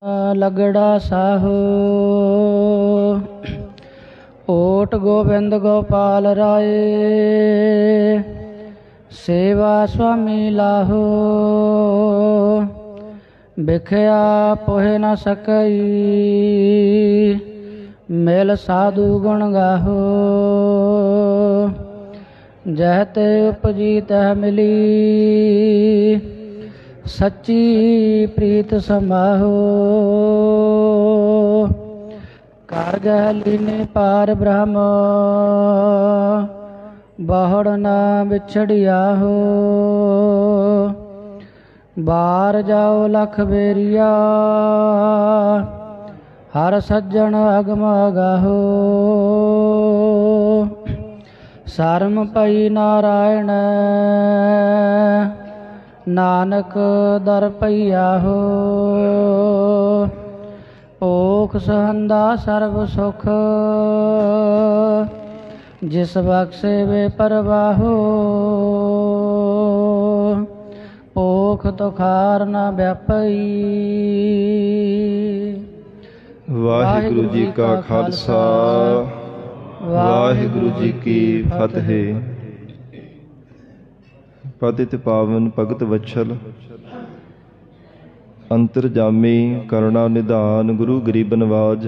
लगड़ा साहू ओट गोविंद गोपाल राय सेवा स्वामी लाहो बिखया पोहे न सकई मेल साधु गुण गाहो जहते उपजी तह मिली सच्ची प्रीत समाहो कर गह लीने पार ब्रह्म बहुड़ न बिछड़िया हो बार जाओ लख बेरिया हर सज्जन अगम गाहो सरम पई नारायण नानक दर पईया हो ओख सहंदा सर्व सुख जिस बख्शे वे परवाहो ओख तुखार न व्यापई। वाहिगुरु जी का खालसा वाहिगुरु जी की फतेह। पतित पावन भगत वत्सल अंतरजामी करुणा निधान गुरु गरीब नवाज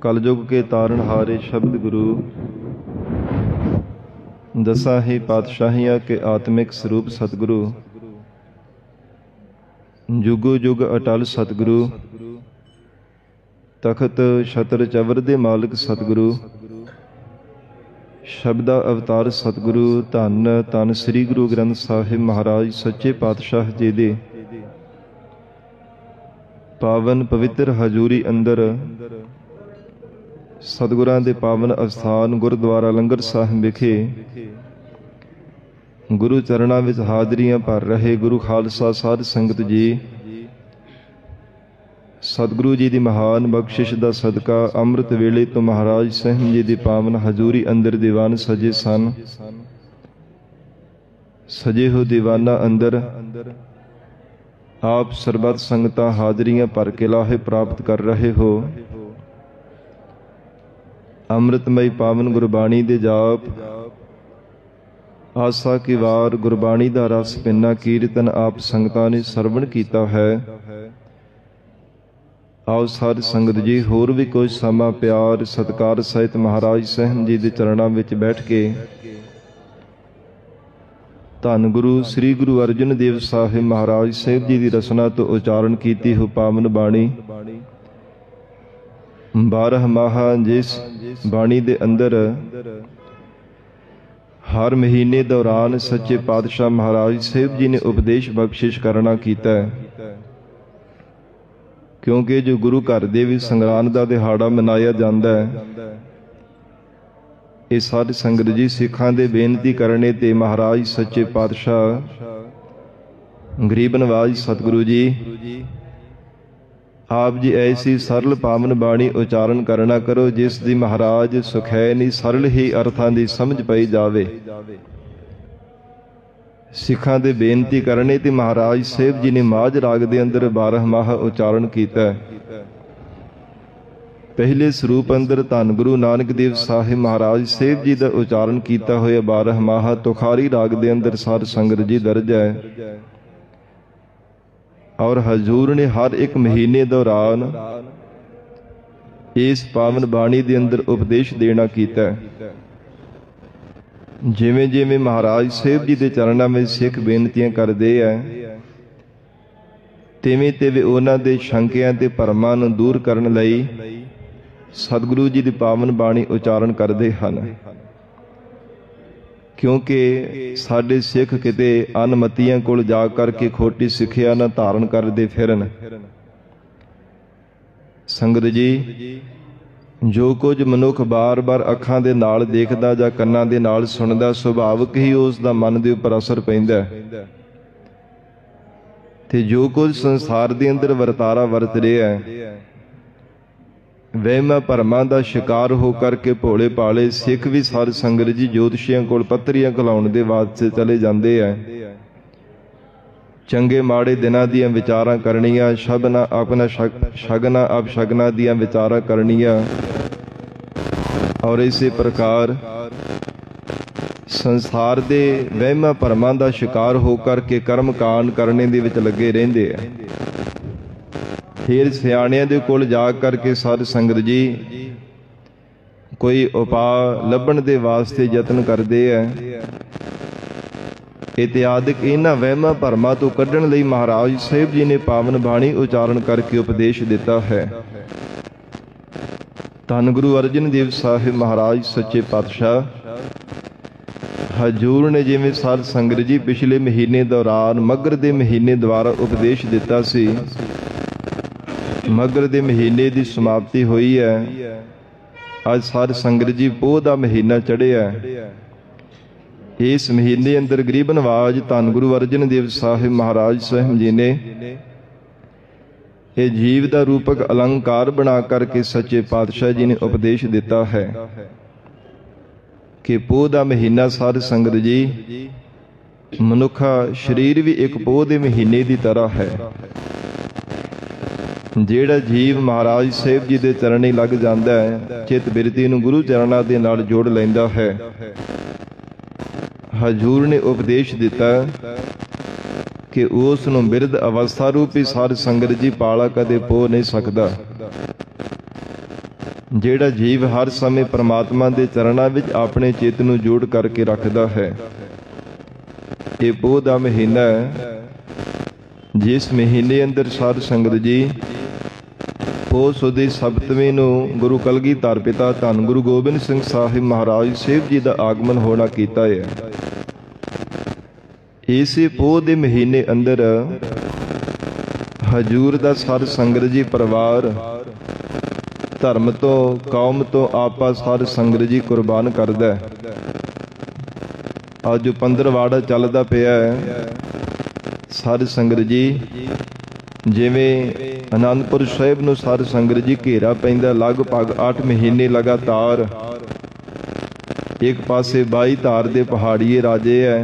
कलयुग के तारणहारे शब्द गुरु दसा ही पातशाहियां के आत्मिक स्वरूप सतगुरु जुगो जुग अटल सतगुरु तखत छत्र चवर दे मालिक सतगुरु शब्दा अवतार सतगुरु धन धन श्री गुरु ग्रंथ साहिब महाराज सच्चे पातशाह जी दे पावन पवित्र हजूरी अंदर सतगुरां दे पावन अस्थान गुरुद्वारा लंगर साहिब विखे गुरु चरणां विच हाजरियां भर रहे गुरु खालसा साध संगत जी सतगुरु जी की महान बख्शिश का सदका अमृत वेले तो महाराज साहिब जी की पावन हजूरी अंदर दीवान सजे सन। सजे हो दीवाना अंदर आप सरबत संगतां हाजरियां भर के लाहे प्राप्त कर रहे हो। अमृतमय पावन गुरबाणी दे जाप आसा की वार गुरबाणी का रस पिन्ना कीर्तन आप संगतां ने सरवण कीता है। आओ साध संगत जी होर भी कुछ समा प्यार सत्कार सहित महाराज साहिब जी के चरणों में बैठ के धन गुरु श्री गुरु अर्जन देव साहिब महाराज साहिब जी की रचना तो उचारण की हो पावन बाणी 12 माह जिस बाणी के अंदर हर महीने दौरान सच्चे पातशाह महाराज साहिब जी ने उपदेश बख्शिश करना कीता है। क्योंकि जो गुरु घर दे भी संगरांद का दिहाड़ा मनाया जाता है ये साध संगत जी सिखां दे बेनती करने ते महाराज सच्चे पातशाह गरीब नवाज सतगुरु जी आप जी ऐसी सरल पावन बाणी उचारण करना करो जिस दी महाराज सुखैनी सरल ही अर्थां दी समझ पाई जावे। सिखां दे बेनती करने ते महाराज साहिब जी ने माझ राग दे अंदर 12 माह उचारण कीता। पहले स्वरूप अंदर धन गुरु नानक देव साहिब महाराज साहिब जी का उचारण किया होया 12 माह तुखारी राग दे अंदर साध संगत जी दर्ज है। और हजूर ने हर एक महीने दौरान इस पावन बाणी दे अंदर उपदेश देना कीता। जिमें जिमें महाराज साहिब जी के चरणों में सिख बेनतियां करते हैं तिवें तिवें उन्हां दे शंकियां ते भरमां नूं दूर करन लई सतगुरु जी की पावन बाणी उचारण करते हैं। क्योंकि साडे सिख किते अनमतियां कोल जा करके खोटी सिक्ख्या ना धारण करते फिरन। संगत जी जो कुछ मनुख बार बार अखां दे नाल देखदा जां कन्नां दे नाल सुणदा सुभाविक ही उस दा मन दे उपर असर पैंदा है। ते जो कुछ संसार दे अंदर वरतारा वरत रिहा है वहमां भरमां दा शिकार हो करके भोले भाले सिख भी साध संगत जी ज्योतिषियां कोल पत्तरियां घलाउण दे वास्ते चले जांदे है। ਚੰਗੇ ਮਾੜੇ ਦਿਨਾਂ ਦੀਆਂ ਵਿਚਾਰਾਂ ਕਰਨੀਆਂ, ਸ਼ਬਨਾ ਆਪਣਾ ਸ਼ਗਨਾ ਅਪਸ਼ਗਨਾ ਦੀਆਂ ਵਿਚਾਰਾਂ ਕਰਨੀਆਂ। ਔਰ ਇਸੇ ਪ੍ਰਕਾਰ ਸੰਸਾਰ ਦੇ ਵਹਿਮਾਂ ਭਰਮਾਂ ਦਾ ਸ਼ਿਕਾਰ ਹੋ ਕਰਕੇ ਕਰਮ ਕਾਂਡ ਕਰਨੇ ਦੇ ਵਿੱਚ ਲੱਗੇ ਰਹਿੰਦੇ ਆ। ਫਿਰ ਸਿਆਣਿਆਂ ਦੇ ਕੋਲ ਜਾ ਕਰਕੇ ਸਾਧ ਸੰਗਤ ਜੀ ਕੋਈ ਉਪਾਅ ਲੱਭਣ ਦੇ ਵਾਸਤੇ ਯਤਨ ਕਰਦੇ ਆ। ਇਤਿਆਦਿਕ ਇਹਨਾਂ ਵਹਿਮਾਂ ਭਰਮਾਂ ਤੋਂ ਕੱਢਣ ਲਈ ਮਹਾਰਾਜ ਸਾਹਿਬ ਜੀ ਨੇ ਪਾਵਨ ਬਾਣੀ ਉਚਾਰਨ ਕਰਕੇ ਉਪਦੇਸ਼ ਦਿੱਤਾ ਹੈ। ਧੰਨ ਗੁਰੂ ਅਰਜਨ ਦੇਵ ਸਾਹਿਬ ਮਹਾਰਾਜ ਸੱਚੇ ਪਾਤਸ਼ਾਹ ਹਜੂਰ ਨੇ ਜਿਵੇਂ ਸਾਧ ਸੰਗਤ ਜੀ ਪਿਛਲੇ ਮਹੀਨੇ ਦੌਰਾਨ ਮੱਘਰ ਦੇ ਮਹੀਨੇ ਦੁਆਰਾ ਉਪਦੇਸ਼ ਦਿੱਤਾ ਸੀ। ਮੱਘਰ ਦੇ ਮਹੀਨੇ ਦੀ ਸਮਾਪਤੀ ਹੋਈ ਹੈ। ਅੱਜ ਸਾਧ ਸੰਗਤ ਜੀ ਪੋਹ ਦਾ ਮਹੀਨਾ ਚੜ੍ਹਿਆ। ਇਸ ਮਹੀਨੇ ਅੰਦਰ ਗਰੀਬ ਨਵਾਜ ਧੰਨ ਗੁਰੂ ਅਰਜਨ ਦੇਵ ਸਾਹਿਬ ਮਹਾਰਾਜ ਸਾਹਿਬ ਜੀ ਨੇ ਇਹ ਜੀਵ ਦਾ ਰੂਪਕ ਅਲੰਕਾਰ ਬਣਾ ਕਰਕੇ ਸੱਚੇ ਪਾਤਸ਼ਾਹ ਜੀ ਨੇ ਉਪਦੇਸ਼ ਦਿੱਤਾ ਹੈ ਕਿ ਪੋਹ ਦਾ ਮਹੀਨਾ ਸਾਧ ਸੰਗਤ ਜੀ ਮਨੁੱਖਾ ਸਰੀਰ ਵੀ ਇੱਕ ਪੋਹ ਦੇ ਮਹੀਨੇ ਦੀ ਤਰ੍ਹਾਂ ਹੈ। ਜਿਹੜਾ ਜੀਵ ਮਹਾਰਾਜ ਸਾਹਿਬ ਜੀ ਦੇ ਚਰਨੀ ਲੱਗ ਜਾਂਦਾ ਹੈ, ਚਿੱਤ ਬਿਰਤੀ ਨੂੰ ਗੁਰੂ ਚਰਨਾਂ ਦੇ ਨਾਲ ਜੋੜ ਲੈਂਦਾ ਹੈ। ਹਜੂਰ ਨੇ ਉਪਦੇਸ਼ ਦਿੱਤਾ ਕਿ ਉਸ ਨੂੰ ਬਿਰਧ ਅਵਸਥਾ ਰੂਪੀ ਸਾਧ ਸੰਗਤ ਜੀ ਪਾਲਾ ਕਦੇ ਪੋ ਨਹੀਂ ਸਕਦਾ। ਜਿਹੜਾ ਜੀਵ ਹਰ ਸਮੇਂ ਪ੍ਰਮਾਤਮਾ ਦੇ ਚਰਨਾਂ ਵਿੱਚ ਆਪਣੇ ਚਿੱਤ ਨੂੰ ਜੋੜ ਕਰਕੇ ਰੱਖਦਾ ਹੈ, ਇਹ ਪੋਹ ਦਾ ਮਹੀਨਾ ਹੈ। ਜਿਸ ਮਹੀਨੇ ਅੰਦਰ ਸਾਧ ਸੰਗਤ ਜੀ ਪੋਹ ਸੁਦੀ ਸਪਤਮੀ ਨੂੰ ਗੁਰੂ ਕਲਗੀਧਰ ਪਿਤਾ ਧੰਨ ਗੁਰੂ ਗੋਬਿੰਦ ਸਿੰਘ ਸਾਹਿਬ ਮਹਾਰਾਜ ਸਾਹਿਬ ਜੀ ਦਾ ਆਗਮਨ ਹੋਣਾ ਕੀਤਾ ਹੈ। ਇਸੇ ਪੋਹ ਦੇ ਮਹੀਨੇ ਅੰਦਰ ਹਜੂਰ ਦਾ ਸਾਧ ਸੰਗਤ ਜੀ ਪਰਿਵਾਰ ਧਰਮ ਤੋਂ ਕੌਮ ਤੋਂ ਆਪਾ ਸਾਧ ਸੰਗਤ ਜੀ ਕੁਰਬਾਨ ਕਰਦਾ ਹੈ। ਅੱਜ 15 ਵਾੜਾ ਚੱਲਦਾ ਪਿਆ ਹੈ। ਸਾਧ ਸੰਗਤ ਜੀ ਜਿਵੇਂ ਅਨੰਦਪੁਰ ਸਾਹਿਬ ਨੂੰ ਸਾਧ ਸੰਗਤ ਜੀ ਘੇਰਾ ਪੈਂਦਾ, ਲਗਭਗ 8 ਮਹੀਨੇ ਲਗਾਤਾਰ ਇੱਕ ਪਾਸੇ 22 ਧਾਰ ਦੇ ਪਹਾੜੀਏ ਰਾਜੇ ਹੈ,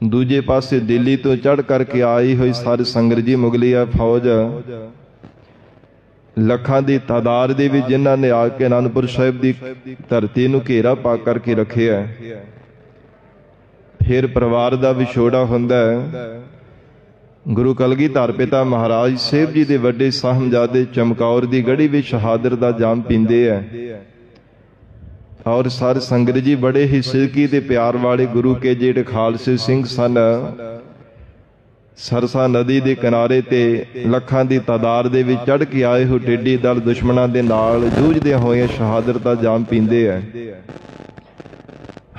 ਦੂਜੇ ਪਾਸੇ ਦਿੱਲੀ ਤੋਂ ਚੜ੍ਹ ਕਰਕੇ ਆਈ ਹੋਈ ਸਾਧ ਸੰਗਤ ਜੀ ਮੁਗਲਿਆ ਫੌਜ ਲੱਖਾਂ ਦੀ ਤਾਦਾਦ ਦੇ ਵਿੱਚ, ਜਿਨ੍ਹਾਂ ਨੇ ਆ ਕੇ ਅਨੰਦਪੁਰ ਸਾਹਿਬ ਦੀ ਧਰਤੀ ਨੂੰ ਘੇਰਾ ਪਾ ਕਰਕੇ ਰੱਖਿਆ। ਫਿਰ ਪਰਿਵਾਰ ਦਾ ਵਿਛੋੜਾ ਹੁੰਦਾ ਹੈ। ਗੁਰੂ ਕਲਗੀਧਰ ਪਿਤਾ ਮਹਾਰਾਜ ਸਾਹਿਬ ਜੀ ਦੇ ਵੱਡੇ ਸਾਹਿਬਜ਼ਾਦੇ ਚਮਕੌਰ ਦੀ ਗੜੀ ਵਿੱਚ ਸ਼ਹਾਦਤ ਦਾ ਜਾਮ ਪੀਂਦੇ ਹੈ। ਔਰ ਸਾਧ ਸੰਗਤ ਜੀ ਬੜੇ ਹੀ ਸਿਰਕੀ ਤੇ ਪਿਆਰ ਵਾਲੇ ਗੁਰੂ ਕੇ ਜਿਹੜੇ ਖਾਲਸੇ ਸਿੰਘ ਸਨ, ਸਰਸਾ ਨਦੀ ਦੇ ਕਿਨਾਰੇ ਤੇ ਲੱਖਾਂ ਦੀ ਤਾਦਾਦ ਦੇ ਵਿੱਚ ਚੜ੍ਹ ਕੇ ਆਏ ਹੋ ਟੇਢੀ ਦਲ ਦੁਸ਼ਮਣਾਂ ਦੇ ਨਾਲ ਜੂਝਦੇ ਹੋਏ ਸ਼ਹਾਦਤ ਦਾ ਜਾਮ ਪੀਂਦੇ ਹੈ।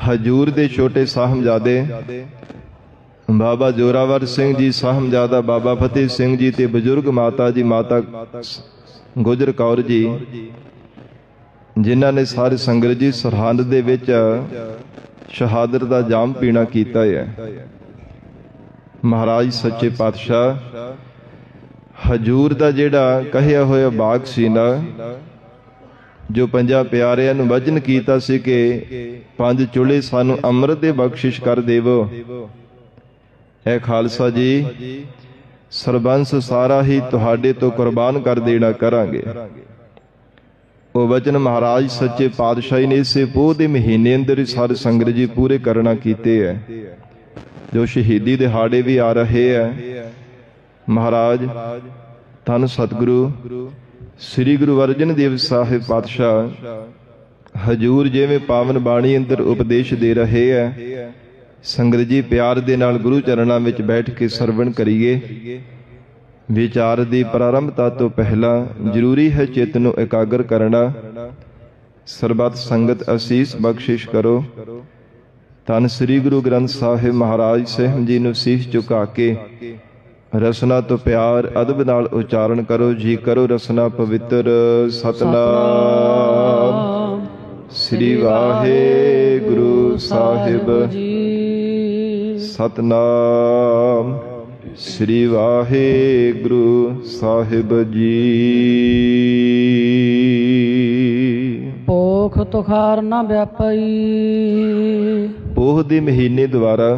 ਹਜੂਰ ਦੇ ਛੋਟੇ ਸਾਹਿਬਜ਼ਾਦੇ ਬਾਬਾ ਜੋਰਾਵਰ ਸਿੰਘ ਜੀ, ਸਾਹਿਬਜ਼ਾਦਾ ਬਾਬਾ ਫਤਿਹ ਸਿੰਘ ਜੀ ਤੇ ਬਜ਼ੁਰਗ ਮਾਤਾ ਜੀ ਮਾਤਾ ਗੁਜਰ ਕੌਰ ਜੀ, ਜਿਨ੍ਹਾਂ ਨੇ ਸਾਧ ਸੰਗਤ ਜੀ ਸਰਹੰਦ ਦੇ ਵਿੱਚ ਸ਼ਹਾਦਤ ਦਾ ਜਾਮ ਪੀਣਾ ਕੀਤਾ ਹੈ। ਮਹਾਰਾਜ ਸੱਚੇ ਪਾਤਸ਼ਾਹ ਹਜੂਰ ਦਾ ਜਿਹੜਾ ਕਹਿਆ ਹੋਇਆ ਬਾਗ ਸੀ ਨਾ, ਜੋ 50 ਪਿਆਰਿਆਂ ਨੂੰ ਵਚਨ ਕੀਤਾ ਸੀ ਕਿ 5 ਚੁੱਲ੍ਹੇ ਸਾਨੂੰ ਅੰਮ੍ਰਿਤ ਦੇ ਬਖਸ਼ਿਸ਼ ਕਰ ਦੇਵੋ। ਇਹ ਖਾਲਸਾ ਜੀ ਸਰਬੰਸ ਸਾਰਾ ਹੀ ਤੁਹਾਡੇ ਤੋਂ ਕੁਰਬਾਨ ਕਰ ਦੇਣਾ ਕਰਾਂਗੇ। ਉਹ ਵਚਨ ਮਹਾਰਾਜ ਸੱਚੇ ਪਾਤਸ਼ਾਹ ਨੇ ਇਸੇ ਪੋਹ ਦੇ ਮਹੀਨੇ ਅੰਦਰ ਸਾਧ ਸੰਗਤ ਜੀ ਪੂਰੇ ਕਰਨਾ ਕੀਤੇ ਹੈ। ਜੋ ਸ਼ਹੀਦੀ ਦਿਹਾੜੇ ਵੀ ਆ ਰਹੇ ਹੈ, ਮਹਾਰਾਜ ਧੰਨ ਸਤਿਗੁਰੂ ਸ੍ਰੀ ਗੁਰੂ ਅਰਜਨ ਦੇਵ ਸਾਹਿਬ ਪਾਤਸ਼ਾਹ ਹਜੂਰ ਜਿਵੇਂ ਪਾਵਨ ਬਾਣੀ ਅੰਦਰ ਉਪਦੇਸ਼ ਦੇ ਰਹੇ ਹੈ, ਸੰਗਤ ਜੀ ਪਿਆਰ ਦੇ ਨਾਲ ਗੁਰੂ ਚਰਨਾਂ ਵਿੱਚ ਬੈਠ ਕੇ ਸਰਵਣ ਕਰੀਏ। ਵਿਚਾਰ ਦੀ ਪ੍ਰਾਰੰਭਤਾ ਤੋਂ ਪਹਿਲਾਂ ਜ਼ਰੂਰੀ ਹੈ ਚਿੱਤ ਨੂੰ ਇਕਾਗਰ ਕਰਨਾ। ਸਰਬੱਤ ਸੰਗਤ ਅਸੀਸ ਬਖਸ਼ਿਸ਼ ਕਰੋ। ਧੰਨ ਸ੍ਰੀ ਗੁਰੂ ਗ੍ਰੰਥ ਸਾਹਿਬ ਮਹਾਰਾਜ ਸਾਹਿਬ ਜੀ ਨੂੰ ਸੀਸ ਝੁਕਾ ਕੇ ਰਸਨਾ ਤੋਂ ਪਿਆਰ ਅਦਬ ਨਾਲ ਉਚਾਰਨ ਕਰੋ। ਜੀ ਕਰੋ ਰਸਨਾ ਪਵਿੱਤਰ। ਸਤਨਾਮ ਸ੍ਰੀ ਵਾਹਿਗੁਰੂ ਸਾਹਿਬ ਜੀ। ਸਤਨਾਮ ਸ੍ਰੀ ਵਾਹਿਗੁਰੂ ਸਾਹਿਬ ਜੀ। ਪੋਖ ਤੁਖਾਰ ਨਾ ਵਿਆਪਈ। ਪੋਹ ਦੇ ਮਹੀਨੇ ਦੁਆਰਾ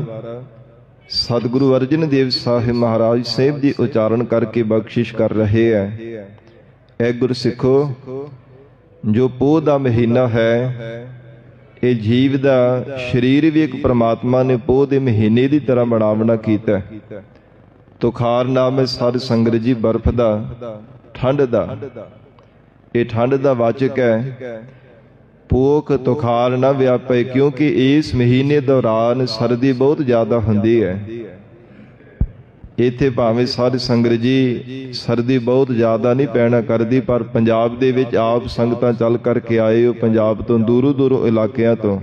ਸਤਿਗੁਰੂ ਅਰਜਨ ਦੇਵ ਸਾਹਿਬ ਮਹਾਰਾਜ ਸਾਹਿਬ ਜੀ ਉਚਾਰਨ ਕਰਕੇ ਬਖਸ਼ਿਸ਼ ਕਰ ਰਹੇ ਹੈ। ਇਹ ਗੁਰਸਿੱਖੋ, ਜੋ ਪੋਹ ਦਾ ਮਹੀਨਾ ਹੈ, ਇਹ ਜੀਵ ਦਾ ਸਰੀਰ ਵੀ ਇੱਕ ਪ੍ਰਮਾਤਮਾ ਨੇ ਪੋਹ ਦੇ ਮਹੀਨੇ ਦੀ ਤਰ੍ਹਾਂ ਬਣਾਵਣਾ ਕੀਤਾ। ਤੁਖਾਰ ਨਾਮ ਹੈ ਸਾਧ ਸੰਗਤ ਜੀ ਬਰਫ਼ ਦਾ, ਠੰਡ ਦਾ। ਇਹ ਠੰਡ ਦਾ ਵਾਚਕ ਹੈ। ਪੋਖ ਤੁਖਾਰ ਨਾ ਵਿਆਪੇ, ਕਿਉਂਕਿ ਇਸ ਮਹੀਨੇ ਦੌਰਾਨ ਸਰਦੀ ਬਹੁਤ ਜ਼ਿਆਦਾ ਹੁੰਦੀ ਹੈ। ਇੱਥੇ ਭਾਵੇਂ ਸਾਧ ਸੰਗਤ ਜੀ ਸਰਦੀ ਬਹੁਤ ਜ਼ਿਆਦਾ ਨਹੀਂ ਪੈਣਾ ਕਰਦੀ, ਪਰ ਪੰਜਾਬ ਦੇ ਵਿੱਚ ਆਪ ਸੰਗਤਾਂ ਚੱਲ ਕਰਕੇ ਆਏ ਹੋ, ਪੰਜਾਬ ਤੋਂ ਦੂਰੋਂ ਦੂਰੋਂ ਇਲਾਕਿਆਂ ਤੋਂ,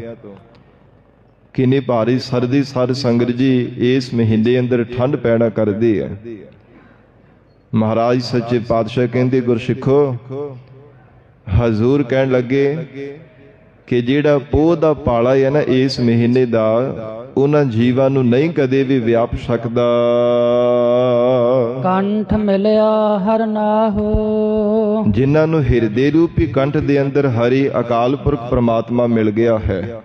ਕਿੰਨੀ ਭਾਰੀ ਸਰਦੀ ਸਾਧ ਸੰਗਤ ਜੀ ਇਸ ਮਹੀਨੇ ਅੰਦਰ ਠੰਡ ਪੈਣਾ ਕਰਦੀ ਹੈ। ਮਹਾਰਾਜ ਸੱਚੇ ਪਾਤਸ਼ਾਹ ਕਹਿੰਦੇ, ਗੁਰਸਿੱਖੋ, ਹਜ਼ੂਰ ਕਹਿਣ ਲੱਗੇ ਕਿ ਜਿਹੜਾ ਪੋਹ ਦਾ ਪਾਲਾ ਹੈ ਨਾ ਇਸ ਮਹੀਨੇ ਦਾ, ਉਹਨਾਂ ਜੀਵਾਂ ਨੂੰ ਨਹੀਂ ਕਦੇ ਵੀ ਵਿਆਪ ਸਕਦਾ। ਕੰਠ ਮਿਲਿਆ ਹਰ ਨਾਹੋ, ਜਿਨ੍ਹਾਂ ਨੂੰ ਹਿਰਦੇ ਰੂਪੀ ਕੰਠ ਦੇ ਅੰਦਰ ਹਰੀ ਅਕਾਲ ਪੁਰਖ ਪ੍ਰਮਾਤਮਾ ਮਿਲ ਗਿਆ ਹੈ।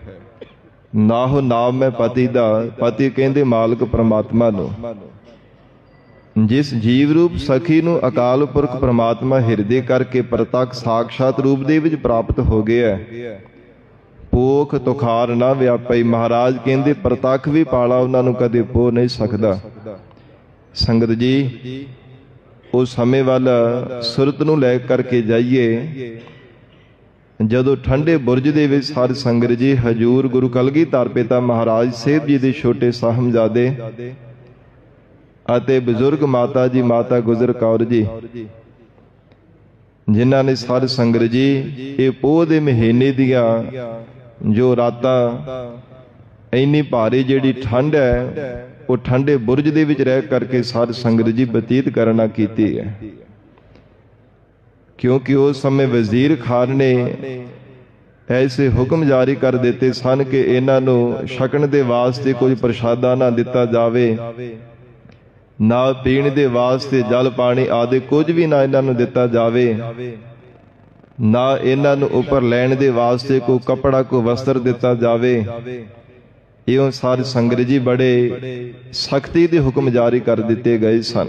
ਨਾਹੋ ਨਾਮ ਹੈ ਪਤੀ ਦਾ, ਪਤੀ ਕਹਿੰਦੇ ਮਾਲਕ ਪ੍ਰਮਾਤਮਾ ਨੂੰ। ਜਿਸ ਜੀਵ ਰੂਪ ਸਖੀ ਨੂੰ ਅਕਾਲ ਪੁਰਖ ਪ੍ਰਮਾਤਮਾ ਹਿਰਦੇ ਕਰਕੇ ਪ੍ਰਤੱਖ ਸਾਖਸ਼ਾਤ ਰੂਪ ਦੇ ਵਿੱਚ ਪ੍ਰਾਪਤ ਹੋ ਗਿਆ, ਪੋਖ ਤੁਖਾਰ ਨਾ ਵਿਆਪਈ। ਮਹਾਰਾਜ ਕਹਿੰਦੇ ਪ੍ਰਤੱਖ ਵੀ ਪਾਲਾ ਉਹਨਾਂ ਨੂੰ ਕਦੇ ਪੋਹ ਨਹੀਂ ਸਕਦਾ। ਸੰਗਤ ਜੀ, ਉਸ ਸਮੇਂ ਵੱਲ ਸੁਰਤ ਨੂੰ ਲੈ ਕਰਕੇ ਜਾਈਏ, ਜਦੋਂ ਠੰਡੇ ਬੁਰਜ ਦੇ ਵਿੱਚ ਸਾਧ ਸੰਗਤ ਜੀ ਹਜੂਰ ਗੁਰੂ ਕਲਗੀਧਰ ਪਿਤਾ ਮਹਾਰਾਜ ਸਾਹਿਬ ਜੀ ਦੇ ਛੋਟੇ ਸਾਹਿਬਜ਼ਾਦੇ ਅਤੇ ਬਜ਼ੁਰਗ ਮਾਤਾ ਜੀ ਮਾਤਾ ਗੁਜਰ ਕੌਰ ਜੀ, ਜਿਨ੍ਹਾਂ ਨੇ ਸਾਧ ਸੰਗਤ ਜੀ ਇਹ ਪੋਹ ਦੇ ਮਹੀਨੇ ਦੀਆਂ ਜੋ ਰਾਤਾਂ, ਇੰਨੀ ਭਾਰੀ ਜਿਹੜੀ ਠੰਡ ਹੈ, ਉਹ ਠੰਡੇ ਬੁਰਜ ਦੇ ਵਿੱਚ ਰਹਿ ਕਰਕੇ ਸਾਧ ਸੰਗਤ ਜੀ ਬਤੀਤ ਕਰਨਾ ਕੀਤੀ ਹੈ। ਕਿਉਂਕਿ ਉਸ ਸਮੇਂ ਵਜ਼ੀਰ ਖਾਨ ਨੇ ਐਸੇ ਹੁਕਮ ਜਾਰੀ ਕਰ ਦਿੱਤੇ ਸਨ ਕਿ ਇਹਨਾਂ ਨੂੰ ਛਕਣ ਦੇ ਵਾਸਤੇ ਕੋਈ ਪ੍ਰਸ਼ਾਦਾ ਨਾ ਦਿੱਤਾ ਜਾਵੇ, ਨਾ ਪੀਣ ਦੇ ਵਾਸਤੇ ਜਲ ਪਾਣੀ ਆਦਿ ਕੁਝ ਵੀ ਨਾ ਇਹਨਾਂ ਨੂੰ ਦਿੱਤਾ ਜਾਵੇ, ਨਾ ਇਹਨਾਂ ਨੂੰ ਉੱਪਰ ਲੈਣ ਦੇ ਵਾਸਤੇ ਕੋਈ ਕੱਪੜਾ ਕੋਈ ਵਸਤਰ ਦਿੱਤਾ ਜਾਵੇ। ਇਉਂ ਸਾਧ ਸੰਗਤ ਜੀ ਬੜੇ ਸਖਤੀ ਦੇ ਹੁਕਮ ਜਾਰੀ ਕਰ ਦਿੱਤੇ ਗਏ ਸਨ।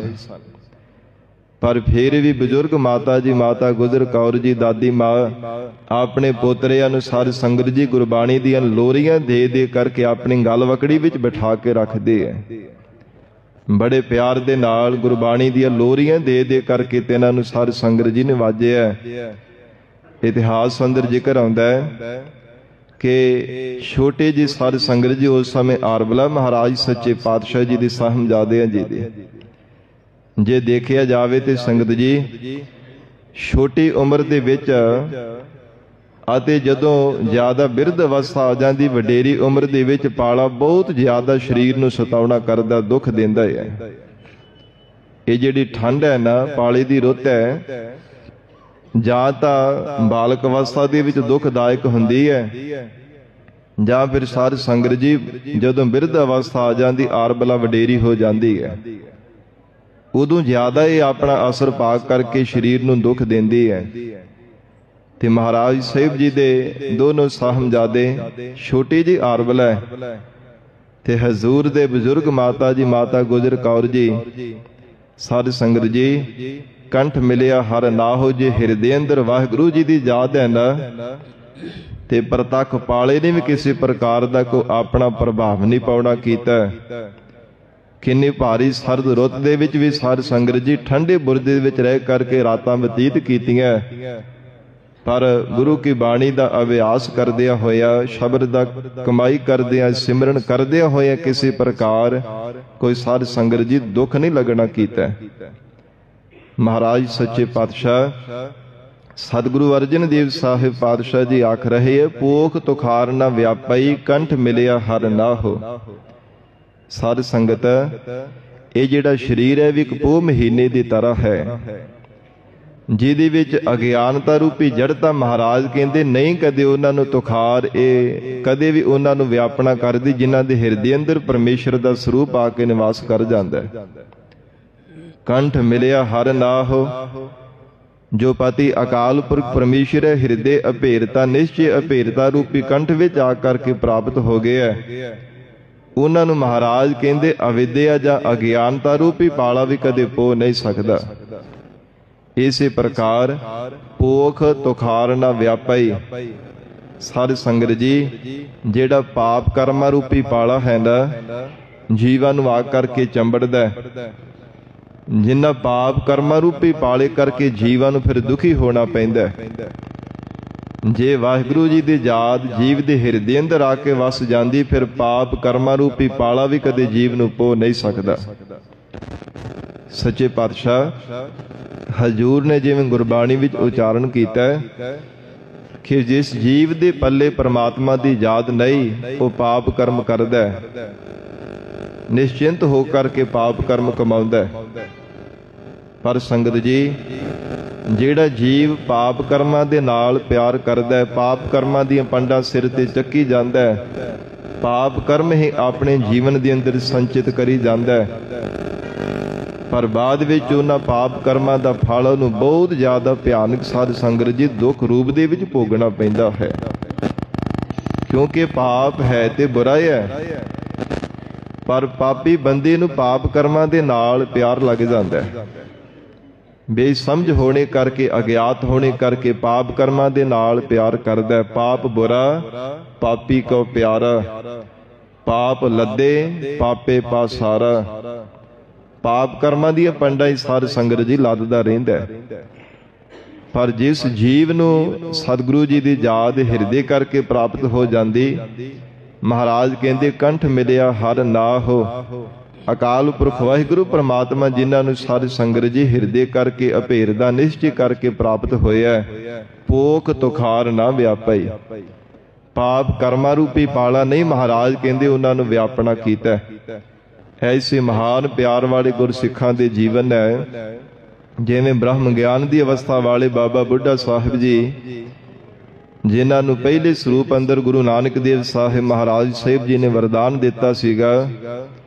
ਪਰ ਫਿਰ ਵੀ ਬਜ਼ੁਰਗ ਮਾਤਾ ਜੀ ਮਾਤਾ ਗੁਜਰ ਕੌਰ ਜੀ ਦਾਦੀ ਮਾਂ ਆਪਣੇ ਪੋਤਰਿਆਂ ਨੂੰ ਸਾਧ ਸੰਗਤ ਜੀ ਗੁਰਬਾਣੀ ਦੀਆਂ ਲੋਰੀਆਂ ਦੇ ਦੇ ਕਰਕੇ ਆਪਣੀ ਗਲਵਕੜੀ ਵਿੱਚ ਬਿਠਾ ਕੇ ਰੱਖਦੇ ਹੈ। ਬੜੇ ਪਿਆਰ ਦੇ ਨਾਲ ਗੁਰਬਾਣੀ ਦੀਆਂ ਲੋਰੀਆਂ ਦੇ ਦੇ ਕਰਕੇ ਤੇ ਇਹਨਾਂ ਨੂੰ ਸਾਧ ਸੰਗਤ ਜੀ ਨੇ ਵਾਜਿਆ। ਇਤਿਹਾਸ ਅੰਦਰ ਜ਼ਿਕਰ ਆਉਂਦਾ ਹੈ ਕਿ ਛੋਟੇ ਜੀ ਸਾਧ ਸੰਗਤ ਜੀ ਉਸ ਸਮੇਂ ਆਰਬਲਾ ਮਹਾਰਾਜ ਸੱਚੇ ਪਾਤਸ਼ਾਹ ਜੀ ਦੇ ਸਾਹਿਬਜ਼ਾਦੇ ਜੀ ਦੇ, ਜੇ ਦੇਖਿਆ ਜਾਵੇ ਤੇ ਸੰਗਤ ਜੀ ਛੋਟੀ ਉਮਰ ਦੇ ਵਿੱਚ ਅਤੇ ਜਦੋਂ ਜ਼ਿਆਦਾ ਬਿਰਧ ਅਵਸਥਾ ਆ ਜਾਂਦੀ, ਵਡੇਰੀ ਉਮਰ ਦੇ ਵਿੱਚ ਪਾਲਾ ਬਹੁਤ ਜ਼ਿਆਦਾ ਸਰੀਰ ਨੂੰ ਸਤਾਉਣਾ ਕਰਦਾ, ਦੁੱਖ ਦਿੰਦਾ ਹੈ। ਇਹ ਜਿਹੜੀ ਠੰਡ ਹੈ ਨਾ, ਪਾਲੇ ਦੀ ਰੁੱਤ ਹੈ, ਜਾਂ ਤਾਂ ਬਾਲਕ ਅਵਸਥਾ ਦੇ ਵਿੱਚ ਦੁਖਦਾਇਕ ਹੁੰਦੀ ਹੈ, ਜਾਂ ਫਿਰ ਸਾਧ ਸੰਗਤ ਜੀ ਜਦੋਂ ਬਿਰਧ ਅਵਸਥਾ ਆ ਜਾਂਦੀ, ਆਰਬਲਾ ਵਡੇਰੀ ਹੋ ਜਾਂਦੀ ਹੈ, ਉਦੋਂ ਜ਼ਿਆਦਾ ਇਹ ਆਪਣਾ ਅਸਰ ਪਾ ਕਰਕੇ ਸਰੀਰ ਨੂੰ ਦੁੱਖ ਦਿੰਦੀ ਹੈ। ਤੇ ਮਹਾਰਾਜ ਸਾਹਿਬ ਜੀ ਦੇ ਦੋਨੋਂ ਸਾਹਿਬਜ਼ਾਦੇ, ਛੋਟੀ ਜੀ ਆਰਬਲਾ ਤੇ ਹਜ਼ੂਰ ਦੇ ਬਜ਼ੁਰਗ ਮਾਤਾ ਜੀ ਮਾਤਾ ਗੁਜਰ ਕੌਰ ਜੀ, ਸਾਧ ਸੰਗਤ ਜੀ ਕੰਠ ਮਿਲਿਆ ਹਰ ਨਾਹੋ, ਜੇ ਹਿਰਦੇ ਅੰਦਰ ਵਾਹਿਗੁਰੂ ਜੀ ਦੀ ਯਾਦ ਹੈ ਨਾ, ਤੇ ਪ੍ਰਤੱਖ ਪਾਲੇ ਨੇ ਵੀ ਕਿਸੇ ਪ੍ਰਕਾਰ ਦਾ ਕੋਈ ਆਪਣਾ ਪ੍ਰਭਾਵ ਨਹੀਂ ਪਾਉਣਾ ਕੀਤਾ। ਕਿੰਨੀ ਭਾਰੀ ਸਰਦ ਰੁੱਤ ਦੇ ਵਿੱਚ ਵੀ ਸਾਧ ਸੰਗਤ ਜੀ ਠੰਡੇ ਬੁਰਜ ਦੇ ਵਿੱਚ ਰਹਿ ਕਰਕੇ ਰਾਤਾਂ ਬਤੀਤ ਕੀਤੀਆਂ, ਪਰ ਗੁਰੂ ਕੀ ਬਾਣੀ ਦਾ ਅਭਿਆਸ ਕਰਦਿਆਂ ਹੋਇਆ, ਸ਼ਬਦ ਦਾ ਕਮਾਈ ਕਰਦਿਆਂ, ਸਿਮਰਨ ਕਰਦਿਆਂ ਹੋਇਆ ਕਿਸੇ ਪ੍ਰਕਾਰ ਕੋਈ ਸਾਧ ਸੰਗਤ ਜੀ ਦੁੱਖ ਨਹੀਂ ਲੱਗਣਾ ਕੀਤਾ। ਮਹਾਰਾਜ ਸੱਚੇ ਪਾਤਸ਼ਾਹ ਸਤਿਗੁਰੂ ਅਰਜਨ ਦੇਵ ਸਾਹਿਬ ਪਾਤਸ਼ਾਹ ਜੀ ਆਖ ਰਹੇ ਹੈ, ਪੋਖ ਤੁਖਾਰ ਨਾ ਵਿਆਪਈ, ਕੰਠ ਮਿਲਿਆ ਹਰ ਨਾਹੋ। ਸਾਧ ਸੰਗਤ, ਇਹ ਜਿਹੜਾ ਸਰੀਰ ਹੈ ਵੀ ਇੱਕ ਪੋਹ ਮਹੀਨੇ ਦੀ ਤਰ੍ਹਾਂ ਹੈ, ਜਿਹਦੇ ਵਿੱਚ ਅਗਿਆਨਤਾ ਰੂਪੀ ਜੜਤਾ ਮਹਾਰਾਜ ਕਹਿੰਦੇ ਨਹੀਂ ਕਦੇ ਉਹਨਾਂ ਨੂੰ ਤੁਖਾਰ ਇਹ ਕਦੇ ਵੀ ਉਹਨਾਂ ਨੂੰ ਵਿਆਪਣਾ ਕਰਦੀ, ਜਿਨ੍ਹਾਂ ਦੇ ਹਿਰਦੇ ਅੰਦਰ ਪਰਮੇਸ਼ਰ ਦਾ ਸਰੂਪ ਆ ਕੇ ਨਿਵਾਸ ਕਰ ਜਾਂਦਾ ਹੈ। ਕੰਠ ਮਿਲਿਆ ਹਰ ਨਾਹੋ, ਜੋ ਪਤੀ ਅਕਾਲ ਪੁਰਖ ਪਰਮੇਸ਼ਰ ਹੈ, ਹਿਰਦੇ ਅਭੇਰਤਾ ਨਿਸ਼ਚੈ ਅਭੇਰਤਾ ਰੂਪੀ ਕੰਠ ਵਿੱਚ ਆ ਕਰਕੇ ਪ੍ਰਾਪਤ ਹੋ ਗਿਆ। ਉਹਨਾਂ ਨੂੰ ਮਹਾਰਾਜ ਕਹਿੰਦੇ ਅਵਿਦਿਆ ਜਾਂ ਅਗਿਆਨਤਾ ਰੂਪੀ ਪਾਲਾ ਵੀ ਕਦੇ ਪੋ ਨਹੀਂ ਸਕਦਾ। ਇਸੇ ਪ੍ਰਕਾਰ ਪੋਖ ਤੁਖਾਰ ਨਾ ਵਿਆਪਈ। ਸਾਧ ਸੰਗਤ ਜੀ, ਜਿਹੜਾ ਪਾਪ ਕਰਮਾਂ ਰੂਪੀ ਪਾਲਾ ਹੈ ਨਾ, ਜੀਵਾਂ ਨੂੰ ਆ ਕਰਕੇ ਚੰਬੜਦਾ। ਜਿਨ੍ਹਾਂ ਪਾਪ ਕਰਮਾਂ ਰੂਪੀ ਪਾਲੇ ਕਰਕੇ ਜੀਵਾਂ ਨੂੰ ਫਿਰ ਦੁਖੀ ਹੋਣਾ ਪੈਂਦਾ। ਜੇ ਵਾਹਿਗੁਰੂ ਜੀ ਦੀ ਯਾਦ ਜੀਵ ਦੇ ਹਿਰਦੇ ਅੰਦਰ ਆ ਕੇ ਵਸ ਜਾਂਦੀ, ਫਿਰ ਪਾਪ ਕਰਮਾਂ ਰੂਪੀ ਪਾਲਾ ਵੀ ਕਦੇ ਜੀਵ ਨੂੰ ਪੋ ਨਹੀਂ ਸਕਦਾ। ਸੱਚੇ ਪਾਤਸ਼ਾਹ ਹਜ਼ੂਰ ਨੇ ਜਿਵੇਂ ਗੁਰਬਾਣੀ ਵਿੱਚ ਉਚਾਰਨ ਕੀਤਾ ਕਿ ਜਿਸ ਜੀਵ ਦੇ ਪੱਲੇ ਪਰਮਾਤਮਾ ਦੀ ਯਾਦ ਨਹੀਂ, ਉਹ ਪਾਪ ਕਰਮ ਕਰਦਾ, ਨਿਸ਼ਚਿੰਤ ਹੋ ਕਰਕੇ ਪਾਪ ਕਰਮ ਕਮਾਉਂਦਾ। ਪਰ ਸੰਗਤ ਜੀ, ਜਿਹੜਾ ਜੀਵ ਪਾਪ ਕਰਮਾਂ ਦੇ ਨਾਲ ਪਿਆਰ ਕਰਦਾ ਹੈ, ਪਾਪ ਕਰਮਾਂ ਦੀਆਂ ਪੰਡਾਂ ਸਿਰ ਤੇ ਚੱਕੀ ਜਾਂਦਾ ਹੈ, ਪਾਪ ਕਰਮ ਹੀ ਆਪਣੇ ਜੀਵਨ ਦੇ ਅੰਦਰ ਸੰਚਿਤ ਕਰੀ ਜਾਂਦਾ ਹੈ, ਪਰ ਬਾਅਦ ਵਿੱਚ ਉਹਨਾਂ ਪਾਪ ਕਰਮਾਂ ਦਾ ਫਲ ਉਹਨੂੰ ਬਹੁਤ ਜ਼ਿਆਦਾ ਭਿਆਨਕ ਸਾਧ ਸੰਗਤ ਜੀ ਦੁੱਖ ਰੂਪ ਦੇ ਵਿੱਚ ਭੋਗਣਾ ਪੈਂਦਾ ਹੈ। ਕਿਉਂਕਿ ਪਾਪ ਹੈ ਤੇ ਬੁਰਾਈ ਹੈ, ਪਰ ਪਾਪੀ ਬੰਦੇ ਨੂੰ ਪਾਪ ਕਰਮਾਂ ਦੇ ਨਾਲ ਪਿਆਰ ਲੱਗ ਜਾਂਦਾ ਹੈ। ਬੇਸਮਝ ਹੋਣੇ ਕਰਕੇ, ਅਗਿਆਤ ਹੋਣੇ ਕਰਕੇ ਪਾਪ ਕਰਮਾਂ ਦੇ ਨਾਲ ਪਿਆਰ ਕਰਦਾ। ਪਾਪ ਬੁਰਾ ਪਾਪੀ ਕੋ ਪਿਆਰਾ, ਪਾਪ ਲੱਦੇ ਪਾਪੇ ਪਾਸਾਰਾ। ਪਾਪ ਕਰਮਾਂ ਦੀਆਂ ਪੰਡਾਂ ਹੀ ਸਾਧ ਸੰਗਤ ਜੀ ਲੱਦਦਾ ਰਹਿੰਦਾ। ਪਰ ਜਿਸ ਜੀਵ ਨੂੰ ਸਤਿਗੁਰੂ ਜੀ ਦੀ ਯਾਦ ਹਿਰਦੇ ਕਰਕੇ ਪ੍ਰਾਪਤ ਹੋ ਜਾਂਦੀ, ਮਹਾਰਾਜ ਕਹਿੰਦੇ ਕੰਠ ਮਿਲਿਆ ਹਰ ਨਾਹੋ। ਅਕਾਲ ਪੁਰਖ ਵਾਹਿਗੁਰੂ ਪਰਮਾਤਮਾ ਜਿਨ੍ਹਾਂ ਨੂੰ ਸਾਧ ਸੰਗਤ ਜੀ ਹਿਰਦੇ ਕਰਕੇ ਅਭੇਰ ਦਾ ਨਿਸ਼ਚੈ ਕਰਕੇ ਪ੍ਰਾਪਤ ਹੋਇਆ, ਪੋਖ ਤੁਖਾਰ ਨਾ ਵਿਆਪਈ। ਪਾਪ ਕਰਮਾਂ ਰੂਪੀ ਪਾਲਾ ਨਹੀਂ, ਮਹਾਰਾਜ ਕਹਿੰਦੇ ਉਹਨਾਂ ਨੂੰ ਵਿਆਪਣਾ ਕੀਤਾ। ਐਸੇ ਮਹਾਨ ਪਿਆਰ ਵਾਲੇ ਗੁਰਸਿੱਖਾਂ ਦੇ ਜੀਵਨ ਹੈ। ਜਿਵੇਂ ਬ੍ਰਹਮ ਗਿਆਨ ਦੀ ਅਵਸਥਾ ਵਾਲੇ ਬਾਬਾ ਬੁੱਢਾ ਸਾਹਿਬ ਜੀ, ਜਿਨ੍ਹਾਂ ਨੂੰ ਪਹਿਲੇ ਸਰੂਪ ਅੰਦਰ ਗੁਰੂ ਨਾਨਕ ਦੇਵ ਸਾਹਿਬ ਮਹਾਰਾਜ ਸਾਹਿਬ ਜੀ ਨੇ ਵਰਦਾਨ ਦਿੱਤਾ ਸੀਗਾ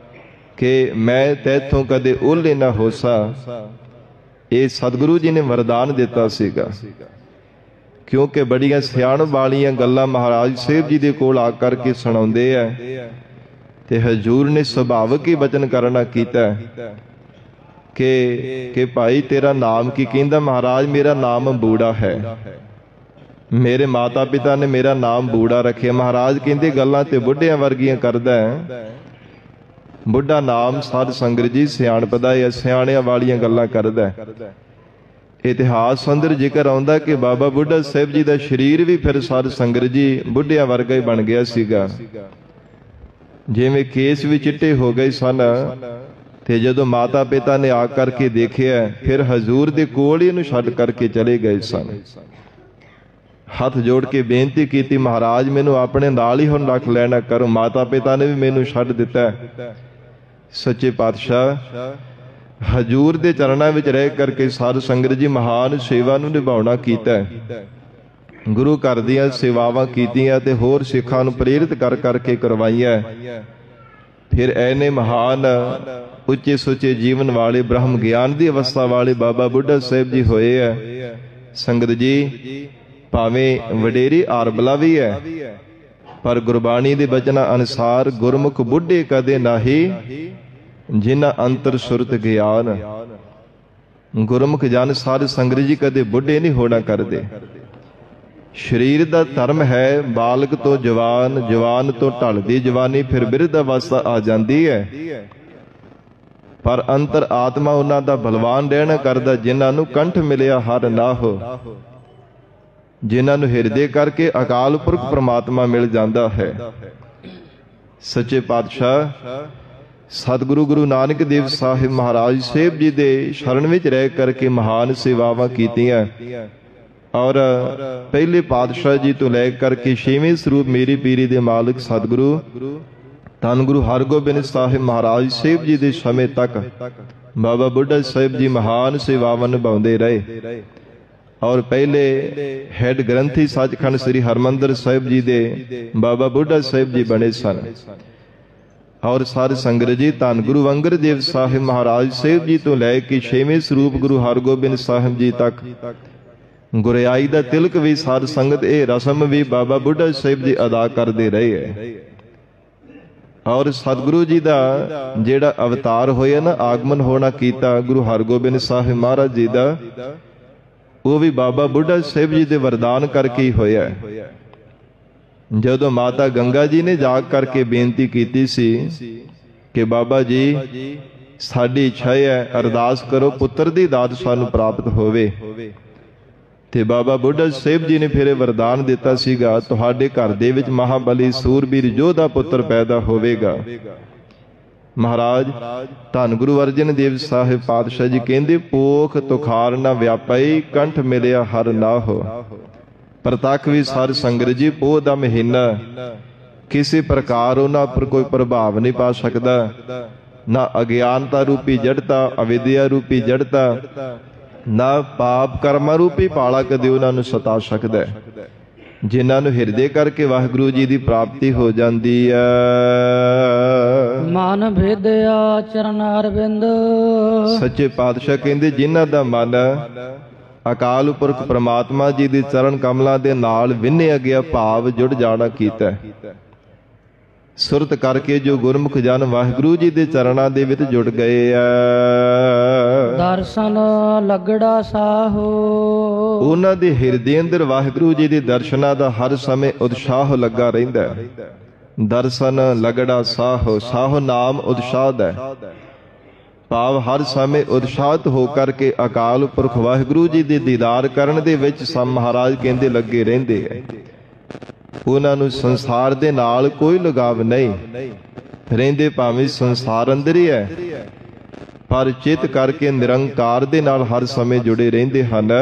ਕਿ ਮੈਂ ਤੈਥੋਂ ਕਦੇ ਓਲੇ ਨਾ ਹੋਸਾ। ਇਹ ਸਤਿਗੁਰੂ ਜੀ ਨੇ ਵਰਦਾਨ ਦਿੱਤਾ ਸੀਗਾ, ਕਿਉਂਕਿ ਬੜੀਆਂ ਸਿਆਣਪ ਵਾਲੀਆਂ ਗੱਲਾਂ ਮਹਾਰਾਜ ਸਾਹਿਬ ਜੀ ਦੇ ਕੋਲ ਆ ਕਰਕੇ ਸੁਣਾਉਂਦੇ ਆ, ਤੇ ਹਜ਼ੂਰ ਨੇ ਸੁਭਾਵਕ ਹੀ ਬਚਨ ਕਰਨਾ ਕੀਤਾ ਕਿ ਭਾਈ ਤੇਰਾ ਨਾਮ ਕੀ? ਕਹਿੰਦਾ ਮਹਾਰਾਜ ਮੇਰਾ ਨਾਮ ਬੂੜਾ ਹੈ। ਮੇਰੇ ਮਾਤਾ ਪਿਤਾ ਨੇ ਮੇਰਾ ਨਾਮ ਬੂੜਾ ਰੱਖਿਆ। ਮਹਾਰਾਜ ਕਹਿੰਦੇ ਗੱਲਾਂ ਤੇ ਬੁੱਢਿਆਂ ਵਰਗੀਆਂ ਕਰਦਾ ਹੈ। ਬੁੱਢਾ ਨਾਮ ਸਾਧ ਸੰਗਤ ਜੀ ਸਿਆਣਪ ਦਾ ਹੈ, ਸਿਆਣਿਆਂ ਵਾਲੀਆਂ ਗੱਲਾਂ ਕਰਦਾ। ਇਤਿਹਾਸ ਅੰਦਰ ਜ਼ਿਕਰ ਆਉਂਦਾ ਕਿ ਬਾਬਾ ਬੁੱਢਾ ਸਾਹਿਬ ਜੀ ਦਾ ਸਰੀਰ ਵੀ ਫਿਰ ਸਾਧ ਸੰਗਤ ਜੀ ਬੁੱਢਿਆਂ ਵਰਗਾ ਹੀ ਬਣ ਗਿਆ ਸੀਗਾ। ਜਿਵੇਂ ਕੇਸ ਵੀ ਚਿੱਟੇ ਹੋ ਗਏ ਸਨ, ਤੇ ਜਦੋਂ ਮਾਤਾ ਪਿਤਾ ਨੇ ਆ ਕਰਕੇ ਦੇਖਿਆ, ਫਿਰ ਹਜ਼ੂਰ ਦੇ ਕੋਲ ਹੀ ਇਹਨੂੰ ਛੱਡ ਕਰਕੇ ਚਲੇ ਗਏ ਸਨ। ਹੱਥ ਜੋੜ ਕੇ ਬੇਨਤੀ ਕੀਤੀ, ਮਹਾਰਾਜ ਮੈਨੂੰ ਆਪਣੇ ਨਾਲ ਹੀ ਹੁਣ ਰੱਖ ਲੈਣਾ ਕਰੋ। ਮਾਤਾ ਪਿਤਾ ਨੇ ਵੀ ਮੈਨੂੰ ਛੱਡ ਦਿੱਤਾ। ਸੱਚੇ ਪਾਤਸ਼ਾਹ ਹਜ਼ੂਰ ਦੇ ਚਰਨਾਂ ਵਿੱਚ ਰਹਿ ਕਰਕੇ ਸਾਧ ਸੰਗਤ ਜੀ ਮਹਾਨ ਸੇਵਾ ਨੂੰ ਨਿਭਾਉਣਾ ਕੀਤਾ। ਗੁਰੂ ਘਰ ਦੀਆਂ ਸੇਵਾਵਾਂ ਕੀਤੀਆਂ ਤੇ ਹੋਰ ਸਿੱਖਾਂ ਨੂੰ ਪ੍ਰੇਰਿਤ ਕਰ ਕਰਕੇ ਕਰਵਾਈਆਂ। ਫਿਰ ਐਨੇ ਮਹਾਨ ਉੱਚੇ ਸੁੱਚੇ ਜੀਵਨ ਵਾਲੇ ਬ੍ਰਹਮ ਗਿਆਨ ਦੀ ਅਵਸਥਾ ਵਾਲੇ ਬਾਬਾ ਬੁੱਢਾ ਸਾਹਿਬ ਜੀ ਹੋਏ ਆ। ਸੰਗਤ ਜੀ ਭਾਵੇਂ ਵਡੇਰੀ ਆਰਬਲਾ ਵੀ ਹੈ, ਪਰ ਗੁਰਬਾਣੀ ਦੇ ਬਚਨਾਂ ਅਨੁਸਾਰ ਗੁਰਮੁਖ ਬੁੱਢੇ ਕਦੇ ਨਾਹੀ ਜਿਨ੍ਹਾਂ ਅੰਤਰ ਸੁਰਤ ਗਿਆਨ। ਗੁਰਮੁਖ ਜਨ ਸਾਧ ਸੰਗਤ ਜੀ ਕਦੇ ਬੁੱਢੇ ਨਹੀਂ ਹੋਣਾ ਕਰਦੇ। ਸਰੀਰ ਦਾ ਧਰਮ ਹੈ ਬਾਲਕ ਤੋਂ ਜਵਾਨ, ਜਵਾਨ ਤੋਂ ਢਲਦੀ ਜਵਾਨੀ, ਫਿਰ ਬਿਰਧ ਅਵਸਥਾ ਆ ਜਾਂਦੀ ਹੈ। ਪਰ ਅੰਤਰ ਆਤਮਾ ਉਹਨਾਂ ਦਾ ਬਲਵਾਨ ਰਹਿਣਾ ਕਰਦਾ, ਜਿਨ੍ਹਾਂ ਨੂੰ ਕੰਠ ਮਿਲਿਆ ਹਰ ਨਾਹੋ, ਜਿਨ੍ਹਾਂ ਨੂੰ ਹਿਰਦੇ ਕਰਕੇ ਅਕਾਲ ਪੁਰਖ ਪ੍ਰਮਾਤਮਾ ਮਿਲ ਜਾਂਦਾ ਹੈ। ਸੱਚੇ ਪਾਤਸ਼ਾਹ ਸਤਿਗੁਰੂ ਗੁਰੂ ਨਾਨਕ ਦੇਵ ਸਾਹਿਬ ਮਹਾਰਾਜ ਸਾਹਿਬ ਜੀ ਦੇ ਸ਼ਰਨ ਵਿੱਚ ਰਹਿ ਕਰਕੇ ਮਹਾਨ ਸੇਵਾਵਾਂ ਕੀਤੀਆਂ। ਔਰ ਪਹਿਲੇ ਪਾਤਸ਼ਾਹ ਜੀ ਤੋਂ ਲੈ ਕਰਕੇ ਛੇਵੇਂ ਸਰੂਪ ਮੇਰੀ ਪੀਰੀ ਦੇ ਮਾਲਕ ਸਤਿਗੁਰੂ ਧੰਨ ਗੁਰੂ ਹਰਗੋਬਿੰਦ ਸਾਹਿਬ ਮਹਾਰਾਜ ਸਾਹਿਬ ਜੀ ਦੇ ਸਮੇਂ ਤੱਕ ਬਾਬਾ ਬੁੱਢਾ ਸਾਹਿਬ ਜੀ ਮਹਾਨ ਸੇਵਾਵਾਂ ਨਿਭਾਉਂਦੇ ਰਹੇ। ਔਰ ਪਹਿਲੇ ਹੈਡ ਗ੍ਰੰਥੀ ਸੱਚਖੰਡ ਸ੍ਰੀ ਹਰਮੰਦਰ ਸਾਹਿਬ ਜੀ ਦੇ ਬਾਬਾ ਬੁੱਢਾ ਸਾਹਿਬ ਜੀ ਬਣੇ ਸਨ। ਔਰ ਸਾਧ ਸੰਗਤ ਜੀ ਧੰਨ ਗੁਰੂ ਅੰਗਦ ਦੇਵ ਸਾਹਿਬ ਮਹਾਰਾਜ ਸਾਹਿਬ ਜੀ ਤੋਂ ਲੈ ਕੇ ਛੇਵੇਂ ਸਰੂਪ ਗੁਰੂ ਹਰਗੋਬਿੰਦ ਸਾਹਿਬ ਜੀ ਤੱਕ ਗੁਰਿਆਈ ਦਾ ਤਿਲਕ ਵੀ ਸਾਧ ਸੰਗਤ, ਇਹ ਰਸਮ ਵੀ ਬਾਬਾ ਬੁੱਢਾ ਸਾਹਿਬ ਜੀ ਅਦਾ ਕਰਦੇ ਰਹੇ ਹੈ। ਔਰ ਸਤਿਗੁਰੂ ਜੀ ਦਾ ਜਿਹੜਾ ਅਵਤਾਰ ਹੋਇਆ ਨਾ, ਆਗਮਨ ਹੋਣਾ ਕੀਤਾ ਗੁਰੂ ਹਰਗੋਬਿੰਦ ਸਾਹਿਬ ਮਹਾਰਾਜ ਜੀ ਦਾ, ਉਹ ਵੀ ਬਾਬਾ ਬੁੱਢਾ ਸਾਹਿਬ ਜੀ ਦੇ ਵਰਦਾਨ ਕਰਕੇ ਹੀ ਹੋਇਆ। ਜਦੋਂ ਮਾਤਾ ਗੰਗਾ ਜੀ ਨੇ ਜਾਗ ਕਰਕੇ ਬੇਨਤੀ ਕੀਤੀ ਸੀ ਕਿ ਬਾਬਾ ਜੀ ਸਾਡੀ ਇੱਛਾ ਹੈ, ਅਰਦਾਸ ਕਰੋ ਪੁੱਤਰ ਦੀ ਦਾਤ ਸਾਨੂੰ ਪ੍ਰਾਪਤ ਹੋਵੇ, ਤੇ ਬਾਬਾ ਬੁੱਢਾ ਸਾਹਿਬ ਜੀ ਨੇ ਫਿਰ ਵਰਦਾਨ ਦਿੱਤਾ ਸੀਗਾ, ਤੁਹਾਡੇ ਘਰ ਦੇ ਵਿੱਚ ਮਹਾਬਲੀ ਸੂਰਬੀਰ ਯੋਧਾ ਪੁੱਤਰ ਪੈਦਾ ਹੋਵੇਗਾ। ਮਹਾਰਾਜ ਧੰਨ ਗੁਰੂ ਅਰਜਨ ਦੇਵ ਸਾਹਿਬ ਪਾਤਸ਼ਾਹ ਜੀ ਕਹਿੰਦੇ, ਪੋਖ ਤੁਖਾਰ ਨਾ ਵਿਆਪਈ, ਕੰਠ ਮਿਲਿਆ ਹਰ ਨਾਹੋ। ਪ੍ਰਤੱਖ ਵੀ ਸਰ ਸੰਗਤ ਜੀ, ਪੋਹ ਦਾ ਮਹੀਨਾ ਕਿਸੇ ਪ੍ਰਕਾਰ ਉਹਨਾਂ ਪਰ ਕੋਈ ਪ੍ਰਭਾਵ ਨਹੀਂ ਪਾ ਸਕਦਾ, ਨਾ ਅਗਿਆਨਤਾ ਰੂਪੀ ਜੜਤਾ, ਅਵਿਦਿਆ ਰੂਪੀ ਜੜਤਾ, ਨਾ ਪਾਪ ਕਰਮ ਰੂਪੀ ਪਾਲਾ ਕਦੇ ਉਹਨਾਂ ਨੂੰ ਸਤਾ ਸਕਦਾ। ਜਿਨ੍ਹਾਂ ਨੂੰ ਹਿਰਦੇ ਕਰਕੇ ਵਾਹਿਗੁਰੂ ਜੀ ਦੀ ਪ੍ਰਾਪਤੀ ਹੋ ਜਾਂਦੀ ਹੈ। ਮਨ ਭੇਦਿਆ ਚਰਨ ਅਰਵਿੰਦ। ਸੱਚੇ ਪਾਤਸ਼ਾਹ ਕਹਿੰਦੇ, ਜਿਨ੍ਹਾਂ ਦਾ ਮਨ ਅਕਾਲ ਪੁਰਖ ਪ੍ਰਮਾਤਮਾ ਜੀ ਦੇ ਚਰਨ ਕਮਲਾਂ ਦੇ ਨਾਲ ਵਿੰਨਿਆ ਗਿਆ ਭਾਵ ਜੁੜ ਜਾਣਾ ਕੀਤਾ, ਸੁਰਤ ਕਰਕੇ ਜੋ ਗੁਰਮੁਖ ਜਨ ਵਾਹਿਗੁਰੂ ਜੀ ਦੇ ਚਰਨਾਂ ਦੇ ਵਿੱਚ ਜੁੜ ਗਏ ਆ, ਦਰਸ਼ਨ ਲਗੜਾ ਸਾਹੋ। ਉਹਨਾਂ ਦੇ ਹਿਰਦੇ ਅੰਦਰ ਵਾਹਿਗੁਰੂ ਜੀ ਦੇ ਦਰਸ਼ਨਾਂ ਦਾ ਹਰ ਸਮੇਂ ਉਤਸ਼ਾਹ ਲੱਗਾ ਰਹਿੰਦਾ। ਦਰਸ਼ਨ ਲਗੜਾ ਸਾਹੋ, ਸਾਹੋ ਨਾਮ ਉਤਸ਼ਾਹ ਦਾ ਭਾਵ ਹਰ ਸਮੇਂ ਉਤਸ਼ਾਹਿਤ ਹੋ ਕਰਕੇ ਅਕਾਲ ਪੁਰਖ ਵਾਹਿਗੁਰੂ ਜੀ ਦੇ ਦੀਦਾਰ ਕਰਨ ਦੇ ਵਿੱਚ ਸਮ ਮਹਾਰਾਜ ਕਹਿੰਦੇ ਲੱਗੇ ਰਹਿੰਦੇ ਆ। ਉਹਨਾਂ ਨੂੰ ਸੰਸਾਰ ਦੇ ਨਾਲ ਕੋਈ ਲਗਾਵ ਨਹੀਂ, ਰਹਿੰਦੇ ਭਾਵੇਂ ਸੰਸਾਰ ਅੰਦਰ ਹੀ ਹੈ, ਪਰ ਚਿੱਤ ਕਰਕੇ ਨਿਰੰਕਾਰ ਦੇ ਨਾਲ ਹਰ ਸਮੇਂ ਜੁੜੇ ਰਹਿੰਦੇ ਹਨ।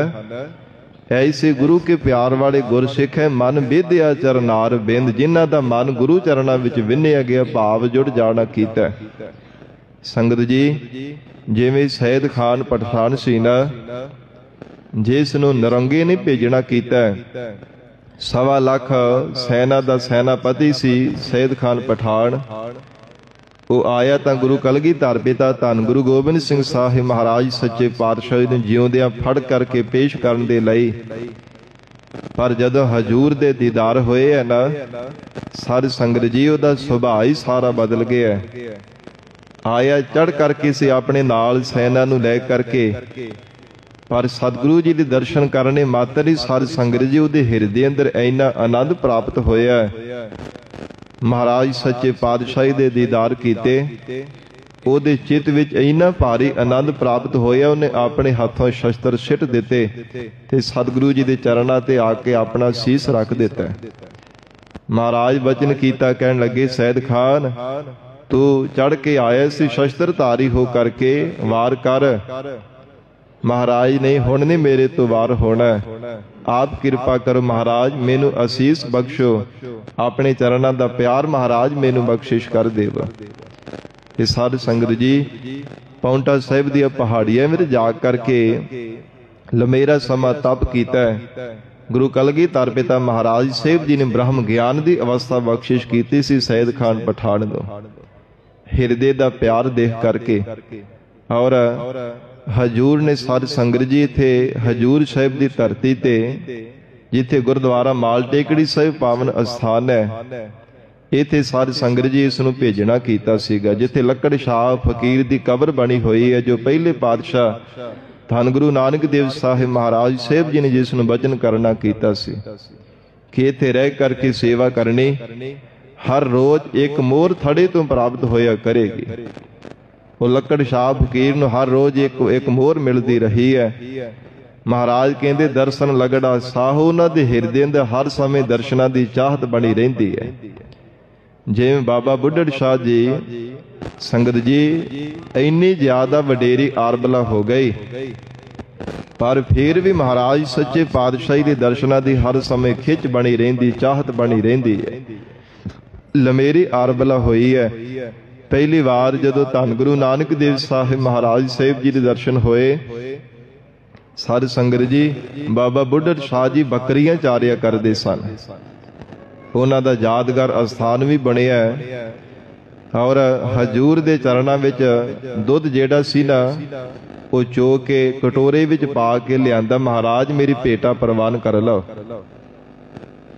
ਐਸੇ ਗੁਰੂ ਕੇ ਪਿਆਰ ਵਾਲੇ ਗੁਰਸਿੱਖ ਹੈ, ਮਨ ਵਿਦਿਆ ਚਰਨਾਰ ਬਿੰਦ, ਜਿਨ੍ਹਾਂ ਦਾ ਮਨ ਗੁਰੂ ਚਰਨਾਂ ਵਿੱਚ ਵਿੰਨਿਆ ਗਿਆ ਭਾਵ ਜੁੜ ਜਾਣਾ ਕੀਤਾ। ਸੰਗਤ ਜੀ, ਜਿਵੇਂ ਸੈਦ ਖਾਨ ਪਠਾਨ ਸੀ ਨਾ, ਜਿਸ ਨੂੰ ਨਰੰਗੇ ਨੇ ਭੇਜਣਾ ਕੀਤਾ, 1.25 ਲੱਖ ਸੈਨਾ ਦਾ ਸੈਨਾਪਤੀ ਸੀ ਸੈਦ ਖਾਨ ਪਠਾਨ। ਉਹ ਆਇਆ ਤਾਂ ਗੁਰੂ ਕਲਗੀਧਰ ਪਿਤਾ ਧੰਨ ਗੁਰੂ ਗੋਬਿੰਦ ਸਿੰਘ ਸਾਹਿਬ ਮਹਾਰਾਜ ਸੱਚੇ ਪਾਤਸ਼ਾਹ ਨੂੰ ਜਿਉਂਦਿਆਂ ਫੜ ਕਰਕੇ ਪੇਸ਼ ਕਰਨ ਦੇ ਲਈ, ਪਰ ਜਦੋਂ ਹਜੂਰ ਦੇ ਦੀਦਾਰ ਹੋਏ ਹੈ ਨਾ, ਸਾਧ ਸੰਗਤ ਜੀ, ਉਹਦਾ ਸੁਭਾਅ ਹੀ ਸਾਰਾ ਬਦਲ ਗਿਆ। ਆਇਆ ਚੜ ਕਰਕੇ ਸੀ ਆਪਣੇ ਨਾਲ ਸੈਨਾ ਨੂੰ ਲੈ ਕਰਕੇ, ਪਰ ਸਤਿਗੁਰੂ ਜੀ ਦੇ ਦਰਸ਼ਨ ਕਰਨੇ ਮਾਤਰ ਹੀ ਸਾਧ ਸੰਗਤ ਜੀ ਉਹਦੇ ਹਿਰਦੇ ਅੰਦਰ ਇੰਨਾ ਆਨੰਦ ਪ੍ਰਾਪਤ ਹੋਇਆ। ਮਹਾਰਾਜ ਸੱਚੇ ਪਾਤਸ਼ਾਹ ਦੇ ਦੀਦਾਰ ਕੀਤੇ, ਉਹਦੇ ਚਿੱਤ ਵਿੱਚ ਇੰਨਾ ਭਾਰੀ ਆਨੰਦ ਪ੍ਰਾਪਤ ਹੋਇਆ, ਉਹਨੇ ਆਪਣੇ ਹੱਥੋਂ ਸ਼ਸਤਰ ਸਿੱਟ ਦਿੱਤੇ ਤੇ ਸਤਿਗੁਰੂ ਜੀ ਦੇ ਚਰਨਾਂ ਤੇ ਆ ਕੇ ਆਪਣਾ ਸੀਸ ਰੱਖ ਦਿੱਤਾ। ਮਹਾਰਾਜ ਵਚਨ ਕੀਤਾ, ਕਹਿਣ ਲੱਗੇ, ਸੈਦ ਖਾਨ ਤੂੰ ਚੜ ਕੇ ਆਇਆ ਸੀ ਸ਼ਸਤਰ ਧਾਰੀ ਹੋ ਕਰਕੇ, ਵਾਰ ਕਰ। ਮਹਾਰਾਜ ਨਹੀਂ, ਹੁਣ ਨਹੀਂ ਮੇਰੇ ਤੋਂ ਵਾਰ ਹੋਣਾ, ਆਪ ਕਿਰਪਾ ਕਰੋ ਮਹਾਰਾਜ, ਮੈਨੂੰ ਅਸੀਸ ਬਖਸ਼ੋ, ਆਪਣੇ ਚਰਨਾਂ ਦਾ ਪਿਆਰ ਮਹਾਰਾਜ ਮੈਨੂੰ ਬਖਸ਼ਿਸ਼ ਕਰ ਦੇਵ। ਇਹ ਸਾਧ ਸੰਗਤ ਜੀ, ਪਾਉਂਟਾ ਸਾਹਿਬ ਦੀਆਂ ਪਹਾੜੀਆਂ ਵਿੱਚ ਜਾ ਕਰਕੇ ਲੰਮੇਰਾ ਸਮਾਂ ਤਪ ਕੀਤਾ। ਗੁਰੂ ਕਲਗੀਧਰ ਪਿਤਾ ਮਹਾਰਾਜ ਸਾਹਿਬ ਜੀ ਨੇ ਬ੍ਰਹਮ ਗਿਆਨ ਦੀ ਅਵਸਥਾ ਬਖਸ਼ਿਸ਼ ਕੀਤੀ ਸੀ ਸੈਦ ਖਾਨ ਪਠਾਨ ਨੂੰ, ਹਿਰਦੇ ਦਾ ਪਿਆਰ ਦੇਖ ਕਰਕੇ। ਔਰ ਹਜੂਰ ਨੇ ਸਾਧ ਸੰਗਤ ਜੀ ਇੱਥੇ ਹਜੂਰ ਸਾਹਿਬ ਦੀ ਧਰਤੀ ਤੇ, ਜਿੱਥੇ ਗੁਰਦੁਆਰਾ ਮਾਲ ਟੇਕੜੀ ਸਾਹਿਬ ਪਾਵਨ ਅਸਥਾਨ ਹੈ, ਇੱਥੇ ਸਾਧ ਸੰਗਤ ਜੀ ਇਸ ਨੂੰ ਭੇਜਣਾ ਕੀਤਾ ਸੀਗਾ, ਜਿੱਥੇ ਲੱਕੜ ਸ਼ਾਹ ਫਕੀਰ ਦੀ ਕਬਰ ਬਣੀ ਹੋਈ ਹੈ, ਜੋ ਪਹਿਲੇ ਪਾਤਸ਼ਾਹ ਧੰਨ ਗੁਰੂ ਨਾਨਕ ਦੇਵ ਸਾਹਿਬ ਮਹਾਰਾਜ ਸਾਹਿਬ ਜੀ ਨੇ ਜਿਸ ਨੂੰ ਬਚਨ ਕਰਨਾ ਕੀਤਾ ਸੀ ਕਿ ਇੱਥੇ ਰਹਿ ਕਰਕੇ ਸੇਵਾ ਕਰਨੀ, ਹਰ ਰੋਜ਼ ਇੱਕ ਮੋਹਰ ਥੜੇ ਤੋਂ ਪ੍ਰਾਪਤ ਹੋਇਆ ਕਰੇਗੀ। ਉਹ ਲੱਕੜ ਸ਼ਾਹ ਫਕੀਰ ਨੂੰ ਹਰ ਰੋਜ਼ ਇੱਕ ਮੋਹਰ ਮਿਲਦੀ ਰਹੀ ਹੈ। ਮਹਾਰਾਜ ਕਹਿੰਦੇ, ਦਰਸ਼ਨ ਲਗੜਾ ਸਾਹੋ, ਉਹਨਾਂ ਦੇ ਹਿਰਦੇ ਅੰਦਰ ਹਰ ਸਮੇਂ ਦਰਸ਼ਨਾਂ ਦੀ ਚਾਹਤ ਬਣੀ ਰਹਿੰਦੀ ਹੈ। ਜਿਵੇਂ ਬਾਬਾ ਬੁੱਢੜ ਸ਼ਾਹ ਜੀ, ਸੰਗਤ ਜੀ, ਇੰਨੀ ਜ਼ਿਆਦਾ ਵਡੇਰੀ ਆਰਬਲਾ ਹੋ ਗਈ, ਪਰ ਫਿਰ ਵੀ ਮਹਾਰਾਜ ਸੱਚੇ ਪਾਤਸ਼ਾਹੀ ਦੇ ਦਰਸ਼ਨਾਂ ਦੀ ਹਰ ਸਮੇਂ ਖਿੱਚ ਬਣੀ ਰਹਿੰਦੀ, ਚਾਹਤ ਬਣੀ ਰਹਿੰਦੀ ਹੈ। ਲੰਮੇਰੀ ਆਰਬਲਾ ਹੋਈ ਹੈ। ਪਹਿਲੀ ਵਾਰ ਜਦੋਂ ਧੰਨ ਗੁਰੂ ਨਾਨਕ ਦੇਵ ਸਾਹਿਬ ਮਹਾਰਾਜ ਸਾਹਿਬ ਜੀ ਦੇ ਦਰਸ਼ਨ ਹੋਏ, ਸਾਧ ਸੰਗਤ ਜੀ, ਬਾਬਾ ਬੁੱਢੜ ਸ਼ਾਹ ਜੀ ਬੱਕਰੀਆਂ ਚਾਰਿਆ ਕਰਦੇ ਸਨ। ਉਹਨਾਂ ਦਾ ਯਾਦਗਾਰ ਅਸਥਾਨ ਵੀ ਬਣਿਆ ਔਰ ਹਜੂਰ ਦੇ ਚਰਨਾਂ ਵਿੱਚ ਦੁੱਧ ਜਿਹੜਾ ਸੀ ਨਾ, ਉਹ ਚੋ ਕੇ ਕਟੋਰੇ ਵਿੱਚ ਪਾ ਕੇ ਲਿਆਂਦਾ, ਮਹਾਰਾਜ ਮੇਰੀ ਭੇਟਾ ਪ੍ਰਵਾਨ ਕਰ ਲਓ।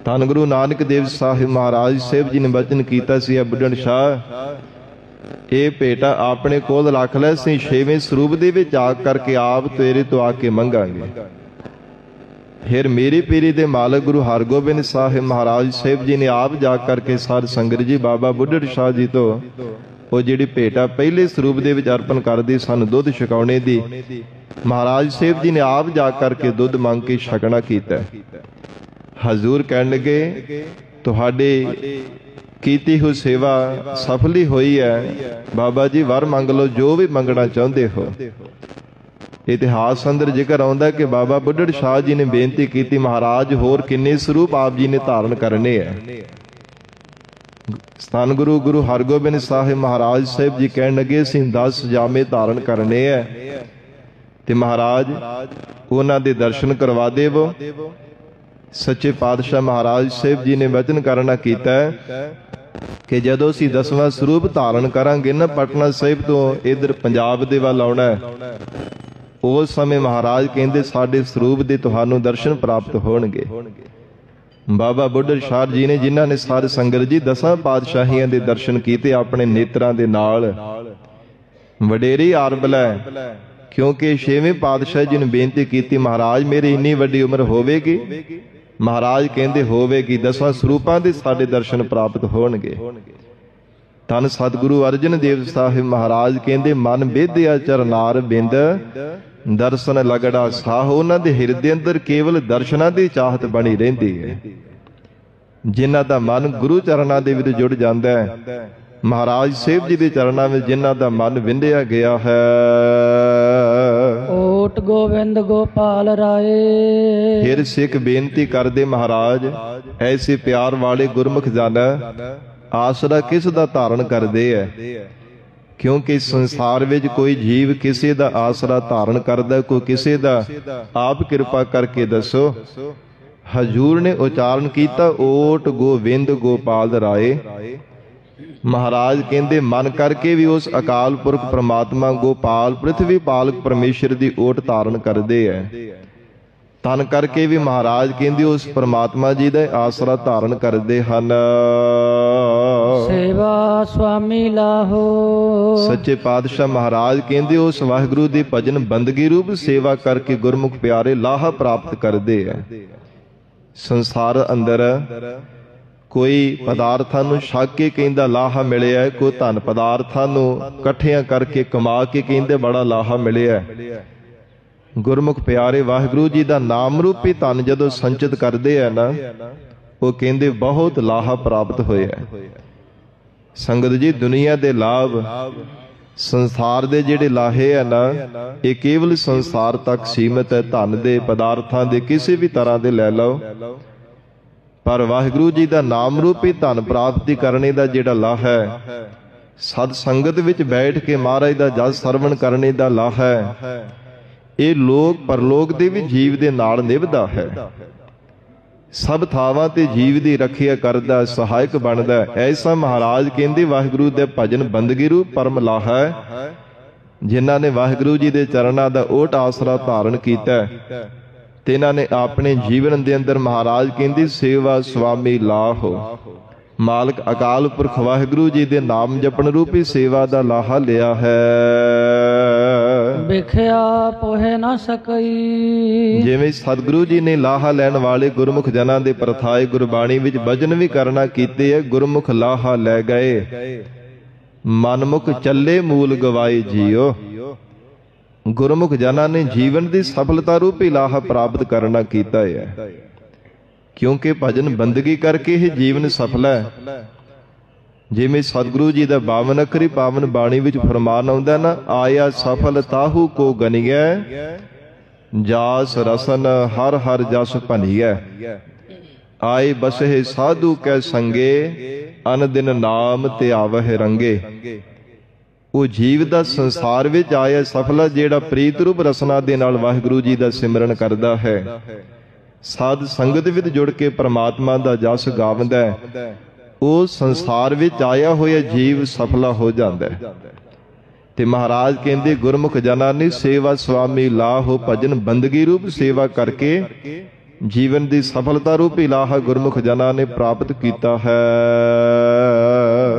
ਧੰਨ ਗੁਰੂ ਨਾਨਕ ਦੇਵ ਸਾਹਿਬ ਮਹਾਰਾਜ ਸਾਹਿਬ ਜੀ ਨੇ ਬਚਨ ਕੀਤਾ ਸੀ, ਬੁੱਢਣ ਸ਼ਾਹ ਇਹ ਭੇਟਾ ਆਪਣੇ ਕੋਲ ਰੱਖ ਲੈ, ਅਸੀਂ 6ਵੇਂ ਸਰੂਪ ਦੇ ਵਿੱਚ ਆ ਕਰਕੇ ਆਪ ਤੇਰੇ ਤੋਂ ਆ ਕੇ ਮੰਗਾਂਗੇ। ਫਿਰ ਮੇਰੀ ਪੀਰੀ ਦੇ ਮਾਲਕ ਗੁਰੂ ਹਰਗੋਬਿੰਦ ਸਾਹਿਬ ਮਹਾਰਾਜ ਸਾਹਿਬ ਜੀ ਨੇ ਆਪ ਜਾ ਕਰਕੇ ਸਾਧ ਸੰਗਤ ਜੀ ਬਾਬਾ ਬੁੱਢੜ ਸ਼ਾਹ ਜੀ ਤੋਂ ਉਹ ਜਿਹੜੀ ਭੇਟਾ ਪਹਿਲੇ ਸਰੂਪ ਦੇ ਵਿੱਚ ਅਰਪਣ ਕਰਦੇ ਸਨ ਦੁੱਧ ਛਕਾਉਣੇ ਦੀ, ਮਹਾਰਾਜ ਸਾਹਿਬ ਜੀ ਨੇ ਆਪ ਜਾ ਕਰਕੇ ਦੁੱਧ ਮੰਗ ਕੇ ਛਕਣਾ ਕੀਤਾ। ਹਜ਼ੂਰ ਕਹਿਣ ਲੱਗੇ ਤੁਹਾਡੇ ਕੀਤੀ ਹੋਈ ਸੇਵਾ ਸਫਲੀ ਹੋਈ ਹੈ, ਬਾਬਾ ਜੀ ਵਰ ਮੰਗ ਲਓ ਜੋ ਵੀ ਮੰਗਣਾ ਚਾਹੁੰਦੇ ਹੋ। ਇਤਿਹਾਸ ਅੰਦਰ ਜ਼ਿਕਰ ਆਉਂਦਾ ਕਿ ਬਾਬਾ ਬੁੱਢੜ ਸ਼ਾਹ ਜੀ ਨੇ ਬੇਨਤੀ ਕੀਤੀ, ਮਹਾਰਾਜ ਹੋਰ ਕਿੰਨੇ ਸਰੂਪ ਆਪ ਜੀ ਨੇ ਧਾਰਨ ਕਰਨੇ ਹੈ। ਸਥਾਨ ਗੁਰੂ ਗੁਰੂ ਹਰਗੋਬਿੰਦ ਸਾਹਿਬ ਮਹਾਰਾਜ ਸਾਹਿਬ ਜੀ ਕਹਿਣ ਲੱਗੇ ਅਸੀਂ 10 ਜਾਮੇ ਧਾਰਨ ਕਰਨੇ ਹੈ ਤੇ ਮਹਾਰਾਜ ਉਹਨਾਂ ਦੇ ਦਰਸ਼ਨ ਕਰਵਾ ਦੇਵੋ। ਸੱਚੇ ਪਾਤਸ਼ਾਹ ਮਹਾਰਾਜ ਸਾਹਿਬ ਜੀ ਨੇ ਵਚਨ ਕਰਨਾ ਕੀਤਾ ਕਿ ਜਦੋਂ ਅਸੀਂ 10ਵਾਂ ਸਰੂਪ ਧਾਰਨ ਕਰਾਂਗੇ ਨਾ, ਪਟਨਾ ਸਾਹਿਬ ਤੋਂ ਇਧਰ ਪੰਜਾਬ ਦੇ ਵੱਲ ਆਉਣਾ, ਉਸ ਸਮੇਂ ਮਹਾਰਾਜ ਕਹਿੰਦੇ ਸਾਡੇ ਸਰੂਪ ਦੇ ਤੁਹਾਨੂੰ ਦਰਸ਼ਨ ਪ੍ਰਾਪਤ ਹੋਣਗੇ। ਬਾਬਾ ਬੁੱਢੜ ਸ਼ਾਹ ਜੀ ਨੇ ਜਿਨ੍ਹਾਂ ਨੇ ਸਾਧ ਸੰਗਤ ਜੀ 10 ਪਾਤਸ਼ਾਹੀਆਂ ਦੇ ਦਰਸ਼ਨ ਕੀਤੇ ਆਪਣੇ ਨੇਤਰਾਂ ਦੇ ਨਾਲ, ਵਡੇਰੀ ਆਰਬਲਾ, ਕਿਉਂਕਿ 6ਵੇਂ ਪਾਤਸ਼ਾਹ ਜੀ ਨੇ ਬੇਨਤੀ ਕੀਤੀ ਮਹਾਰਾਜ ਮੇਰੀ ਇੰਨੀ ਵੱਡੀ ਉਮਰ ਹੋਵੇਗੀ, ਮਹਾਰਾਜ ਕਹਿੰਦੇ ਹੋਵੇਗੀ 10 ਸਰੂਪਾਂ ਦੇ ਸਾਡੇ ਦਰਸ਼ਨ ਪ੍ਰਾਪਤ ਹੋਣਗੇ। ਧੰਨ ਸਤਿਗੁਰੂ ਅਰਜਨ ਦੇਵ ਸਾਹਿਬ ਮਹਾਰਾਜ ਕਹਿੰਦੇ ਮਨ ਬੇਧਿਆ ਚਰਨਾਰ ਬਿੰਦ ਦਰਸ਼ਨ ਲਗੜਾ ਸਾਹ। ਉਹਨਾਂ ਦੇ ਹਿਰਦੇ ਅੰਦਰ ਕੇਵਲ ਦਰਸ਼ਨਾਂ ਦੀ ਚਾਹਤ ਬਣੀ ਰਹਿੰਦੀ ਹੈ। ਜਿਨ੍ਹਾਂ ਦਾ ਮਨ ਗੁਰੂ ਚਰਨਾਂ ਦੇ ਵਿੱਚ ਜੁੜ ਜਾਂਦਾ ਹੈ, ਮਹਾਰਾਜ ਸਾਹਿਬ ਜੀ ਦੇ ਚਰਨਾਂ ਵਿੱਚ ਜਿਨ੍ਹਾਂ ਦਾ ਮਨ ਵਿੰਦਿਆ ਗਿਆ ਹੈ। ਓਟ ਗੋਬਿੰਦ ਗੋਪਾਲ ਰਾਏ। ਫਿਰ ਸਿੱਖ ਬੇਨਤੀ ਕਰਦੇ ਮਹਾਰਾਜ ਐਸੇ ਪਿਆਰ ਵਾਲੇ ਗੁਰਮੁਖ ਜਨ ਆਸਰਾ ਕਿਸ ਦਾ ਧਾਰਨ ਕਰਦੇ ਹੈ, ਕਿਉਂਕਿ ਸੰਸਾਰ ਵਿੱਚ ਕੋਈ ਜੀਵ ਕਿਸੇ ਦਾ ਆਸਰਾ ਧਾਰਨ ਕਰਦਾ, ਕੋਈ ਕਿਸੇ ਦਾ। ਆਪ ਕਿਰਪਾ ਕਰਕੇ ਦੱਸੋ। ਹਜੂਰ ਨੇ ਉਚਾਰਨ ਕੀਤਾ ਓਟ ਗੋਬਿੰਦ ਗੋਪਾਲ ਰਾਏ। ਮਹਾਰਾਜ ਕਹਿੰਦੇ ਮਨ ਕਰਕੇ ਵੀ ਉਸ ਅਕਾਲ ਪੁਰਖ ਪ੍ਰਮਾਤਮਾ ਗੋਪਾਲ ਪ੍ਰਿਥਵੀ ਪਾਲਕ ਪਰਮੇਸ਼ਰ ਦੀ ਓਟ ਧਾਰਨ ਕਰਦੇ ਹੈ। ਤਨ ਕਰਕੇ ਵੀ ਮਹਾਰਾਜ ਕਹਿੰਦੇ ਉਸ ਪ੍ਰਮਾਤਮਾ ਜੀ ਦਾ ਆਸਰਾ ਧਾਰਨ ਕਰਦੇ ਹਨ। ਸੇਵਾ ਸੁਆਮੀ ਲਾਹੋ। ਸੱਚੇ ਪਾਤਸ਼ਾਹ ਮਹਾਰਾਜ ਕਹਿੰਦੇ ਉਸ ਵਾਹਿਗੁਰੂ ਦੀ ਭਜਨ ਬੰਦਗੀ ਰੂਪ ਸੇਵਾ ਕਰਕੇ ਗੁਰਮੁਖ ਪਿਆਰੇ ਲਾਹਾ ਪ੍ਰਾਪਤ ਕਰਦੇ ਹੈ। ਸੰਸਾਰ ਅੰਦਰ ਕੋਈ ਪਦਾਰਥਾਂ ਨੂੰ ਛਕ ਕੇ ਕਹਿੰਦਾ ਲਾਹਾ ਮਿਲਿਆ, ਕੋਈ ਧਨ ਪਦਾਰਥਾਂ ਨੂੰ ਇਕੱਠਿਆਂ ਕਰਕੇ ਕਮਾ ਕੇ ਕਹਿੰਦੇ ਬੜਾ ਲਾਹਾ ਮਿਲਿਆ। ਗੁਰਮੁਖ ਪਿਆਰੇ ਵਾਹਿਗੁਰੂ ਜੀ ਦਾ ਨਾਮ ਰੂਪੀ ਧਨ ਜਦੋਂ ਸੰਚਿਤ ਕਰਦੇ ਆ ਨਾ, ਉਹ ਕਹਿੰਦੇ ਬਹੁਤ ਲਾਹਾ ਪ੍ਰਾਪਤ ਹੋਇਆ। ਸੰਗਤ ਜੀ ਦੁਨੀਆ ਦੇ ਲਾਭ, ਸੰਸਾਰ ਦੇ ਜਿਹੜੇ ਲਾਹੇ ਆ ਨਾ, ਇਹ ਕੇਵਲ ਸੰਸਾਰ ਤੱਕ ਸੀਮਿਤ ਹੈ। ਧਨ ਦੇ ਪਦਾਰਥਾਂ ਦੇ ਕਿਸੇ ਵੀ ਤਰ੍ਹਾਂ ਦੇ ਲੈ ਲਓ, ਪਰ ਵਾਹਿਗੁਰੂ ਜੀ ਦਾ ਨਾਮ ਰੂਪੀ ਧਨ ਪ੍ਰਾਪਤੀ ਕਰਨੇ ਦਾ ਜਿਹੜਾ ਲਾਹਾ ਹੈ, ਸਤ ਸੰਗਤ ਵਿੱਚ ਬੈਠ ਕੇ ਮਹਾਰਾਜ ਦਾ ਜਸ ਸਰਵਣ ਕਰਨੇ ਦਾ ਲਾਹਾ ਹੈ, ਇਹ ਲੋਕ ਪਰਲੋਕ ਦੇ ਵੀ ਜੀਵ ਦੇ ਨਾਲ ਨਿਭਦਾ ਹੈ। ਸਭ ਥਾਵਾਂ ਤੇ ਜੀਵ ਦੀ ਰੱਖਿਆ ਕਰਦਾ, ਸਹਾਇਕ ਬਣਦਾ। ਐਸਾ ਮਹਾਰਾਜ ਕਹਿੰਦੇ ਵਾਹਿਗੁਰੂ ਦੇ ਭਜਨ ਬੰਦਗੀ ਰੂਪ ਪਰਮ ਲਾਹਾ ਹੈ। ਜਿਨ੍ਹਾਂ ਨੇ ਵਾਹਿਗੁਰੂ ਜੀ ਦੇ ਚਰਨਾਂ ਦਾ ਓਟ ਆਸਰਾ ਧਾਰਨ ਕੀਤਾ ਤੇ ਇਹਨਾਂ ਨੇ ਆਪਣੇ ਜੀਵਨ ਦੇ ਅੰਦਰ ਮਹਾਰਾਜ ਕਹਿੰਦੇ ਸੇਵਾ ਸੁਆਮੀ ਲਾਹੋ। ਮਾਲਕ ਅਕਾਲ ਪੁਰਖ ਵਾਹਿਗੁਰੂ ਜੀ ਦੇ ਨਾਮ ਜਪਣ ਰੂਪੀ ਸੇਵਾ ਦਾ ਲਾਹਾ ਲਿਆ ਹੈ। ਵਿਖਿਆ ਪੋਹੇ ਨਾ ਸਕਈ। ਜਿਵੇਂ ਸਤਿਗੁਰੂ ਜੀ ਨੇ ਲਾਹਾ ਲੈਣ ਵਾਲੇ ਗੁਰਮੁਖ ਜਨਾਂ ਦੇ ਪ੍ਰਥਾਏ ਗੁਰਬਾਣੀ ਵਿੱਚ ਭਜਨ ਵੀ ਕਰਨਾ ਕੀਤੇ ਹੈ। ਗੁਰਮੁਖ ਲਾਹਾ ਲੈ ਗਏ, ਮਨਮੁਖ ਚੱਲੇ ਮੂਲ ਗਵਾਏ ਜੀਓ। ਗੁਰਮੁਖ ਜਨਾਂ ਨੇ ਜੀਵਨ ਦੀ ਸਫਲਤਾ ਰੂਪੀ ਲਾਹਾ ਪ੍ਰਾਪਤ ਕਰਨਾ ਕੀਤਾ ਹੈ, ਕਿਉਂਕਿ ਭਜਨ ਬੰਦਗੀ ਕਰਕੇ ਹੀ ਜੀਵਨ ਸਫਲ ਹੈ। ਜਿਵੇਂ ਸਤਿਗੁਰੂ ਜੀ ਦਾ 52 ਅੱਖਰੀ ਪਾਵਨ ਬਾਣੀ ਵਿੱਚ ਫਰਮਾਨ ਆਉਂਦਾ ਨਾ, ਆਇਆ ਸਫਲ ਤਾਹੂ ਕੋ ਗਨੀਐ, ਜਾਸ ਰਸਨ ਹਰ ਹਰ ਜਸ ਭਨੀਐ। ਆਏ ਬਸਹਿ ਸਾਧੂ ਕੈ ਸੰਗੇ, ਅਨ ਦਿਨ ਨਾਮ ਧਿਆਵਹਿ ਰੰਗੇ। ਉਹ ਜੀਵ ਦਾ ਸੰਸਾਰ ਵਿੱਚ ਆਇਆ ਸਫਲ, ਜਿਹੜਾ ਪ੍ਰੀਤ ਰੂਪ ਰਸਨਾ ਦੇ ਨਾਲ ਵਾਹਿਗੁਰੂ ਜੀ ਦਾ ਸਿਮਰਨ ਕਰਦਾ ਹੈ, ਸਾਧ ਸੰਗਤ ਵਿੱਚ ਜੁੜ ਕੇ ਪ੍ਰਮਾਤਮਾ ਦਾ ਜਸ ਗਾਵਦਾ ਹੈ, ਉਹ ਸੰਸਾਰ ਵਿੱਚ ਆਇਆ ਹੋਇਆ ਜੀਵ ਸਫਲਾ ਹੋ ਜਾਂਦਾ ਹੈ। ਤੇ ਮਹਾਰਾਜ ਕਹਿੰਦੇ ਗੁਰਮੁਖ ਜਨਾਂ ਨੇ ਸੇਵਾ ਸੁਆਮੀ ਲਾਹੋ। ਭਜਨ ਬੰਦਗੀ ਰੂਪ ਸੇਵਾ ਕਰਕੇ ਜੀਵਨ ਦੀ ਸਫਲਤਾ ਰੂਪੀ ਲਾਹਾ ਗੁਰਮੁਖ ਜਨਾਂ ਨੇ ਪ੍ਰਾਪਤ ਕੀਤਾ ਹੈ।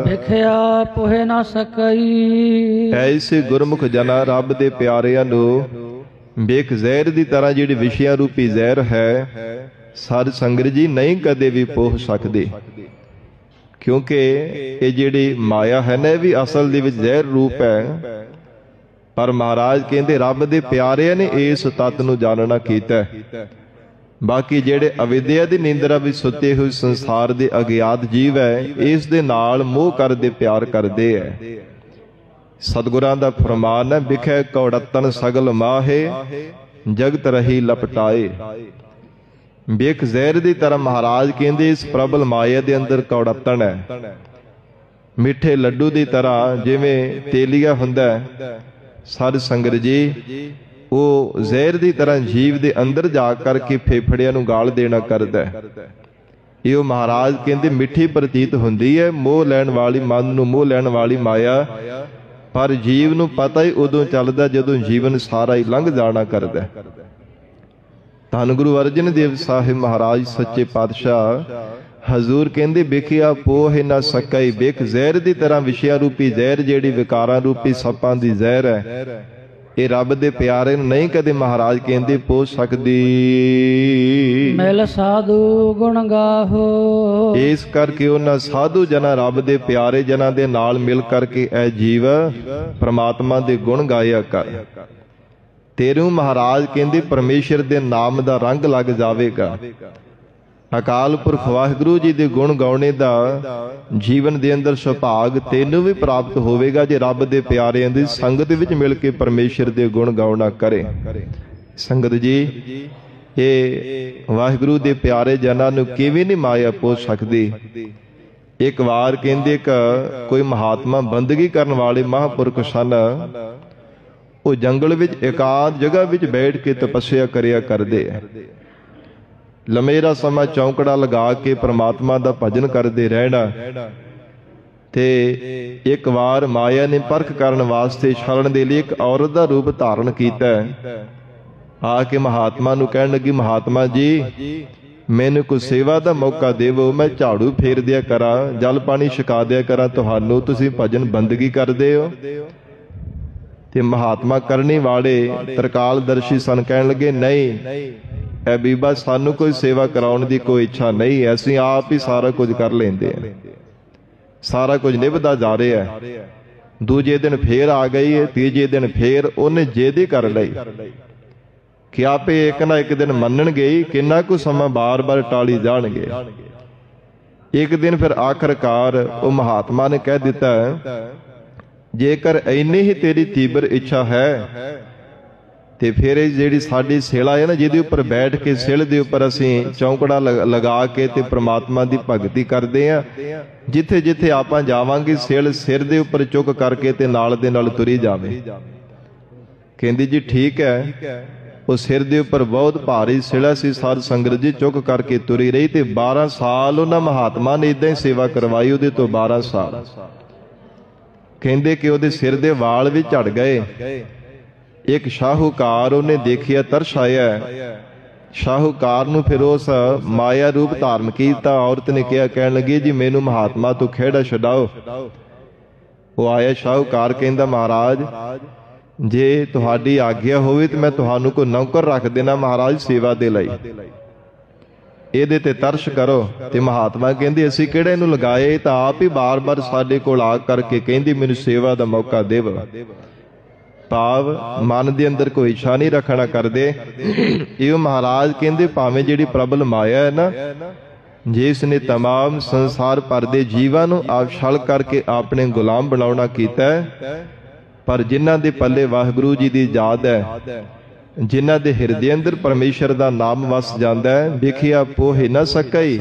ਵੇਖਿਆ ਪੋਹੇ ਨਾ ਸਕਈ। ਐਸੇ ਗੁਰਮੁਖ ਜਨਾਂ ਰੱਬ ਦੇ ਪਿਆਰਿਆਂ ਨੂੰ ਵੇਖ ਜ਼ਹਿਰ ਦੀ ਤਰ੍ਹਾਂ ਜਿਹੜੀ ਵਿਸ਼ਿਆਂ ਰੂਪੀ ਜ਼ਹਿਰ ਹੈ ਸਾਧ ਸੰਗਤ ਜੀ ਨਹੀਂ ਕਦੇ ਵੀ ਪੋਹ ਸਕਦੇ, ਕਿਉਂਕਿ ਇਹ ਜਿਹੜੀ ਮਾਇਆ ਹੈ ਨਾ ਇਹ ਵੀ ਅਸਲ ਦੇ ਵਿੱਚ ਜ਼ਹਿਰ ਰੂਪ ਹੈ। ਪਰ ਮਹਾਰਾਜ ਕਹਿੰਦੇ ਰੱਬ ਦੇ ਪਿਆਰਿਆਂ ਨੇ ਇਸ ਤੱਤ ਨੂੰ ਜਾਣਨਾ ਕੀਤਾ। ਬਾਕੀ ਜਿਹੜੇ ਅਵਿਦਿਆ ਦੀ ਨੀਂਦਰਾ ਵਿੱਚ ਸੁੱਤੇ ਹੋਏ ਸੰਸਾਰ ਦੇ ਅਗਿਆਤ ਜੀਵ ਹੈ ਇਸ ਦੇ ਨਾਲ ਮੋਹ ਕਰਦੇ ਪਿਆਰ ਕਰਦੇ ਹੈ। ਸਤਿਗੁਰਾਂ ਦਾ ਫਰਮਾਨ ਹੈ ਵਿਖੇ ਕੌੜਤਨ ਸਗਲ ਮਾਹੇ ਜਗਤ ਰਹੀ ਲਪਟਾਏ। ਵੇਖ ਜ਼ਹਿਰ ਦੀ ਤਰ੍ਹਾਂ ਮਹਾਰਾਜ ਕਹਿੰਦੇ ਇਸ ਪ੍ਰਬਲ ਮਾਇਆ ਦੇ ਅੰਦਰ ਕੌੜਤਨ ਹੈ। ਮਿੱਠੇ ਲੱਡੂ ਦੀ ਤਰ੍ਹਾਂ ਜਿਵੇਂ ਤੇਲੀਆ ਹੁੰਦਾ ਹੈ, ਸਾਧ ਸੰਗਤ ਜੀ ਉਹ ਜ਼ਹਿਰ ਦੀ ਤਰ੍ਹਾਂ ਜੀਵ ਦੇ ਅੰਦਰ ਜਾ ਕਰਕੇ ਫੇਫੜਿਆਂ ਨੂੰ ਗਾਲ ਦੇਣਾ ਕਰਦਾ ਹੈ। ਇਹ ਉਹ ਮਹਾਰਾਜ ਕਹਿੰਦੇ ਮਿੱਠੀ ਪ੍ਰਤੀਤ ਹੁੰਦੀ ਹੈ, ਮੋਹ ਲੈਣ ਵਾਲੀ, ਮਨ ਨੂੰ ਮੋਹ ਲੈਣ ਵਾਲੀ ਮਾਇਆ, ਪਰ ਜੀਵ ਨੂੰ ਪਤਾ ਹੀ ਉਦੋਂ ਚੱਲਦਾ ਜਦੋਂ ਜੀਵਨ ਸਾਰਾ ਹੀ ਲੰਘ ਜਾਣਾ ਕਰਦਾ। ਧੰਨ ਗੁਰੂ ਅਰਜਨ ਦੇਵ ਸਾਹਿਬ ਮਹਾਰਾਜ ਸੱਚੇ ਪਾਤਸ਼ਾਹ ਹਜ਼ੂਰ ਕਹਿੰਦੇ ਵੇਖਿਆ ਪੋਹ ਨਾ ਸਕਈ। ਵੇਖ ਜ਼ਹਿਰ ਦੀ ਤਰ੍ਹਾਂ ਵਿਸ਼ਿਆ ਰੂਪੀ ਜ਼ਹਿਰ ਜਿਹੜੀ ਵਿਕਾਰਾਂ ਰੂਪੀ ਸੱਪਾਂ ਦੀ ਜ਼ਹਿਰ ਹੈ ਇਹ ਰੱਬ ਦੇ ਪਿਆਰੇ ਨੂੰ ਨਹੀਂ ਕਦੇ ਮਹਾਰਾਜ ਕਹਿੰਦੇ ਪੋਹ ਸਕਦੀ। ਮਿਲ ਸਾਧੂ ਗੁਣ ਗਾਹੋ। ਇਸ ਕਰਕੇ ਉਹਨਾਂ ਸਾਧੂ ਜਨਾਂ ਰੱਬ ਦੇ ਪਿਆਰੇ ਜਨਾਂ ਦੇ ਨਾਲ ਮਿਲ ਕਰਕੇ ਇਹ ਜੀਵ ਪ੍ਰਮਾਤਮਾ ਦੇ ਗੁਣ ਗਾਇਆ ਕਰ। ਤੇਰੂ ਮਹਾਰਾਜ ਕਹਿੰਦੇ ਪਰਮੇਸ਼ਰ ਦੇ ਨਾਮ ਦਾ ਰੰਗ ਲੱਗ ਜਾਵੇਗਾ। ਅਕਾਲ ਪੁਰਖ ਵਾਹਿਗੁਰੂ ਜੀ ਦੇ ਗੁਣ ਗਾਉਣੇ ਦਾ ਜੀਵਨ ਦੇ ਅੰਦਰ ਸੁਭਾਗ ਤੈਨੂੰ ਵੀ ਪ੍ਰਾਪਤ ਹੋਵੇਗਾ ਜੇ ਰੱਬ ਦੇ ਪਿਆਰਿਆਂ ਦੀ ਸੰਗਤ ਵਿੱਚ ਮਿਲ ਕੇ ਪਰਮੇਸ਼ਰ ਦੇ ਗੁਣ ਗਾਉਣਾ ਕਰੇ। ਸੰਗਤ ਜੀ ਇਹ ਵਾਹਿਗੁਰੂ ਦੇ ਪਿਆਰੇ ਜਨਾਂ ਨੂੰ ਕਿਵੇਂ ਨਹੀਂ ਮਾਇਆ ਪੋਹ ਸਕਦੀ। ਇੱਕ ਵਾਰ ਕਹਿੰਦੇ ਕੋਈ ਮਹਾਤਮਾ ਬੰਦਗੀ ਕਰਨ ਵਾਲੇ ਮਹਾਂਪੁਰਖ ਸਨ। ਉਹ ਜੰਗਲ ਵਿੱਚ ਇਕਾਂਤ ਜਗ੍ਹਾ ਵਿੱਚ ਬੈਠ ਕੇ ਤਪੱਸਿਆ ਕਰਿਆ ਕਰਦੇ। ਲੰਮੇਰਾ ਸਮਾਂ ਚੌਂਕੜਾ ਲਗਾ ਕੇ ਪ੍ਰਮਾਤਮਾ ਦਾ ਭਜਨ ਕਰਦੇ ਰਹਿਣਾ। ਤੇ ਇੱਕ ਵਾਰ ਮਾਇਆ ਨੇ ਪਰਖ ਕਰਨ ਵਾਸਤੇ ਛਲਣ ਦੇ ਲਈ ਇੱਕ ਔਰਤ ਦਾ ਰੂਪ ਧਾਰਨ ਕੀਤਾ। ਆ ਕੇ ਮਹਾਤਮਾ ਨੂੰ ਕਹਿਣ ਲੱਗੀ, ਮਹਾਤਮਾ ਜੀ ਮੈਨੂੰ ਕੋਈ ਸੇਵਾ ਦਾ ਮੌਕਾ ਦੇਵੋ, ਮੈਂ ਝਾੜੂ ਫੇਰ ਦਿਆ ਕਰਾਂ, ਜਲ ਪਾਣੀ ਛਕਾ ਦਿਆ ਕਰਾਂ ਤੁਹਾਨੂੰ, ਤੁਸੀਂ ਭਜਨ ਬੰਦਗੀ ਕਰਦੇ ਹੋ। ਤੇ ਮਹਾਤਮਾ ਕਰਨੀ ਵਾਲੇ ਤਰਕਾਲਦਰਸ਼ੀ ਸਨ, ਕਹਿਣ ਲੱਗੇ ਨਹੀਂ ਐ ਬੀਬਾ ਸਾਨੂੰ ਕੋਈ ਸੇਵਾ ਕਰਾਉਣ ਦੀ ਕੋਈ ਇੱਛਾ ਨਹੀਂ, ਅਸੀਂ ਆਪ ਹੀ ਸਾਰਾ ਕੁਝ ਕਰ ਲੈਂਦੇ ਆ। ਸਾਰਾ ਕੁਝ ਨਿਭਦਾ ਜਾ ਰਿਹਾ। ਦੂਜੇ ਦਿਨ ਫੇਰ ਆ ਗਈ ਹੈ, ਤੀਜੇ ਦਿਨ ਫੇਰ ਉਹਨੇ ਜਿੱਦ ਕਰ ਲਈ ਕਿ ਆਪੇ ਇੱਕ ਨਾ ਇੱਕ ਦਿਨ ਮੰਨਣਗੇ। ਕਿੰਨਾ ਕੁ ਸਮਾਂ ਬਾਰ-ਬਾਰ ਟਾਲੀ ਜਾਣਗੇ। ਇੱਕ ਦਿਨ ਫਿਰ ਆਖਰਕਾਰ ਉਹ ਮਹਾਤਮਾ ਨੇ ਕਹਿ ਦਿੱਤਾ ਜੇਕਰ ਇੰਨੀ ਹੀ ਤੇਰੀ ਤੀਬਰ ਇੱਛਾ ਹੈ ਤੇ ਫਿਰ ਇਹ ਜਿਹੜੀ ਸਾਡੀ ਸੇਲਾ ਹੈ ਨਾ ਜਿਹਦੇ ਉੱਪਰ ਬੈਠ ਕੇ ਸਿਲ ਦੇ ਉੱਪਰ ਅਸੀਂ ਚੌਂਕੜਾ ਲਗਾ ਕੇ ਤੇ ਪ੍ਰਮਾਤਮਾ ਦੀ ਭਗਤੀ ਕਰਦੇ ਆ, ਜਿੱਥੇ ਜਿੱਥੇ ਆਪਾਂ ਜਾਵਾਂਗੇ ਸਿਲ ਸਿਰ ਦੇ ਉੱਪਰ ਚੁੱਕ ਕਰਕੇ ਤੇ ਨਾਲ ਦੇ ਨਾਲ ਤੁਰੀ ਜਾਵੇ। ਕਹਿੰਦੀ ਜੀ ਠੀਕ ਹੈ। ਉਹ ਸਿਰ ਦੇ ਉੱਪਰ ਬਹੁਤ ਭਾਰੀ ਸਿਲਾ ਸੀ, ਸਾਧ ਸੰਗਤ ਜੀ ਚੁੱਕ ਕਰਕੇ ਤੁਰੀ ਰਹੀ ਤੇ 12 ਸਾਲ ਉਹਨਾਂ ਮਹਾਤਮਾ ਨੇ ਇਦਾਂ ਹੀ ਸੇਵਾ ਕਰਵਾਈ। ਉਹਦੇ ਤੋਂ 12 ਸਾਲ ਕਹਿੰਦੇ ਕਿ ਉਹਦੇ ਸਿਰ ਦੇ ਵਾਲ ਵੀ ਝੜ ਗਏ। ਇੱਕ ਸ਼ਾਹੂਕਾਰ ਉਹਨੇ ਦੇਖਿਆ, ਤਰਸ ਆਇਆ। ਸ਼ਾਹੂਕਾਰ ਨੂੰ ਫਿਰ ਉਸ ਮਾਇਆ ਰੂਪ ਧਾਰਨ ਕੀਤਾ। ਔਰਤ ਨੇ ਕਿਹਾ, ਕਹਿਣ ਲੱਗੀ ਜੀ ਮੈਨੂੰ ਮਹਾਤਮਾ ਤੋਂ ਖੇੜਾ ਛਡਾਓ। ਉਹ ਆਇਆ ਸ਼ਾਹੂਕਾਰ, ਕਹਿੰਦਾ ਮਹਾਰਾਜ ਜੇ ਤੁਹਾਡੀ ਆਗਿਆ ਹੋਵੇ ਤੇ ਮੈਂ ਤੁਹਾਨੂੰ ਕੋਈ ਨੌਕਰ ਰੱਖ ਦੇਣਾ ਮਹਾਰਾਜ ਸੇਵਾ ਦੇ ਲਈ, ਇਹਦੇ ਤੇ ਤਰਸ ਕਰੋ। ਤੇ ਮਹਾਤਮਾ ਕਹਿੰਦੇ ਅਸੀਂ ਕਿਹੜੇ ਨੂੰ ਲਗਾਏ, ਤਾਂ ਆਪ ਹੀ ਬਾਰ-ਬਾਰ ਸਾਡੇ ਕੋਲ ਆ ਕਰਕੇ ਕਹਿੰਦੀ ਮੈਨੂੰ ਸੇਵਾ ਦਾ ਮੌਕਾ ਦੇਵ। ਭਾਵ ਮਨ ਦੇ ਅੰਦਰ ਕੋਈ ਇੱਛਾ ਨਹੀਂ ਰੱਖਣਾ ਕਰਦੇ। ਇਹ ਮਹਾਰਾਜ ਕਹਿੰਦੇ ਭਾਵੇਂ ਜਿਹੜੀ ਪ੍ਰਬਲ ਮਾਇਆ ਹੈ ਨਾ, ਜਿਸ ਨੇ ਤਮਾਮ ਸੰਸਾਰ ਭਰ ਦੇ ਜੀਵਾਂ ਨੂੰ ਆਪ ਛਲ ਕਰਕੇ ਆਪਣੇ ਗੁਲਾਮ ਬਣਾਉਣਾ ਕੀਤਾ ਹੈ, ਪਰ ਜਿਨ੍ਹਾਂ ਦੇ ਪੱਲੇ ਵਾਹਿਗੁਰੂ ਜੀ ਦੀ ਯਾਦ ਹੈ, ਜਿਨ੍ਹਾਂ ਦੇ ਹਿਰਦੇ ਅੰਦਰ ਪਰਮੇਸ਼ਰ ਦਾ ਨਾਮ ਵਸ ਜਾਂਦਾ ਹੈ, ਵੇਖਿਆ ਪੋਹ ਨਾ ਸਕਈ।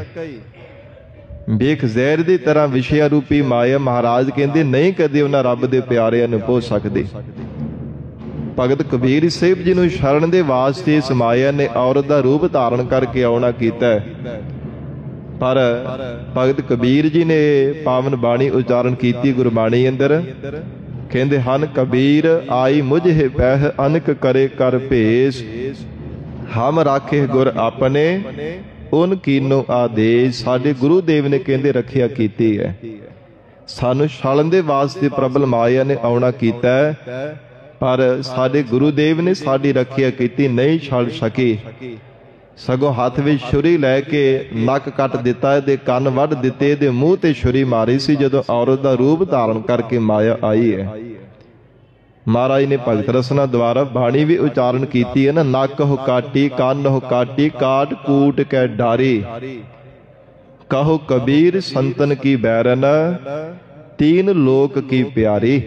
ਵੇਖ ਜ਼ਹਿਰ ਦੀ ਤਰ੍ਹਾਂ ਵਿਸ਼ਿਆ ਰੂਪੀ ਮਾਇਆ ਮਹਾਰਾਜ ਕਹਿੰਦੇ ਨਹੀਂ ਕਦੇ ਉਹਨਾਂ ਰੱਬ ਦੇ ਪਿਆਰਿਆਂ ਨੂੰ ਪੋਹ ਸਕਦੇ। ਭਗਤ ਕਬੀਰ ਸਾਹਿਬ ਜੀ ਨੂੰ ਸ਼ਰਨ ਦੇ ਵਾਸਤੇ ਇਸ ਮਾਇਆ ਨੇ ਔਰਤ ਦਾ ਰੂਪ ਧਾਰਨ ਕਰਕੇ ਆਉਣਾ ਕੀਤਾ। ਪਰ ਭਗਤ ਕਬੀਰ ਜੀ ਨੇ ਪਾਵਨ ਬਾਣੀ ਉਚਾਰਨ ਕੀਤੀ ਗੁਰਬਾਣੀ ਅੰਦਰ, ਕਹਿੰਦੇ ਹਨ ਕਬੀਰ ਆਈ ਮੁਝੇ ਪਹਿ ਅਨਕ ਕਰੇ ਕਰ ਭੇਸ, ਹਮ ਰਾਖੇ ਗੁਰ ਆਪਣੇ ਉਨ ਕੀਨੋ ਆਦੇਸ਼। ਸਾਡੇ ਗੁਰੂ ਦੇਵ ਨੇ ਕਹਿੰਦੇ ਰੱਖਿਆ ਕੀਤੀ ਹੈ। ਸਾਨੂੰ ਛਲਣ ਦੇ ਵਾਸਤੇ ਪ੍ਰਬਲ ਮਾਇਆ ਨੇ ਆਉਣਾ ਕੀਤਾ ਹੈ, ਪਰ ਸਾਡੇ ਗੁਰੂ ਦੇਵ ਨੇ ਸਾਡੀ ਰੱਖਿਆ ਕੀਤੀ, ਨਹੀਂ ਛਲ ਸਕੀ। ਸਗੋਂ ਹੱਥ ਵਿੱਚ ਛੁਰੀ ਲੈ ਕੇ ਨੱਕ ਕੱਟ ਦਿੱਤਾ, ਇਹਦੇ ਕੰਨ ਵੱਢ ਦਿੱਤੇ, ਇਹਦੇ ਮੂੰਹ ਤੇ ਛੁਰੀ ਮਾਰੀ ਸੀ ਜਦੋਂ ਔਰਤ ਦਾ ਰੂਪ ਧਾਰਨ ਕਰਕੇ ਮਾਇਆ ਆਈ ਹੈ। ਮਹਾਰਾਜ ਨੇ ਭਗਤ ਰਸਨਾ ਦੁਆਰਾ ਬਾਣੀ ਵੀ ਉਚਾਰਨ ਕੀਤੀ ਹੈ ਨਾ, ਨੱਕ ਹੋ ਕਾਟੀ ਕੰਨ ਹੋ ਕਾਟੀ ਕਾਟ ਕੂਟ ਕੈ ਡਾਰੀ। ਕਹੋ ਕਬੀਰ ਸੰਤਨ ਕੀ ਬੈਰਨ ਤੀਨ ਲੋਕ ਕੀ ਪਿਆਰੀ।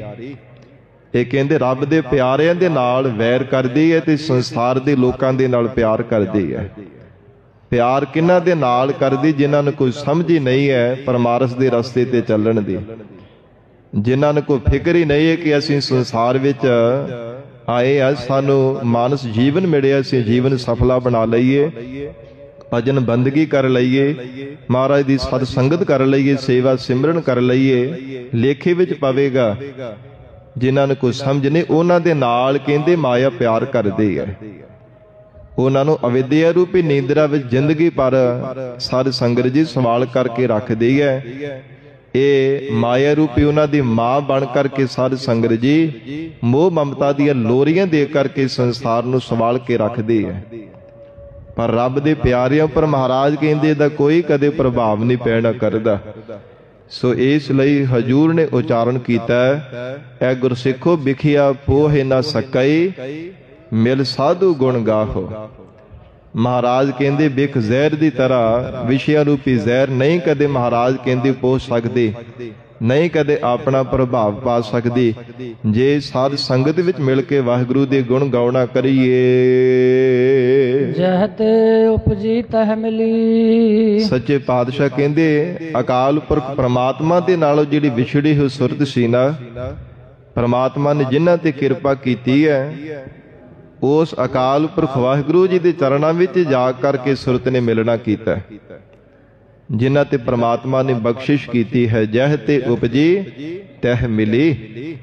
ਇਹ ਕਹਿੰਦੇ ਰੱਬ ਦੇ ਪਿਆਰਿਆਂ ਦੇ ਨਾਲ ਵੈਰ ਕਰਦੀ ਹੈ ਤੇ ਸੰਸਾਰ ਦੇ ਲੋਕਾਂ ਦੇ ਨਾਲ ਪਿਆਰ ਕਰਦੀ ਹੈ। ਪਿਆਰ ਕਿਹਨਾਂ ਦੇ ਨਾਲ ਕਰਦੀ? ਜਿਨ੍ਹਾਂ ਨੂੰ ਕੋਈ ਸਮਝ ਹੀ ਨਹੀਂ ਹੈ ਪਰਮਾਰਥ ਦੇ ਰਸਤੇ ਤੇ ਚੱਲਣ ਦੀ, ਜਿਨ੍ਹਾਂ ਨੂੰ ਕੋਈ ਫਿਕਰ ਹੀ ਨਹੀਂ ਹੈ ਕਿ ਅਸੀਂ ਸੰਸਾਰ ਵਿੱਚ ਆਏ ਆ, ਸਾਨੂੰ ਮਾਨਸ ਜੀਵਨ ਮਿਲਿਆ, ਅਸੀਂ ਜੀਵਨ ਸਫਲਾ ਬਣਾ ਲਈਏ, ਭਜਨ ਬੰਦਗੀ ਕਰ ਲਈਏ, ਮਹਾਰਾਜ ਦੀ ਸਤ ਸੰਗਤ ਕਰ ਲਈਏ, ਸੇਵਾ ਸਿਮਰਨ ਕਰ ਲਈਏ। ਲੇਖੇ ਵਿੱਚ ਪਵੇਗਾ ਜਿਨ੍ਹਾਂ ਨੂੰ ਕੋਈ ਸਮਝ ਨਹੀਂ, ਉਹਨਾਂ ਦੇ ਨਾਲ ਕਹਿੰਦੇ ਮਾਇਆ ਪਿਆਰ ਕਰਦੀ ਹੈ। ਉਹਨਾਂ ਨੂੰ ਅਵਿਦਿਆ ਰੂਪੀ ਨੀਂਦਰਾ ਵਿੱਚ ਜ਼ਿੰਦਗੀ ਪਰ ਸਾਧ ਸੰਗਤ ਜੀ ਸਵਾਲ ਕਰਕੇ ਰੱਖਦੀ ਹੈ। ਇਹ ਮਾਇਆ ਰੂਪੀ ਉਹਨਾਂ ਦੀ ਮਾਂ ਬਣ ਕਰਕੇ ਸਾਧ ਸੰਗਤ ਜੀ ਮੋਹ ਮਮਤਾ ਦੀਆਂ ਲੋਰੀਆਂ ਦੇ ਕਰਕੇ ਸੰਸਾਰ ਨੂੰ ਸਵਾਲ ਕੇ ਰੱਖਦੀ ਹੈ। ਪਰ ਰੱਬ ਦੇ ਪਿਆਰਿਆਂ ਉੱਪਰ ਮਹਾਰਾਜ ਕਹਿੰਦੇ ਇਹਦਾ ਕੋਈ ਕਦੇ ਪ੍ਰਭਾਵ ਨਹੀਂ ਪੈਣਾ ਕਰਦਾ। ਸੋ ਇਸ ਲਈ ਹਜੂਰ ਨੇ ਉਚਾਰਨ ਕੀਤਾ, ਐ ਗੁਰਸਿੱਖੋ ਵਿਖਿਆ ਪੋਹੇ ਨਾ ਸਕਈ, ਮਿਲ ਸਾਧੂ ਗੁਣ ਗਾਹੋ। ਮਹਾਰਾਜ ਕਹਿੰਦੇ ਬਿਖ ਜ਼ਹਿਰ ਦੀ ਤਰ੍ਹਾਂ ਵਿਸ਼ਿਆਂ ਰੂਪੀ ਜ਼ਹਿਰ ਨਹੀਂ ਕਦੇ ਮਹਾਰਾਜ ਕਹਿੰਦੇ ਪੋਹ ਸਕਦੇ, ਨਹੀਂ ਕਦੇ ਆਪਣਾ ਪ੍ਰਭਾਵ ਪਾ ਸਕਦੀ, ਜੇ ਸਾਧ ਸੰਗਤ ਵਿੱਚ ਮਿਲ ਕੇ ਵਾਹਿਗੁਰੂ ਦੇ ਗੁਣ ਗਾਉਣਾ ਕਰੀਏ। ਜਹ ਤੇ ਉਪਜੀ ਤਹ ਮਿਲੀ। ਸੱਚੇ ਪਾਤਸ਼ਾਹ ਕਹਿੰਦੇ ਅਕਾਲ ਪੁਰਖ ਪ੍ਰਮਾਤਮਾ ਦੇ ਨਾਲੋਂ ਜਿਹੜੀ ਵਿਛੜੀ ਹੋਈ ਸੁਰਤ ਸੀ ਨਾ, ਪ੍ਰਮਾਤਮਾ ਨੇ ਜਿਨ੍ਹਾਂ ਤੇ ਕਿਰਪਾ ਕੀਤੀ ਹੈ, ਉਸ ਅਕਾਲ ਪੁਰਖ ਵਾਹਿਗੁਰੂ ਜੀ ਦੇ ਚਰਨਾਂ ਵਿੱਚ ਜਾ ਕਰਕੇ ਸੁਰਤ ਨੇ ਮਿਲਣਾ ਕੀਤਾ, ਜਿਨ੍ਹਾਂ ਤੇ ਪ੍ਰਮਾਤਮਾ ਨੇ ਬਖਸ਼ਿਸ਼ ਕੀਤੀ ਹੈ। ਜਹ ਤੇ ਉਪਜੀ ਤਹ ਮਿਲੀ।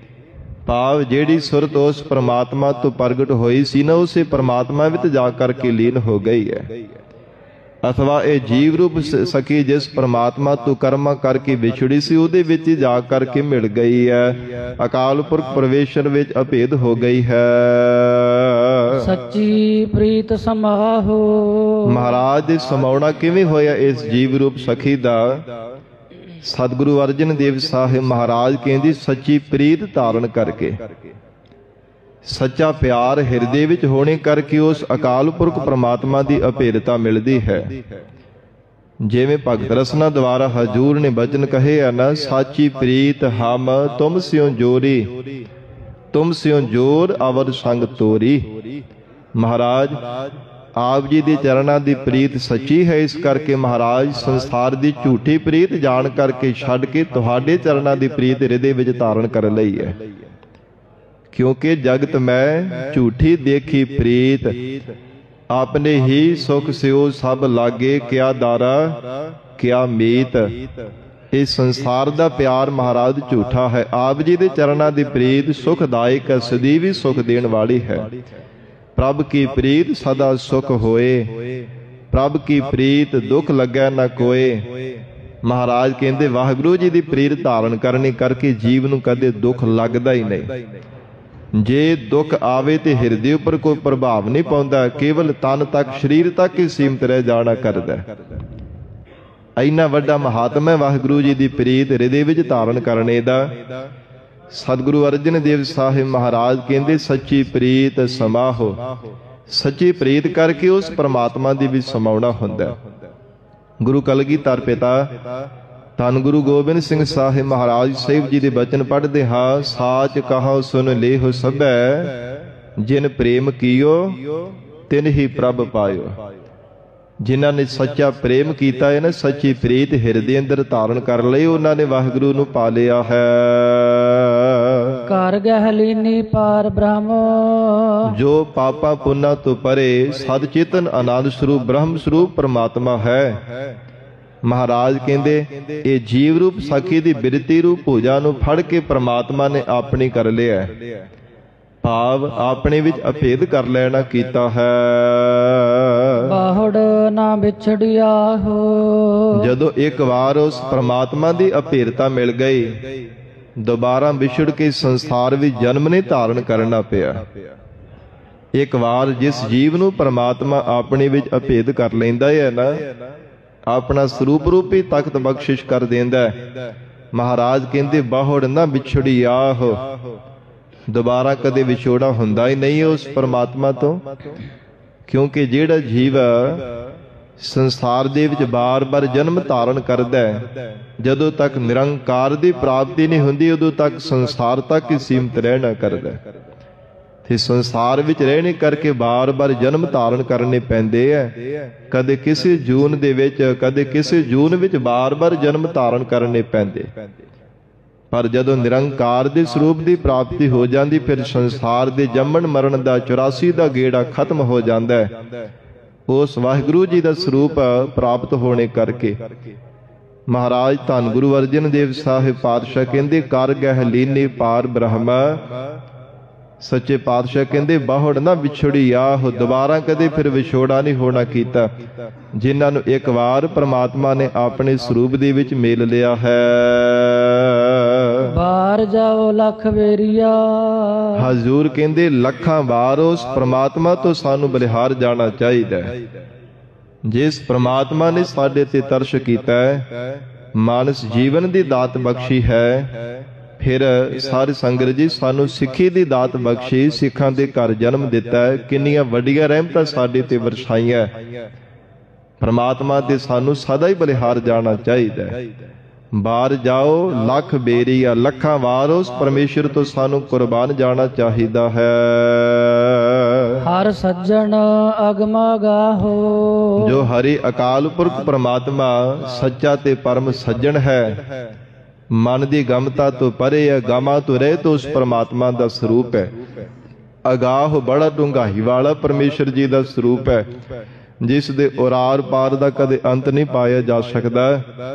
ਭਾਵ ਜਿਹੜੀ ਸੁਰਤ ਉਸ ਪ੍ਰਮਾਤਮਾ ਤੋਂ ਪ੍ਰਗਟ ਹੋਈ ਸੀ ਨਾ, ਉਸੇ ਪ੍ਰਮਾਤਮਾ ਵਿੱਚ ਜਾ ਕਰਕੇ ਲੀਨ ਹੋ ਗਈ ਹੈ। ਅਥਵਾ ਇਹ ਜੀਵ ਰੂਪ ਸਖੀ ਜਿਸ ਪ੍ਰਮਾਤਮਾ ਤੋਂ ਕਰਮਾ ਕਰਕੇ ਵਿਛੜੀ ਸੀ, ਉਹਦੇ ਵਿੱਚ ਜਾ ਕਰਕੇ ਮਿਲ ਗਈ ਹੈ। ਅਕਾਲ ਪੁਰਖ ਪ੍ਰਵੇਸ਼ਨ ਵਿੱਚ ਅਭੇਦ ਹੋ ਗਈ ਹੈ। ਸੱਚੀ ਪ੍ਰੀਤ ਸਮਾਹੋ। ਮਹਾਰਾਜ ਦੇ ਸਮਾਉਣਾ ਕਿਵੇਂ ਹੋਇਆ ਇਸ ਜੀਵ ਰੂਪ ਸਖੀ ਦਾ? ਸਤਿਗੁਰੂ ਅਰਜਨ ਦੇਵ ਸਾਹਿਬ ਮਹਾਰਾਜ ਕਹਿੰਦੀ ਸੱਚੀ ਪ੍ਰੀਤ ਧਾਰਨ ਕਰਕੇ, ਸੱਚਾ ਪਿਆਰ ਹਿਰਦੇ ਵਿੱਚ ਹੋਣੇ ਕਰਕੇ ਉਸ ਅਕਾਲ ਪੁਰਖ ਪ੍ਰਮਾਤਮਾ ਦੀ ਅਭੇਦਤਾ ਮਿਲਦੀ ਹੈ। ਜਿਵੇਂ ਭਗਤ ਰਸਨਾ ਦੁਆਰਾ ਹਜੂਰ ਨੇ ਬਚਨ ਕਹੇ ਆ ਨਾ, ਸਾਚੀ ਪ੍ਰੀਤ ਹਮ ਤੁਮ ਸਿਓ ਜੋਰੀ, ਤੁਮ ਸਿਓ ਜੋਰ ਅਵਰ ਸੰਗ ਤੋਰੀ। ਮਹਾਰਾਜ ਆਪ ਜੀ ਦੇ ਚਰਨਾਂ ਦੀ ਪ੍ਰੀਤ ਸੱਚੀ ਹੈ, ਇਸ ਕਰਕੇ ਮਹਾਰਾਜ ਸੰਸਾਰ ਦੀ ਝੂਠੀ ਪ੍ਰੀਤ ਜਾਣ ਕਰਕੇ ਛੱਡ ਕੇ ਤੁਹਾਡੇ ਚਰਨਾਂ ਦੀ ਪ੍ਰੀਤ ਹਿਰਦੇ ਵਿੱਚ ਧਾਰਨ ਕਰ ਲਈ ਹੈ। ਕਿਉਂਕਿ ਜਗਤ ਮੈਂ ਝੂਠੀ ਦੇਖੀ ਪ੍ਰੀਤ, ਆਪਨੇ ਹੀ ਸੁਖ ਸਿਓ ਸਭ ਲਾਗੇ, ਕਿਆ ਦਾਰਾ ਕਿਆ ਮੀਤ। ਇਸ ਸੰਸਾਰ ਦਾ ਪਿਆਰ ਮਹਾਰਾਜ ਝੂਠਾ ਹੈ। ਆਪ ਜੀ ਦੇ ਚਰਨਾਂ ਦੀ ਪ੍ਰੀਤ ਸੁਖਦਾਇਕ ਹੈ, ਸਦੀਵੀ ਸੁਖ ਦੇਣ ਵਾਲੀ ਹੈ। ਪ੍ਰਭ ਕੀ ਪ੍ਰੀਤ ਸਦਾ ਸੁਖ ਹੋਏ, ਪ੍ਰਭ ਕੀ ਪ੍ਰੀਤ ਦੁੱਖ ਲੱਗੈ ਨਾ ਕੋਏ। ਮਹਾਰਾਜ ਕਹਿੰਦੇ ਵਾਹਿਗੁਰੂ ਜੀ ਦੀ ਪ੍ਰੀਤ ਧਾਰਨ ਕਰਨੀ ਕਰਕੇ ਜੀਵ ਨੂੰ ਕਦੇ ਦੁੱਖ ਲੱਗਦਾ ਹੀ ਨਹੀਂ। ਜੇ ਦੁੱਖ ਆਵੇ ਤੇ ਹਿਰਦੇ ਉੱਪਰ ਕੋਈ ਪ੍ਰਭਾਵ ਨਹੀਂ ਪਾਉਂਦਾ, ਕੇਵਲ ਤਨ ਤੱਕ ਸਰੀਰ ਤੱਕ ਹੀ ਸੀਮਤ ਰਹਿ ਜਾਣਾ ਕਰਦਾ। ਇੰਨਾ ਵੱਡਾ ਮਹਾਤਮ ਹੈ ਵਾਹਿਗੁਰੂ ਜੀ ਦੀ ਪ੍ਰੀਤ ਹਿਰਦੇ ਵਿੱਚ ਧਾਰਨ ਕਰਨੇ ਦਾ। ਸਤਿਗੁਰੂ ਅਰਜਨ ਦੇਵ ਸਾਹਿਬ ਮਹਾਰਾਜ ਕਹਿੰਦੇ ਸੱਚੀ ਪ੍ਰੀਤ ਸਮਾਹੋ। ਸੱਚੀ ਪ੍ਰੀਤ ਕਰਕੇ ਉਸ ਪ੍ਰਮਾਤਮਾ ਦੇ ਵਿੱਚ ਸਮਾਉਣਾ ਹੁੰਦਾ। ਗੁਰੂ ਕਲਗੀਧਰ ਪਿਤਾ ਧੰਨ ਗੁਰੂ ਗੋਬਿੰਦ ਸਿੰਘ ਸਾਹਿਬ ਮਹਾਰਾਜ ਸਾਹਿਬ ਜੀ ਦੇ ਬਚਨ ਪੜ੍ਹਦੇ ਹਾਂ, ਸਾਚ ਕਹੋ ਸੁਨ ਲੇਹੁ ਸਭੈ, ਜਿਨ ਪ੍ਰੇਮ ਕੀਓ ਤਿਨ ਹੀ ਪ੍ਰਭ ਪਾਇਓ। ਜਿਨ੍ਹਾਂ ਨੇ ਸੱਚਾ ਪ੍ਰੇਮ ਕੀਤਾ ਹੈ ਨਾ, ਸੱਚੀ ਪ੍ਰੀਤ ਹਿਰਦੇ ਅੰਦਰ ਧਾਰਨ ਕਰ ਲਈ, ਉਹਨਾਂ ਨੇ ਵਾਹਿਗੁਰੂ ਨੂੰ ਪਾ ਲਿਆ ਹੈ। ਕਰ ਗਹਿ ਲੀਨੀ ਪਾਰ ਬ੍ਰਹਮ। ਜੋ ਪਾਪਾਂ ਪੁੰਨਾਂ ਤੋਂ ਪਰੇ ਸਦ ਚੇਤਨ ਆਨੰਦ ਸਰੂਪ ਬ੍ਰਹਮ ਸਰੂਪ ਪਰਮਾਤਮਾ ਹੈ। ਮਹਾਰਾਜ ਕਹਿੰਦੇ ਇਹ ਜੀਵ ਰੂਪ ਸਖੀ ਦੀ ਬਿਰਤੀ ਰੂਪ ਪੂਜਾ ਨੂੰ ਫੜ ਕੇ ਪਰਮਾਤਮਾ ਨੇ ਆਪਣੀ ਕਰ ਲਿਆ। ਭਾਵ ਆਪਣੇ ਵਿੱਚ ਅਭੇਦ ਕਰ ਲੈਣਾ ਕੀਤਾ ਹੈ। ਬਾਹੜ ਨਾ ਵਿਛੜਿਆ ਹੋ। ਜਦੋਂ ਇੱਕ ਵਾਰ ਉਸ ਪ੍ਰਮਾਤਮਾ ਦੀ ਅਭੇਦਤਾ ਮਿਲ ਗਈ, ਦੁਬਾਰਾ ਵਿਛੜ ਕੇ ਸੰਸਾਰ ਵਿੱਚ ਜਨਮ ਨਹੀਂ ਧਾਰਨ ਕਰਨਾ ਪਿਆ। ਇੱਕ ਵਾਰ ਜਿਸ ਜੀਵ ਨੂੰ ਪ੍ਰਮਾਤਮਾ ਆਪਣੇ ਵਿੱਚ ਅਭੇਦ ਕਰ ਲੈਂਦਾ ਹੈ ਨਾ, ਆਪਣਾ ਸਰੂਪ ਰੂਪੀ ਤਖਤ ਬਖਸ਼ਿਸ਼ ਕਰ ਦਿੰਦਾ ਹੈ। ਮਹਾਰਾਜ ਕਹਿੰਦੇ ਬਾਹੜ ਨਾ ਵਿਛੜੀ ਆਹ, ਦੁਬਾਰਾ ਕਦੇ ਵਿਛੋੜਾ ਹੁੰਦਾ ਹੀ ਨਹੀਂ ਉਸ ਪਰਮਾਤਮਾ ਤੋਂ। ਕਿਉਂਕਿ ਜਿਹੜਾ ਜੀਵ ਸੰਸਾਰ ਦੇ ਵਿੱਚ ਬਾਰ-ਬਾਰ ਜਨਮ ਧਾਰਨ ਕਰਦਾ ਹੈ, ਜਦੋਂ ਤੱਕ ਨਿਰੰਕਾਰ ਦੀ ਪ੍ਰਾਪਤੀ ਨਹੀਂ ਹੁੰਦੀ ਉਦੋਂ ਤੱਕ ਸੰਸਾਰ ਤੱਕ ਹੀ ਸੀਮਤ ਰਹਿਣਾ ਕਰਦਾ ਹੈ। ਤੇ ਸੰਸਾਰ ਵਿੱਚ ਰਹਿਣੇ ਕਰਕੇ ਬਾਰ-ਬਾਰ ਜਨਮ ਧਾਰਨ ਕਰਨੇ ਪੈਂਦੇ ਐ। ਕਦੇ ਕਿਸੇ ਜੂਨ ਦੇ ਵਿੱਚ, ਕਦੇ ਕਿਸੇ ਜੂਨ ਵਿੱਚ ਬਾਰ-ਬਾਰ ਜਨਮ ਧਾਰਨ ਕਰਨੇ ਪੈਂਦੇ। ਪਰ ਜਦੋਂ ਨਿਰੰਕਾਰ ਦੇ ਸਰੂਪ ਦੀ ਪ੍ਰਾਪਤੀ ਹੋ ਜਾਂਦੀ, ਫਿਰ ਸੰਸਾਰ ਦੇ ਜੰਮਣ ਮਰਨ ਦਾ 84 ਦਾ ਗੇੜਾ ਖਤਮ ਹੋ ਜਾਂਦਾ ਹੈ। ਉਸ ਵਾਹਿਗੁਰੂ ਜੀ ਦਾ ਸਰੂਪ ਪ੍ਰਾਪਤ ਹੋਣੇ ਕਰਕੇ ਮਹਾਰਾਜ ਧੰਨ ਗੁਰੂ ਅਰਜਨ ਦੇਵ ਸਾਹਿਬ ਪਾਤਸ਼ਾਹ ਕਹਿੰਦੇ ਕਰ ਗਹਿ ਲੀਨੇ ਪਾਰ ਬ੍ਰਹਮ। ਸੱਚੇ ਪਾਤਸ਼ਾਹ ਕਹਿੰਦੇ ਬਾਹੜ ਨਾ ਵਿਛੜੀ ਆਹ, ਦੁਬਾਰਾ ਕਦੇ ਫਿਰ ਵਿਛੋੜਾ ਨਹੀਂ ਹੋਣਾ ਕੀਤਾ। ਜਿਨ੍ਹਾਂ ਨੂੰ ਇੱਕ ਵਾਰ ਪ੍ਰਮਾਤਮਾ ਨੇ ਆਪਣੇ ਸਰੂਪ ਦੇ ਵਿੱਚ ਮੇਲ ਲਿਆ ਹੈ। ਬਾਹਰ ਜਾਓ ਲੱਖ ਵੇਰੀਆ। ਹਜ਼ੂਰ ਕਹਿੰਦੇ ਲੱਖਾਂ ਵਾਰ ਉਸ ਪ੍ਰਮਾਤਮਾ ਤੋਂ ਸਾਨੂੰ ਬਲਿਹਾਰ ਜਾਣਾ ਚਾਹੀਦਾ ਹੈ। ਜਿਸ ਪ੍ਰਮਾਤਮਾ ਨੇ ਸਾਡੇ ਤੇ ਤਰਸ ਕੀਤਾ ਹੈ, ਮਾਨਸ ਜੀਵਨ ਦੀ ਦਾਤ ਬਖਸ਼ੀ ਹੈ, ਫਿਰ ਸਾਰੀ ਸੰਗਤ ਜੀ ਸਾਨੂੰ ਸਿੱਖੀ ਦੀ ਦਾਤ ਬਖਸ਼ੀ, ਸਿੱਖਾਂ ਦੇ ਘਰ ਜਨਮ ਦਿੱਤਾ ਹੈ। ਕਿੰਨੀਆਂ ਵੱਡੀਆਂ ਰਹਿਮਤਾਂ ਸਾਡੇ ਤੇ ਵਰਸਾਈਆਂ। ਪ੍ਰਮਾਤਮਾ ਤੇ ਸਾਨੂੰ ਸਦਾ ਹੀ ਬਲਿਹਾਰ ਜਾਣਾ ਚਾਹੀਦਾ ਹੈ। ਬਾਹਰ ਜਾਓ ਲੱਖ ਬੇਰੀਆ, ਲੱਖਾਂ ਵਾਰ ਉਸ ਪਰਮੇਸ਼ਰ ਤੋਂ ਸਾਨੂੰ ਕੁਰਬਾਨ ਜਾਣਾ ਚਾਹੀਦਾ ਹੈ। ਹਰ ਸੱਜਣ ਅਗਮਾ ਗਾਹੋ। ਜੋ ਹਰੀ ਅਕਾਲ ਪੁਰਖ ਪ੍ਰਮਾਤਮਾ ਸੱਚਾ ਤੇ ਪਰਮ ਸੱਜਣ ਹੈ, ਮਨ ਦੀ ਗਮਤਾ ਤੋਂ ਪਰੇ ਹੈ, ਗਾਮਾ ਤੋਂ ਰਹਿਤ ਉਸ ਪ੍ਰਮਾਤਮਾ ਦਾ ਸਰੂਪ ਹੈ। ਅਗਾਹ ਬੜਾ ਡੂੰਘਾਈ ਵਾਲਾ ਪਰਮੇਸ਼ਰ ਜੀ ਦਾ ਸਰੂਪ ਹੈ, ਜਿਸ ਦੇ ਉਰਾਰ ਪਾਰ ਦਾ ਕਦੇ ਅੰਤ ਨਹੀਂ ਪਾਇਆ ਜਾ ਸਕਦਾ।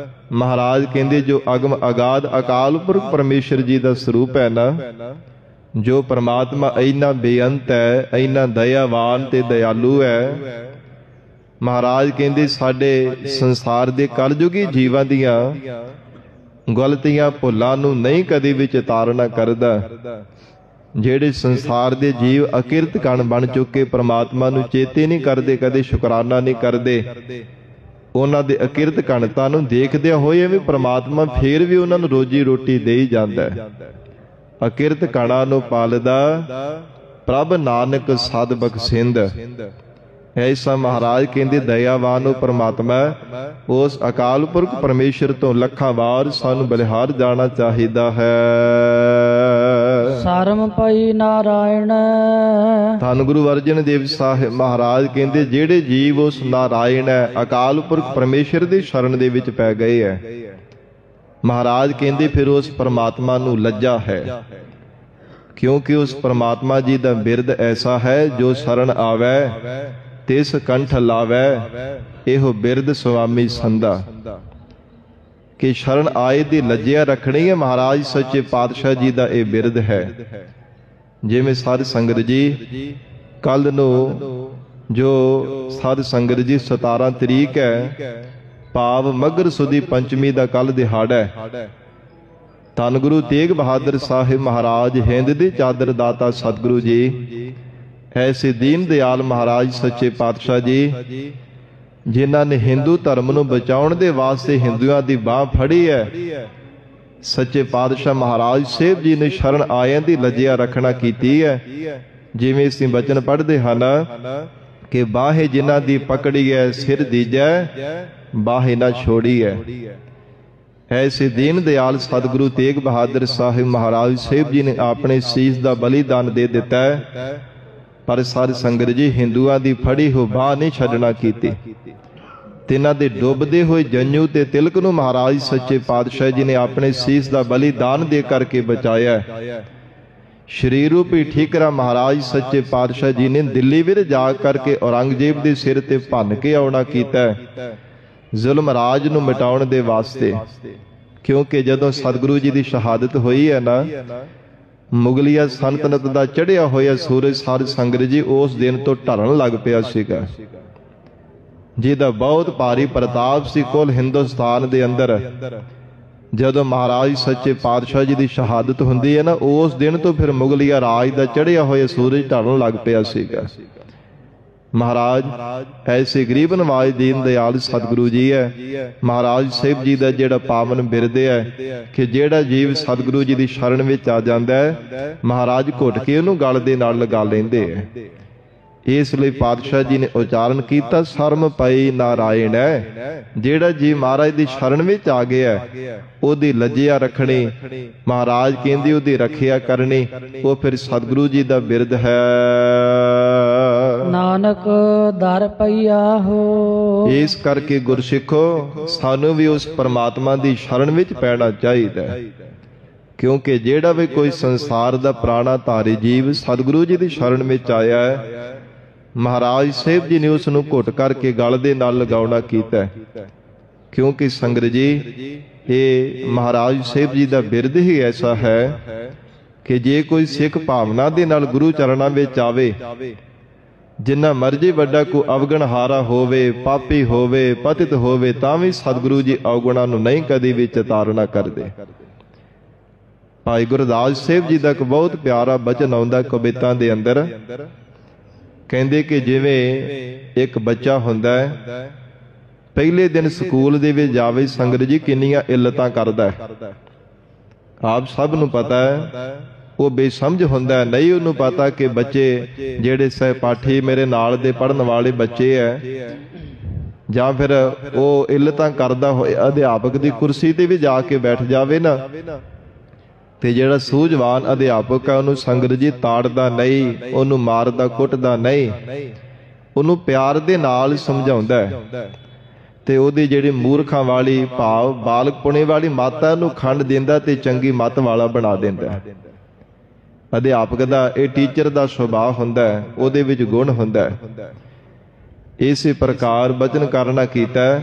ਮਹਾਰਾਜ ਕਹਿੰਦੇ ਜੋ ਅਗਮ ਅਗਾਧ ਅਕਾਲ ਪੁਰਖ ਪਰਮੇਸ਼ਰ ਜੀ ਦਾ ਸਰੂਪ ਹੈ ਨਾ, ਜੋ ਪ੍ਰਮਾਤਮਾ ਇੰਨਾ ਬੇਅੰਤ ਹੈ, ਇੰਨਾ ਦਇਆਵਾਨ ਤੇ ਦਇਆਲੂ ਹੈ। ਮਹਾਰਾਜ ਕਹਿੰਦੇ ਸਾਡੇ ਸੰਸਾਰ ਦੇ ਕਲਯੁਗੀ ਜੀਵਾਂ ਦੀਆਂ ਗਲਤੀਆਂ ਭੁੱਲਾਂ ਨੂੰ ਨਹੀਂ ਕਦੇ ਵੀ ਚੇਤਾਰਨਾ ਕਰਦਾ। ਜਿਹੜੇ ਸੰਸਾਰ ਦੇ ਜੀਵ ਅਕਿਰਤ ਕਣ ਬਣ ਚੁੱਕੇ ਪ੍ਰਮਾਤਮਾ ਨੂੰ ਚੇਤੇ ਨਹੀਂ ਕਰਦੇ, ਕਦੇ ਸ਼ੁਕਰਾਨਾ ਨਹੀਂ ਕਰਦੇ, ਉਹਨਾਂ ਦੇ ਅਕਿਰਤ ਕਣਤਾ ਨੂੰ ਦੇਖਦਿਆਂ ਹੋਏ ਵੀ ਪ੍ਰਮਾਤਮਾ ਫੇਰ ਵੀ ਉਹਨਾਂ ਨੂੰ ਰੋਜੀ ਰੋਟੀ ਦੇ ਹੀ ਜਾਂਦਾ ਹੈ। ਅਕਿਰਤ ਕਣਾ ਨੂੰ ਪਾਲਦਾ ਪ੍ਰਭ ਨਾਨਕ ਸਦ ਬਖਸ਼ਿੰਦ। ਐਸਾ ਮਹਾਰਾਜ ਕਹਿੰਦੇ ਦਇਆਵਾਨ ਉਹ ਪ੍ਰਮਾਤਮਾ, ਉਸ ਅਕਾਲ ਪੁਰਖ ਪਰਮੇਸ਼ਰ ਤੋਂ ਲੱਖਾਂ ਵਾਰ ਸਾਨੂੰ ਬਲਿਹਾਰ ਜਾਣਾ ਚਾਹੀਦਾ ਹੈ। ਸਰਮ ਪਈ ਨਾਰਾਇਣ। ਧੰਨ ਗੁਰੂ ਅਰਜਨ ਦੇਵ ਸਾਹਿਬ ਮਹਾਰਾਜ ਕਹਿੰਦੇ ਜਿਹੜੇ ਜੀਵ ਉਸ ਨਾਰਾਇਣ ਹੈ, ਅਕਾਲ ਪੁਰਖ ਪਰਮੇਸ਼ਰ ਦੀ ਸ਼ਰਨ ਦੇ ਵਿੱਚ ਪੈ ਗਏ ਹੈ, ਮਹਾਰਾਜ ਕਹਿੰਦੇ ਫਿਰ ਉਸ ਪ੍ਰਮਾਤਮਾ ਨੂੰ ਲੱਜਾ ਹੈ। ਕਿਉਂਕਿ ਉਸ ਪ੍ਰਮਾਤਮਾ ਜੀ ਦਾ ਬਿਰਦ ਐਸਾ ਹੈ, ਜੋ ਸ਼ਰਨ ਆਵੈ ਤਿਸ ਕੰਠ ਲਾਵੈ, ਇਹੋ ਬਿਰਦ ਸੁਆਮੀ ਸੰਦਾ। ਕਿ ਸ਼ਰਨ ਆਏ ਦੀ ਲੱਜਿਆ ਰੱਖਣੀ ਹੈ, ਮਹਾਰਾਜ ਸੱਚੇ ਪਾਤਸ਼ਾਹ ਜੀ ਦਾ ਇਹ ਬਿਰਦ ਹੈ। ਜਿਵੇਂ ਸਾਧ ਸੰਗਤ ਜੀ ਕੱਲ ਨੂੰ ਜੋ ਸਾਧ ਸੰਗਤ ਜੀ 17 ਤਰੀਕ ਹੈ, ਭਾਵ ਮਘਰ ਸੁਦੀ ਪੰਚਮੀ ਦਾ ਕੱਲ ਦਿਹਾੜਾ ਹੈ। ਧੰਨ ਗੁਰੂ ਤੇਗ ਬਹਾਦਰ ਸਾਹਿਬ ਮਹਾਰਾਜ ਹਿੰਦ ਦੀ ਚਾਦਰ ਦਾਤਾ ਸਤਿਗੁਰੂ ਜੀ, ਐਸੇ ਦੀਨ ਦਿਆਲ ਮਹਾਰਾਜ ਸੱਚੇ ਪਾਤਸ਼ਾਹ ਜੀ, ਜਿਨ੍ਹਾਂ ਨੇ ਹਿੰਦੂ ਧਰਮ ਨੂੰ ਬਚਾਉਣ ਦੇ ਵਾਸਤੇ ਹਿੰਦੂਆਂ ਦੀ ਬਾਹ ਫੜੀ ਹੈ, ਸੱਚੇ ਪਾਤਸ਼ਾਹ ਮਹਾਰਾਜ ਸਾਹਿਬ ਜੀ ਨੇ ਸ਼ਰਨ ਆਇਆਂ ਦੀ ਲੱਜਿਆ ਰੱਖਣਾ ਕੀਤੀ ਹੈ। ਜਿਵੇਂ ਅਸੀਂ ਬਚਨ ਪੜ੍ਹਦੇ ਹਨ ਕਿ ਬਾਹੇ ਜਿਨ੍ਹਾਂ ਦੀ ਪਕੜੀ ਹੈ, ਸਿਰ ਦੀਜੈ ਬਾਹੇ ਨਾ ਛੋੜੀ ਹੈ। ਐਸੇ ਦੀਨ ਦਿਆਲ ਸਤਿਗੁਰੂ ਤੇਗ ਬਹਾਦਰ ਸਾਹਿਬ ਮਹਾਰਾਜ ਸਾਹਿਬ ਜੀ ਨੇ ਆਪਣੇ ਸੀਸ ਦਾ ਬਲੀਦਾਨ ਦੇ ਦਿੱਤਾ ਹੈ। ਪਰ ਸਾਧ ਸੰਗਤ ਜੀ ਹਿੰਦੂਆਂ ਦੀ ਫੜੀ ਹੋ ਬਾਹ ਨਹੀਂ ਛੱਡਣਾ ਕੀਤੀ। ਤਿੰਨਾਂ ਦੇ ਡੁੱਬਦੇ ਹੋਏ ਜੰਜੂ ਤੇ ਤਿਲਕ ਨੂੰ ਮਹਾਰਾਜ ਸੱਚੇ ਪਾਤਸ਼ਾਹ ਜੀ ਨੇ ਆਪਣੇ ਸੀਸ ਦਾ ਬਲੀਦਾਨ ਦੇ ਕਰਕੇ ਬਚਾਇਆ। ਸ਼ਰੀਰ ਰੂਪੀ ਠੀਕਰਾ ਮਹਾਰਾਜ ਸੱਚੇ ਪਾਤਸ਼ਾਹ ਜੀ ਨੇ ਦਿੱਲੀ ਵਿੱਚ ਜਾ ਕਰਕੇ ਔਰੰਗਜ਼ੇਬ ਦੇ ਸਿਰ ਤੇ ਭੰਨ ਕੇ ਆਉਣਾ ਕੀਤਾ, ਜ਼ੁਲਮ ਰਾਜ ਨੂੰ ਮਿਟਾਉਣ ਦੇ ਵਾਸਤੇ। ਕਿਉਂਕਿ ਜਦੋਂ ਸਤਿਗੁਰੂ ਜੀ ਦੀ ਸ਼ਹਾਦਤ ਹੋਈ ਹੈ ਨਾ, ਮੁਗਲੀਆ ਸੰਤਨਤ ਦਾ ਚੜ੍ਹਿਆ ਹੋਇਆ ਸੂਰਜ ਸਾਧ ਸੰਗਤ ਜੀ ਉਸ ਦਿਨ ਤੋਂ ਢਲਣ ਲੱਗ ਪਿਆ ਸੀਗਾ, ਜਿਹਦਾ ਬਹੁਤ ਭਾਰੀ ਪ੍ਰਤਾਪ ਸੀ। ਕੁੱਲ ਹਿੰਦੁਸਤਾਨ ਦੇ ਅੰਦਰ ਜਦੋਂ ਮਹਾਰਾਜ ਸੱਚੇ ਪਾਤਸ਼ਾਹ ਜੀ ਦੀ ਸ਼ਹਾਦਤ ਹੁੰਦੀ ਹੈ ਨਾ, ਉਸ ਦਿਨ ਤੋਂ ਫਿਰ ਮੁਗਲੀਆ ਰਾਜ ਦਾ ਚੜ੍ਹਿਆ ਹੋਇਆ ਸੂਰਜ ਢਲਣ ਲੱਗ ਪਿਆ ਸੀਗਾ। ਮਹਾਰਾਜ ਐਸੇ ਗਰੀਬ ਨਵਾਜ ਦੀਨ ਦਿਆਲ ਸਤਿਗੁਰੂ ਜੀ ਹੈ, ਮਹਾਰਾਜ ਸਾਹਿਬ ਜੀ ਦਾ ਜਿਹੜਾ ਪਾਵਨ ਬਿਰਦ ਹੈ ਕਿ ਜਿਹੜਾ ਜੀਵ ਸਤਿਗੁਰੂ ਜੀ ਦੀ ਸ਼ਰਨ ਵਿੱਚ ਆ ਜਾਂਦਾ ਹੈ, ਮਹਾਰਾਜ ਘੁੱਟ ਕੇ ਉਹਨੂੰ ਗਲ ਦੇ ਨਾਲ ਲਗਾ ਲੈਂਦੇ ਹੈ। ਇਸ ਲਈ ਪਾਤਸ਼ਾਹ ਜੀ ਨੇ ਉਚਾਰਨ ਕੀਤਾ, ਸ਼ਰਮ ਪਈ ਨਾਰਾਇਣ ਹੈ। ਜਿਹੜਾ ਜੀ ਮਹਾਰਾਜ ਦੀ ਸ਼ਰਨ ਵਿੱਚ ਆ ਗਿਆ ਉਹਦੀ ਲੱਜਿਆ ਰੱਖਣੀ, ਮਹਾਰਾਜ ਕਹਿੰਦੇ ਉਹਦੀ ਰੱਖਿਆ ਕਰਨੀ, ਉਹ ਫਿਰ ਸਤਿਗੁਰੂ ਜੀ ਦਾ ਬਿਰਦ ਹੈ। ਨਾਨਕ ਦਰ ਪਈਆ ਹੋ। ਇਸ ਕਰਕੇ ਗੁਰਸਿੱਖੋ ਸਾਨੂੰ ਵੀ ਉਸ ਪਰਮਾਤਮਾ ਦੀ ਸ਼ਰਨ ਵਿੱਚ ਪੈਣਾ ਚਾਹੀਦਾ, ਕਿਉਂਕਿ ਜਿਹੜਾ ਵੀ ਕੋਈ ਸੰਸਾਰ ਦਾ ਪ੍ਰਾਣਾ ਧਾਰੀ ਜੀਵ ਸਤਿਗੁਰੂ ਜੀ ਦੀ ਸ਼ਰਨ ਵਿੱਚ ਆਇਆ ਹੈ, ਮਹਾਰਾਜ ਸਾਹਿਬ ਜੀ ਨੇ ਉਸ ਨੂੰ ਘੁੱਟ ਕਰਕੇ ਗਲ ਦੇ ਨਾਲ ਲਗਾਉਣਾ ਕੀਤਾ। ਕਿਉਂਕਿ ਸੰਗਤ ਜੀ ਇਹ ਮਹਾਰਾਜ ਸਾਹਿਬ ਜੀ ਦਾ ਬਿਰਦ ਹੀ ਐਸਾ ਹੈ ਕਿ ਜੇ ਕੋਈ ਸਿੱਖ ਭਾਵਨਾ ਦੇ ਨਾਲ ਗੁਰੂ ਚਰਨਾਂ ਵਿੱਚ ਆਵੇ, ਜਿੰਨਾ ਮਰਜੀ ਵੱਡਾ ਕੋ ਅਵਗਣਹਾਰਾ ਹੋਵੇ, ਪਾਪੀ ਹੋਵੇ, ਪਤਿਤ ਹੋਵੇ, ਤਾਂ ਵੀ ਸਤਿਗੁਰੂ ਜੀ ਅਵਗੁਣਾਂ ਨੂੰ ਨਹੀਂ ਕਦੀ ਵੀ ਚਿਤਾਰਨਾ ਕਰਦੇ। ਭਾਈ ਗੁਰਦਾਸ ਸਾਹਿਬ ਜੀ ਦਾ ਇੱਕ ਬਹੁਤ ਪਿਆਰਾ ਬਚਨ ਆਉਂਦਾ ਕਵਿਤਾ ਦੇ ਅੰਦਰ, ਕਹਿੰਦੇ ਕਿ ਜਿਵੇਂ ਇੱਕ ਬੱਚਾ ਹੁੰਦਾ ਹੈ, ਪਹਿਲੇ ਦਿਨ ਸਕੂਲ ਦੇ ਵਿੱਚ ਜਾਵੇ ਸੰਗਤ ਜੀ ਕਿੰਨੀਆਂ ਇੱਲਤਾਂ ਕਰਦਾ ਹੈ। ਆਪ ਸਭ ਨੂੰ ਪਤਾ ਹੈ ਉਹ ਬੇਸਮਝ ਹੁੰਦਾ ਹੈ, ਨਹੀਂ ਉਹਨੂੰ ਪਤਾ ਕਿ ਬੱਚੇ ਜਿਹੜੇ ਸਹਿਪਾਠੀ ਮੇਰੇ ਨਾਲ ਦੇ ਪੜ੍ਹਨ ਵਾਲੇ ਬੱਚੇ ਹੈ, ਜਾਂ ਫਿਰ ਉਹ ਇੱਲਤਾਂ ਕਰਦਾ ਹੋਇਆ ਅਧਿਆਪਕ ਦੀ ਕੁਰਸੀ ਤੇ ਵੀ ਜਾ ਕੇ ਬੈਠ ਜਾਵੇ ਨਾ, ਤੇ ਜਿਹੜਾ ਸੂਝਵਾਨ ਅਧਿਆਪਕ ਹੈ ਉਹਨੂੰ ਸੰਗਤ ਜੀ ਤਾੜਦਾ ਨਹੀਂ, ਉਹਨੂੰ ਮਾਰਦਾ ਕੁੱਟਦਾ ਨਹੀਂ, ਉਹਨੂੰ ਪਿਆਰ ਦੇ ਨਾਲ ਸਮਝਾਉਂਦਾ ਹੈ। ਤੇ ਉਹਦੀ ਜਿਹੜੀ ਮੂਰਖਾਂ ਵਾਲੀ ਭਾਵ ਬਾਲਕਪੁਣੇ ਵਾਲੀ ਮੱਤ ਹੈ ਉਹਨੂੰ ਖੰਡ ਦਿੰਦਾ ਤੇ ਚੰਗੀ ਮੱਤ ਵਾਲਾ ਬਣਾ ਦਿੰਦਾ। ਅਧਿਆਪਕ ਦਾ ਇਹ ਟੀਚਰ ਦਾ ਸੁਭਾਅ ਹੁੰਦਾ ਹੈ, ਉਹਦੇ ਵਿੱਚ ਗੁਣ ਹੁੰਦਾ ਹੈ। ਇਸੇ ਪ੍ਰਕਾਰ ਬਚਨ ਕਰਨਾ ਕੀਤਾ,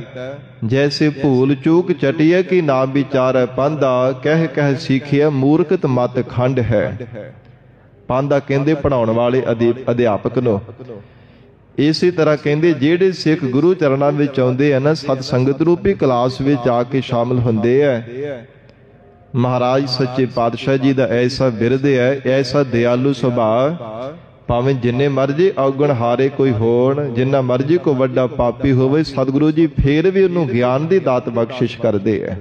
ਜੈਸੇ ਭੂਲ ਚੂਕ ਚਟਿਐ ਕੀ ਨਾ ਵਿਚਾਰੈ ਪਾਂਧਾ, ਕਹਿ ਕਹਿ ਸਿੱਖਿਆ ਮੂਰਖਤ ਮਤ ਖੰਡ ਹੈ। ਪਾਂਧਾ ਕਹਿੰਦੇ ਪੜਾਉਣ ਵਾਲੇ ਅਧਿਆਪਕ ਨੂੰ। ਇਸੇ ਤਰ੍ਹਾਂ ਕਹਿੰਦੇ ਜਿਹੜੇ ਸਿੱਖ ਗੁਰੂ ਚਰਨਾਂ ਵਿੱਚ ਆਉਂਦੇ ਆ ਨਾ, ਸਤ ਸੰਗਤ ਰੂਪੀ ਕਲਾਸ ਵਿੱਚ ਆ ਕੇ ਸ਼ਾਮਲ ਹੁੰਦੇ ਆ, ਮਹਾਰਾਜ ਸੱਚੇ ਪਾਤਸ਼ਾਹ ਜੀ ਦਾ ਐਸਾ ਬਿਰਦ ਹੈ, ਐਸਾ ਦਿਆਲੂ ਸੁਭਾਅ, ਭਾਵੇਂ ਜਿੰਨੇ ਮਰਜੀ ਔਗਣ ਹਾਰੇ ਕੋਈ ਹੋਣ, ਜਿੰਨਾ ਮਰਜੀ ਕੋ ਵੱਡਾ ਪਾਪੀ ਹੋਵੇ, ਸਤਿਗੁਰੂ ਜੀ ਫੇਰ ਵੀ ਉਹਨੂੰ ਗਿਆਨ ਦੀ ਦਾਤ ਬਖਸ਼ਿਸ਼ ਕਰਦੇ ਹੈ।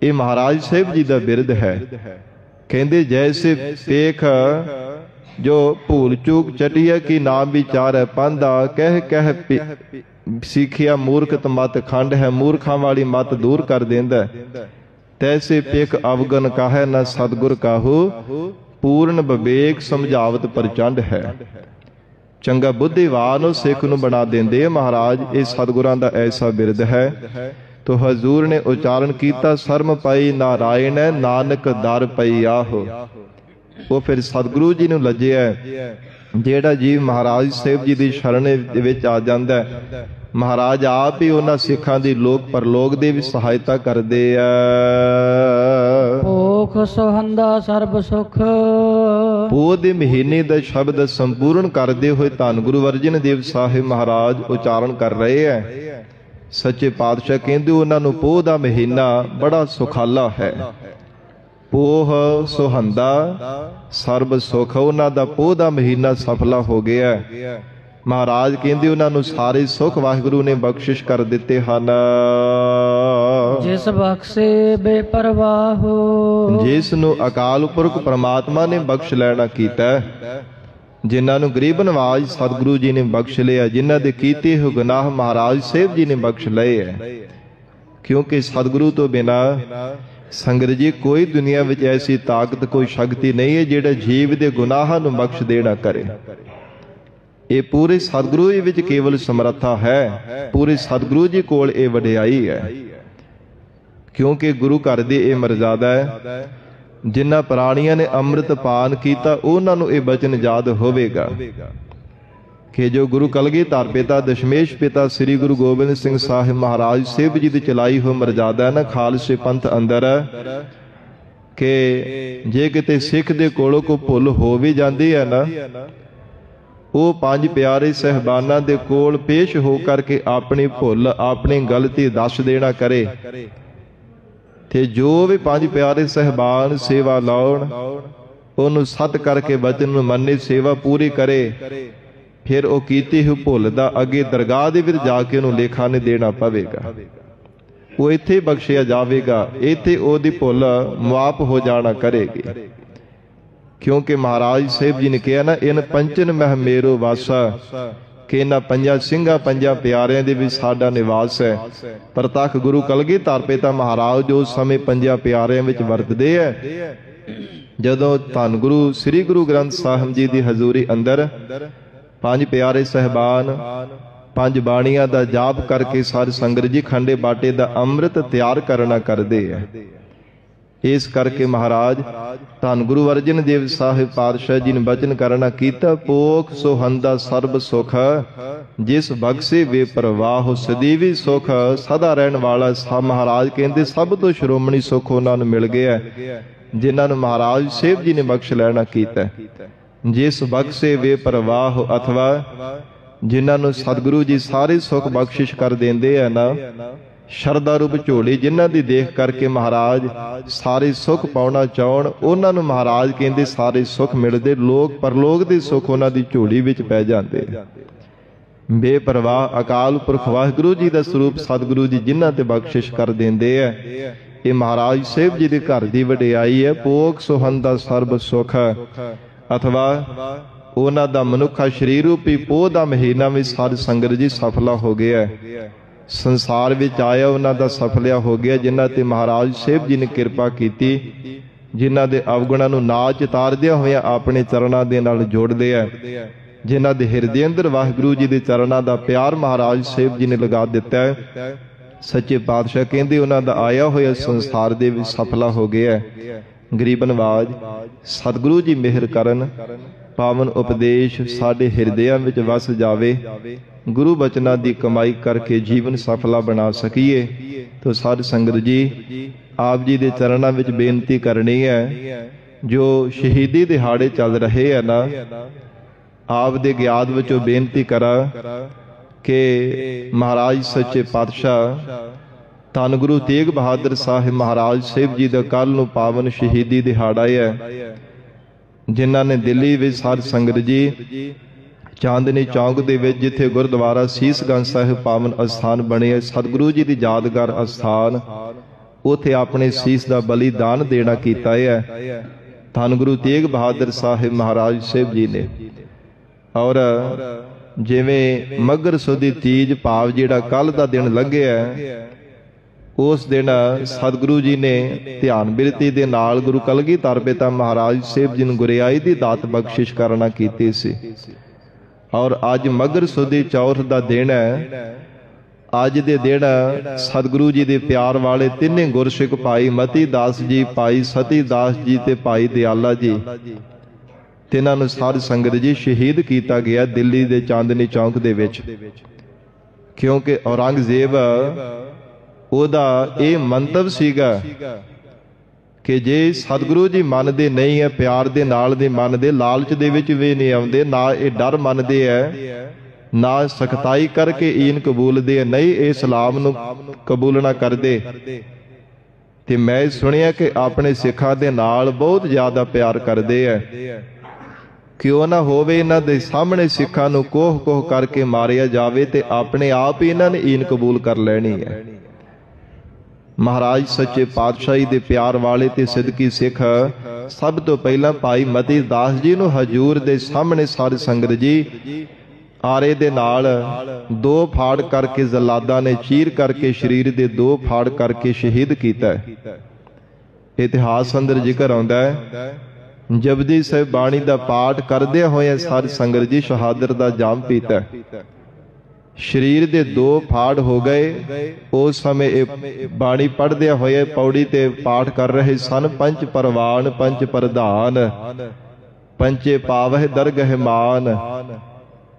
ਇਹ ਮਹਾਰਾਜ ਸਾਹਿਬ ਜੀ ਦਾ ਬਿਰਦ ਹੈ। ਕਹਿੰਦੇ ਜੈਸੇ ਪੇਖ ਜੋ ਭੂਲ ਚੂਕ ਚਟਿਐ ਕੀ ਨਾਮ ਵਿਚਾਰੈ ਪਾਂਧਾ, ਕਹਿ ਕਹਿ ਸਿੱਖਿਆ ਮੂਰਖਤ ਮਤ ਖੰਡ ਹੈ। ਮੂਰਖਾਂ ਵਾਲੀ ਮਤ ਦੂਰ ਕਰ ਦਿੰਦਾ। ਤੈਸੇ ਪੇਖ ਅਵਗਨ ਕਾਹੈ ਨਾ ਸਤਿਗੁਰ ਕਾਹੂ, ਪੂਰਨ ਵਿਵੇਕ ਸਮਝਾਵਤ ਪ੍ਰਚੰਡ ਹੈ। ਚੰਗਾ ਬੁੱਧੀਵਾਨ ਉਹ ਸਿੱਖ ਨੂੰ ਬਣਾ ਦਿੰਦੇ ਮਹਾਰਾਜ। ਇਹ ਸਤਿਗੁਰਾਂ ਦਾ ਐਸਾ ਬਿਰਦ ਹੈ। ਤੋ ਹਜ਼ੂਰ ਨੇ ਉਚਾਰਨ ਕੀਤਾ, ਸ਼ਰਮ ਪਾਈ ਨਾਰਾਇਣ ਹੈ, ਨਾਨਕ ਦਰ ਪਈ ਆਹੋ। ਉਹ ਫਿਰ ਸਤਿਗੁਰੂ ਜੀ ਨੂੰ ਲੱਜਿਆ। ਜਿਹੜਾ ਜੀਵ ਮਹਾਰਾਜ ਸਾਹਿਬ ਜੀ ਦੀ ਸ਼ਰਨ ਵਿੱਚ ਆ ਜਾਂਦਾ, ਮਹਾਰਾਜ ਆਪ ਹੀ ਉਹਨਾਂ ਸਿੱਖਾਂ ਦੀ ਲੋਕ ਪਰਲੋਕ ਦੇ ਵੀ ਸਹਾਇਤਾ ਕਰਦੇ ਆ। ਭੋਖ ਸੁਹੰਦਾ ਸਰਬ ਸੁਖ। ਪੋਹ ਦੇ ਮਹੀਨੇ ਦਾ ਸ਼ਬਦ ਸੰਪੂਰਨ ਕਰਦੇ ਹੋਏ ਧੰਨ ਗੁਰੂ ਅਰਜਨ ਦੇਵ ਸਾਹਿਬ ਮਹਾਰਾਜ ਉਚਾਰਨ ਕਰ ਰਹੇ ਹੈ। ਸੱਚੇ ਪਾਤਸ਼ਾਹ ਕਹਿੰਦੇ ਉਹਨਾਂ ਨੂੰ ਪੋਹ ਦਾ ਮਹੀਨਾ ਬੜਾ ਸੁਖਾਲਾ ਹੈ। ਪੋਹ ਸੁਹੰਦਾ ਸਰਬ ਸੁਖ, ਉਹਨਾਂ ਦਾ ਪੋਹ ਦਾ ਮਹੀਨਾ ਸਫਲਾ ਹੋ ਗਿਆ। ਮਹਾਰਾਜ ਕਹਿੰਦੇ ਉਹਨਾਂ ਨੂੰ ਸਾਰੇ ਸੁਖ ਵਾਹਿਗੁਰੂ ਨੇ ਬਖਸ਼ਿਸ਼ ਕਰ ਦਿੱਤੇ ਹਨ। ਜਿਸ ਬਖਸ਼ੇ ਬੇਪਰਵਾਹ, ਜਿਸ ਨੂੰ ਅਕਾਲ ਪੁਰਖ ਪ੍ਰਮਾਤਮਾ ਨੇ ਬਖਸ਼ ਲੈਣਾ ਕੀਤਾ। ਜਿਨ੍ਹਾਂ ਨੂੰ ਗਰੀਬ ਨਵਾਜ ਸਤਿਗੁਰੂ ਜੀ ਨੇ ਬਖਸ਼ ਲਿਆ, ਜਿਨ੍ਹਾਂ ਦੇ ਕੀਤੇ ਹੋਏ ਗੁਨਾਹ ਮਹਾਰਾਜ ਸਾਹਿਬ ਜੀ ਨੇ ਬਖਸ਼ ਲਏ ਹੈ। ਕਿਉਂਕਿ ਸਤਿਗੁਰੂ ਤੋਂ ਬਿਨਾਂ ਸੰਗਤ ਜੀ ਕੋਈ ਦੁਨੀਆ ਵਿੱਚ ਐਸੀ ਤਾਕਤ, ਕੋਈ ਸ਼ਕਤੀ ਨਹੀਂ ਹੈ ਜਿਹੜਾ ਜੀਵ ਦੇ ਗੁਨਾਹਾਂ ਨੂੰ ਬਖਸ਼ ਦੇਣਾ ਕਰੇ। ਇਹ ਪੂਰੇ ਸਤਿਗੁਰੂ ਜੀ ਵਿੱਚ ਕੇਵਲ ਸਮਰੱਥਾ ਹੈ। ਪੂਰੇ ਸਤਿਗੁਰੂ ਜੀ ਕੋਲ ਇਹ ਵਡਿਆਈ ਹੈ। ਕਿਉਂਕਿ ਗੁਰੂ ਘਰ ਦੀ ਇਹ ਮਰਜ਼ਾਦਾ ਹੈ, ਜਿਨ੍ਹਾਂ ਪ੍ਰਾਣੀਆਂ ਨੇ ਅੰਮ੍ਰਿਤ ਪਾਨ ਕੀਤਾ ਉਹਨਾਂ ਨੂੰ ਇਹ ਬਚਨ ਯਾਦ ਹੋਵੇਗਾ ਕਿ ਜੋ ਗੁਰੂ ਕਲਗੀਧਰ ਪਿਤਾ ਦਸ਼ਮੇਸ਼ ਪਿਤਾ ਸ੍ਰੀ ਗੁਰੂ ਗੋਬਿੰਦ ਸਿੰਘ ਸਾਹਿਬ ਮਹਾਰਾਜ ਸਾਹਿਬ ਜੀ ਦੀ ਚਲਾਈ ਹੋਈ ਮਰਜ਼ਾਦਾ ਨਾ ਖਾਲਸੇ ਪੰਥ ਅੰਦਰ, ਕਿ ਜੇ ਕਿਤੇ ਸਿੱਖ ਦੇ ਕੋਲੋਂ ਕੋਈ ਭੁੱਲ ਹੋ ਵੀ ਜਾਂਦੀ ਹੈ ਨਾ, ਉਹ ਪੰਜ ਪਿਆਰੇ ਸਹਿਬਾਨਾਂ ਦੇ ਕੋਲ ਪੇਸ਼ ਹੋ ਕਰਕੇ ਆਪਣੀ ਭੁੱਲ, ਆਪਣੀ ਗਲਤੀ ਦੱਸ ਦੇਣਾ ਕਰੇ। ਤੇ ਜੋ ਵੀ ਪੰਜ ਪਿਆਰੇ ਸਹਿਬਾਨ ਸੇਵਾ ਲਾਉਣ, ਉਹਨੂੰ ਸਤ ਕਰਕੇ ਵਚਨ ਨੂੰ ਮੰਨੇ, ਸੇਵਾ ਪੂਰੀ ਕਰੇ। ਫਿਰ ਉਹ ਕੀਤੀ ਹੋਈ ਭੁੱਲ ਦਾ ਅੱਗੇ ਦਰਗਾਹ ਦੇ ਵਿੱਚ ਜਾ ਕੇ ਉਹਨੂੰ ਲੇਖਾ ਨਹੀਂ ਦੇਣਾ ਪਵੇਗਾ, ਉਹ ਇੱਥੇ ਬਖਸ਼ਿਆ ਜਾਵੇਗਾ, ਇੱਥੇ ਉਹਦੀ ਭੁੱਲ ਮੁਆਫ ਹੋ ਜਾਣਾ ਕਰੇਗੀ। ਕਿਉਂਕਿ ਮਹਾਰਾਜ ਸਾਹਿਬ ਜੀ ਨੇ ਕਿਹਾ ਨਾ, ਇਨ ਪੰਚਨ ਮਹਿ ਮੇਰੋ ਵਾਸਾ, ਕਿ ਇਹਨਾਂ ਪੰਜਾਂ ਸਿੰਘਾਂ ਪੰਜਾਂ ਪਿਆਰਿਆਂ ਦੇ ਵਿੱਚ ਸਾਡਾ ਨਿਵਾਸ ਹੈ। ਪ੍ਰਤੱਖ ਗੁਰੂ ਕਲਗੀਧਰ ਪਿਤਾ ਮਹਾਰਾਜ ਜੋ ਸਮੇਂ ਪੰਜਾਂ ਪਿਆਰਿਆਂ ਵਿੱਚ ਵਰਤਦੇ ਹੈ, ਜਦੋਂ ਧੰਨ ਗੁਰੂ ਸ੍ਰੀ ਗੁਰੂ ਗ੍ਰੰਥ ਸਾਹਿਬ ਜੀ ਦੀ ਹਜ਼ੂਰੀ ਅੰਦਰ ਪੰਜ ਪਿਆਰੇ ਸਹਿਬਾਨ ਪੰਜ ਬਾਣੀਆਂ ਦਾ ਜਾਪ ਕਰਕੇ ਸਾਧ ਸੰਗਤ ਜੀ ਖੰਡੇ ਬਾਟੇ ਦਾ ਅੰਮ੍ਰਿਤ ਤਿਆਰ ਕਰਨਾ ਕਰਦੇ ਹੈ। ਇਸ ਕਰਕੇ ਮਹਾਰਾਜ ਧੰਨ ਗੁਰੂ ਅਰਜਨ ਦੇਵ ਸਾਹਿਬ ਪਾਤਸ਼ਾਹ ਜੀ ਨੇ ਬਚਨ ਕਰਨਾ ਕੀਤਾ, ਪੋਖ ਸੁਹੰਦਾ ਸਰਬ ਸੁਖ, ਜਿਸ ਬਖਸ਼ੇ ਵੇ ਪ੍ਰਵਾਹ ਸਦੀਵੀ ਸੁਖ, ਸਦਾ ਰਹਿਣ ਵਾਲਾ। ਮਹਾਰਾਜ ਕਹਿੰਦੇ ਸਭ ਤੋਂ ਸ਼੍ਰੋਮਣੀ ਸੁਖ ਉਹਨਾਂ ਨੂੰ ਮਿਲ ਗਿਆ ਜਿਨ੍ਹਾਂ ਨੂੰ ਮਹਾਰਾਜ ਸਾਹਿਬ ਜੀ ਨੇ ਬਖਸ਼ ਲੈਣਾ ਕੀਤਾ। ਜਿਸ ਬਖਸ਼ੇ ਵੇ ਪ੍ਰਵਾਹ, ਅਥਵਾ ਜਿਨ੍ਹਾਂ ਨੂੰ ਸਤਿਗੁਰੂ ਜੀ ਸਾਰੇ ਸੁਖ ਬਖਸ਼ਿਸ਼ ਕਰ ਦਿੰਦੇ ਆ ਨਾ, ਸ਼ਰਧਾ ਰੂਪ ਝੋਲੀ ਜਿਨ੍ਹਾਂ ਦੀ ਦੇਖ ਕਰਕੇ ਮਹਾਰਾਜ ਸਾਰੇ ਸੁਖ ਪਾਉਣਾ ਚਾਹਣ, ਉਹਨਾਂ ਨੂੰ ਮਹਾਰਾਜ ਕਹਿੰਦੇ ਸਾਰੇ ਸੁਖ ਮਿਲਦੇ, ਲੋਕ ਪਰਲੋਕ ਦੇ ਸੁਖ ਉਹਨਾਂ ਦੀ ਝੋਲੀ ਵਿੱਚ ਪੈ ਜਾਂਦੇ। ਬੇਪਰਵਾਹ ਅਕਾਲ ਪੁਰਖ ਵਾਹਿਗੁਰੂ ਜੀ ਦਾ ਸਰੂਪ ਸਤਿਗੁਰੂ ਜੀ ਜਿਨ੍ਹਾਂ ਤੇ ਬਖਸ਼ਿਸ਼ ਕਰ ਦਿੰਦੇ ਆ। ਇਹ ਮਹਾਰਾਜ ਸਾਹਿਬ ਜੀ ਦੇ ਘਰ ਦੀ ਵਡਿਆਈ ਹੈ। ਪੋਖ ਸੁਹੰਦਾ ਸਰਬ ਸੁਖ, ਅਥਵਾ ਉਹਨਾਂ ਦਾ ਮਨੁੱਖਾ ਸਰੀਰ ਰੂਪੀ ਪੋਹ ਦਾ ਮਹੀਨਾ ਵੀ ਸਾਧ ਸੰਗਤ ਜੀ ਸਫਲਾ ਹੋ ਗਿਆ। ਸੰਸਾਰ ਵਿੱਚ ਆਇਆ ਉਹਨਾਂ ਦਾ ਸਫਲਿਆ ਹੋ ਗਿਆ, ਜਿਨ੍ਹਾਂ ਤੇ ਮਹਾਰਾਜ ਸਾਹਿਬ ਜੀ ਨੇ ਕਿਰਪਾ ਕੀਤੀ, ਜਿਨ੍ਹਾਂ ਦੇ ਅਵਗੁਣਾਂ ਨੂੰ ਨਾ ਚਿਤਾਰਦਿਆਂ ਹੋਇਆਂ ਆਪਣੇ ਚਰਨਾਂ ਦੇ ਨਾਲ ਜੋੜਦੇ ਆ, ਜਿਨ੍ਹਾਂ ਦੇ ਹਿਰਦੇ ਅੰਦਰ ਵਾਹਿਗੁਰੂ ਜੀ ਦੇ ਚਰਨਾਂ ਦਾ ਪਿਆਰ ਮਹਾਰਾਜ ਸਾਹਿਬ ਜੀ ਨੇ ਲਗਾ ਦਿੱਤਾ ਹੈ। ਸੱਚੇ ਪਾਤਸ਼ਾਹ ਕਹਿੰਦੇ ਉਹਨਾਂ ਦਾ ਆਇਆ ਹੋਇਆ ਸੰਸਾਰ ਦੇ ਵਿੱਚ ਸਫਲਾ ਹੋ ਗਿਆ। ਗਰੀਬ ਨਵਾਜ ਸਤਿਗੁਰੂ ਜੀ ਮਿਹਰ ਕਰਨ, ਪਾਵਨ ਉਪਦੇਸ਼ ਸਾਡੇ ਹਿਰਦਿਆਂ ਵਿੱਚ ਵਸ ਜਾਵੇ, ਗੁਰੂ ਬਚਨਾਂ ਦੀ ਕਮਾਈ ਕਰਕੇ ਜੀਵਨ ਸਫਲਾ ਬਣਾ ਸਕੀਏ। ਤੋ ਸਾਧ ਸੰਗਤ ਜੀ ਆਪ ਜੀ ਦੇ ਚਰਨਾਂ ਵਿੱਚ ਬੇਨਤੀ ਕਰਨੀ ਹੈ, ਜੋ ਸ਼ਹੀਦੀ ਦਿਹਾੜੇ ਚੱਲ ਰਹੇ ਆ ਨਾ, ਆਪ ਦੇ ਗਿਆਤ ਵਿੱਚੋਂ ਬੇਨਤੀ ਕਰਾਂ ਕਿ ਮਹਾਰਾਜ ਸੱਚੇ ਪਾਤਸ਼ਾਹ ਧੰਨ ਗੁਰੂ ਤੇਗ ਬਹਾਦਰ ਸਾਹਿਬ ਮਹਾਰਾਜ ਸਾਹਿਬ ਜੀ ਦਾ ਕੱਲ ਨੂੰ ਪਾਵਨ ਸ਼ਹੀਦੀ ਦਿਹਾੜਾ ਹੈ, ਜਿਨ੍ਹਾਂ ਨੇ ਦਿੱਲੀ ਵਿੱਚ ਸਾਧ ਸੰਗਤ ਜੀ ਚਾਂਦਨੀ ਚੌਂਕ ਦੇ ਵਿੱਚ ਜਿੱਥੇ ਗੁਰਦੁਆਰਾ ਸੀਸਗੰਜ ਸਾਹਿਬ ਪਾਵਨ ਅਸਥਾਨ ਬਣਿਆ, ਸਤਿਗੁਰੂ ਜੀ ਦੀ ਯਾਦਗਾਰ ਅਸਥਾਨ, ਉੱਥੇ ਆਪਣੇ ਸੀਸ ਦਾ ਬਲੀਦਾਨ ਦੇਣਾ ਕੀਤਾ ਹੈ ਧੰਨ ਗੁਰੂ ਤੇਗ ਬਹਾਦਰ ਸਾਹਿਬ ਮਹਾਰਾਜ ਸਾਹਿਬ ਜੀ ਨੇ। ਔਰ ਜਿਵੇਂ ਮੱਘਰ ਸੁਦੀ ਤੀਜ ਭਾਵ ਜਿਹੜਾ ਕੱਲ ਦਾ ਦਿਨ ਲੰਘਿਆ, ਉਸ ਦਿਨ ਸਤਿਗੁਰੂ ਜੀ ਨੇ ਧਿਆਨ ਬਿਰਤੀ ਦੇ ਨਾਲ ਗੁਰੂ ਕਲਗੀਧਰ ਪਿਤਾ ਮਹਾਰਾਜ ਸਾਹਿਬ ਜੀ ਨੂੰ ਗੁਰਿਆਈ ਦੀ ਦਾਤ ਬਖਸ਼ਿਸ਼ ਕਰਨਾ ਕੀਤੀ ਸੀ। ਔਰ ਅੱਜ ਮੱਘਰ ਸੁਦੀ ਚੌਥ ਦਾ ਦਿਨ ਹੈ। ਅੱਜ ਦੇ ਦਿਨ ਸਤਿਗੁਰੂ ਜੀ ਦੇ ਪਿਆਰ ਵਾਲੇ ਤਿੰਨੇ ਗੁਰਸਿੱਖ ਭਾਈ ਮਤੀ ਦਾਸ ਜੀ, ਭਾਈ ਸਤੀ ਦਾਸ ਜੀ ਤੇ ਭਾਈ ਦਿਆਲਾ ਜੀ, ਤਿੰਨਾਂ ਨੂੰ ਸਾਧ ਸੰਗਤ ਜੀ ਸ਼ਹੀਦ ਕੀਤਾ ਗਿਆ ਦਿੱਲੀ ਦੇ ਚਾਂਦਨੀ ਚੌਂਕ ਦੇ ਵਿੱਚ। ਕਿਉਂਕਿ ਔਰੰਗਜ਼ੇਬ ਉਹਦਾ ਇਹ ਮੰਤਵ ਸੀਗਾ ਕਿ ਜੇ ਸਤਿਗੁਰੂ ਜੀ ਮੰਨਦੇ ਨਹੀਂ ਹੈ, ਪਿਆਰ ਦੇ ਨਾਲ ਦੇ ਮੰਨਦੇ, ਲਾਲਚ ਦੇ ਵਿੱਚ ਵੀ ਨਹੀਂ ਆਉਂਦੇ, ਨਾ ਇਹ ਡਰ ਮੰਨਦੇ ਹੈ, ਨਾ ਸਖਤਾਈ ਕਰਕੇ ਈਨ ਕਬੂਲਦੇ ਹੈ, ਨਹੀਂ ਇਹ ਇਸਲਾਮ ਨੂੰ ਕਬੂਲ ਨਾ ਕਰਦੇ। ਤੇ ਮੈਂ ਸੁਣਿਆ ਕਿ ਆਪਣੇ ਸਿੱਖਾਂ ਦੇ ਨਾਲ ਬਹੁਤ ਜ਼ਿਆਦਾ ਪਿਆਰ ਕਰਦੇ ਹੈ। ਕਿਉਂ ਨਾ ਹੋਵੇ ਇਹਨਾਂ ਦੇ ਸਾਹਮਣੇ ਸਿੱਖਾਂ ਨੂੰ ਕੋਹ ਕੋਹ ਕਰਕੇ ਮਾਰਿਆ ਜਾਵੇ ਤੇ ਆਪਣੇ ਆਪ ਹੀ ਇਹਨਾਂ ਨੇ ਈਨ ਕਬੂਲ ਕਰ ਲੈਣੀ ਹੈ। ਮਹਾਰਾਜ ਸੱਚੇ ਪਾਤਸ਼ਾਹੀ ਦੇ ਪਿਆਰ ਵਾਲੇ ਤੇ ਸਿੱਧਕੀ ਸਿੱਖ ਸਭ ਤੋਂ ਪਹਿਲਾਂ ਭਾਈ ਮਤੀ ਦਾਸ ਜੀ ਨੂੰ ਹਜੂਰ ਦੇ ਸਾਹਮਣੇ ਸਾਧ ਸੰਗਤ ਜੀ ਆਰੇ ਦੇ ਨਾਲ ਦੋ ਫਾੜ ਕਰਕੇ ਜ਼ਲਾਦਾਂ ਨੇ ਚੀਰ ਕਰਕੇ ਸਰੀਰ ਦੇ ਦੋ ਫਾੜ ਕਰਕੇ ਸ਼ਹੀਦ ਕੀਤਾ। ਇਤਿਹਾਸ ਅੰਦਰ ਜ਼ਿਕਰ ਆਉਂਦਾ ਹੈ, ਜਪਜੀ ਸਾਹਿਬ ਬਾਣੀ ਦਾ ਪਾਠ ਕਰਦਿਆਂ ਹੋਇਆਂ ਸਾਧ ਸੰਗਤ ਜੀ ਸ਼ਹਾਦਤ ਦਾ ਜਾਮ ਪੀਤਾ। ਸਰੀਰ ਦੇ ਦੋ ਫਾੜ ਹੋ ਗਏ। ਉਸ ਸਮੇਂ ਇਹ ਬਾਣੀ ਪੜ੍ਹਦਿਆਂ ਹੋਏ ਪੌੜੀ ਤੇ ਪਾਠ ਕਰ ਰਹੇ ਸਨ, ਪੰਜ ਪਰਵਾਨ ਪੰਜ ਪ੍ਰਧਾਨ ਪੰਚੇ ਪਾਵਹਿ ਦਰਗਹਿ ਮਾਨ।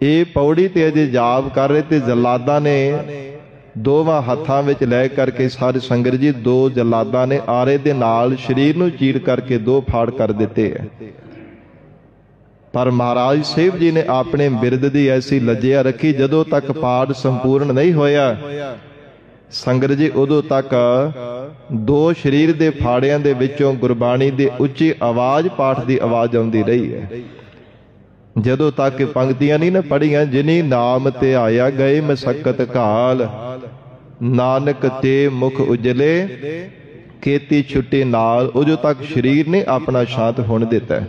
ਇਹ ਪੌੜੀ ਤੇ ਅਜੇ ਜਾਪ ਕਰ ਰਹੇ ਤੇ ਜਲਾਦਾਂ ਨੇ ਦੋਵਾਂ ਹੱਥਾਂ ਵਿੱਚ ਲੈ ਕਰਕੇ ਸਾਧ ਸੰਗਤ ਜੀ ਦੋ ਜਲਾਦਾਂ ਨੇ ਆਰੇ ਦੇ ਨਾਲ ਸਰੀਰ ਨੂੰ ਚੀਰ ਕਰਕੇ ਦੋ ਫਾੜ ਕਰ ਦਿੱਤੇ ਹੈ। ਪਰ ਮਹਾਰਾਜ ਸਾਹਿਬ ਜੀ ਨੇ ਆਪਣੇ ਬਿਰਦ ਦੀ ਐਸੀ ਲੱਜਿਆ ਰੱਖੀ, ਜਦੋਂ ਤੱਕ ਪਾਠ ਸੰਪੂਰਨ ਨਹੀਂ ਹੋਇਆ ਸੰਗਤ ਜੀ ਉਦੋਂ ਤੱਕ ਦੋ ਸਰੀਰ ਦੇ ਫਾੜਿਆਂ ਦੇ ਵਿੱਚੋਂ ਗੁਰਬਾਣੀ ਦੀ ਉੱਚੀ ਆਵਾਜ਼, ਪਾਠ ਦੀ ਆਵਾਜ਼ ਆਉਂਦੀ ਰਹੀ ਹੈ। ਜਦੋਂ ਤੱਕ ਪੰਕਤੀਆਂ ਨਹੀਂ ਨਾ ਪੜੀਆਂ, ਜਿਨੀ ਨਾਮ ਤੇ ਆਇਆ ਗਏ ਮਸਕਤ ਘਾਲ, ਨਾਨਕ ਤੇ ਮੁਖ ਉਜਲੇ ਕੀਤੀ ਛੁੱਟੀ ਨਾਲ, ਉਦੋਂ ਤੱਕ ਸਰੀਰ ਨੇ ਆਪਣਾ ਸ਼ਾਂਤ ਹੋਣ ਦਿੱਤਾ।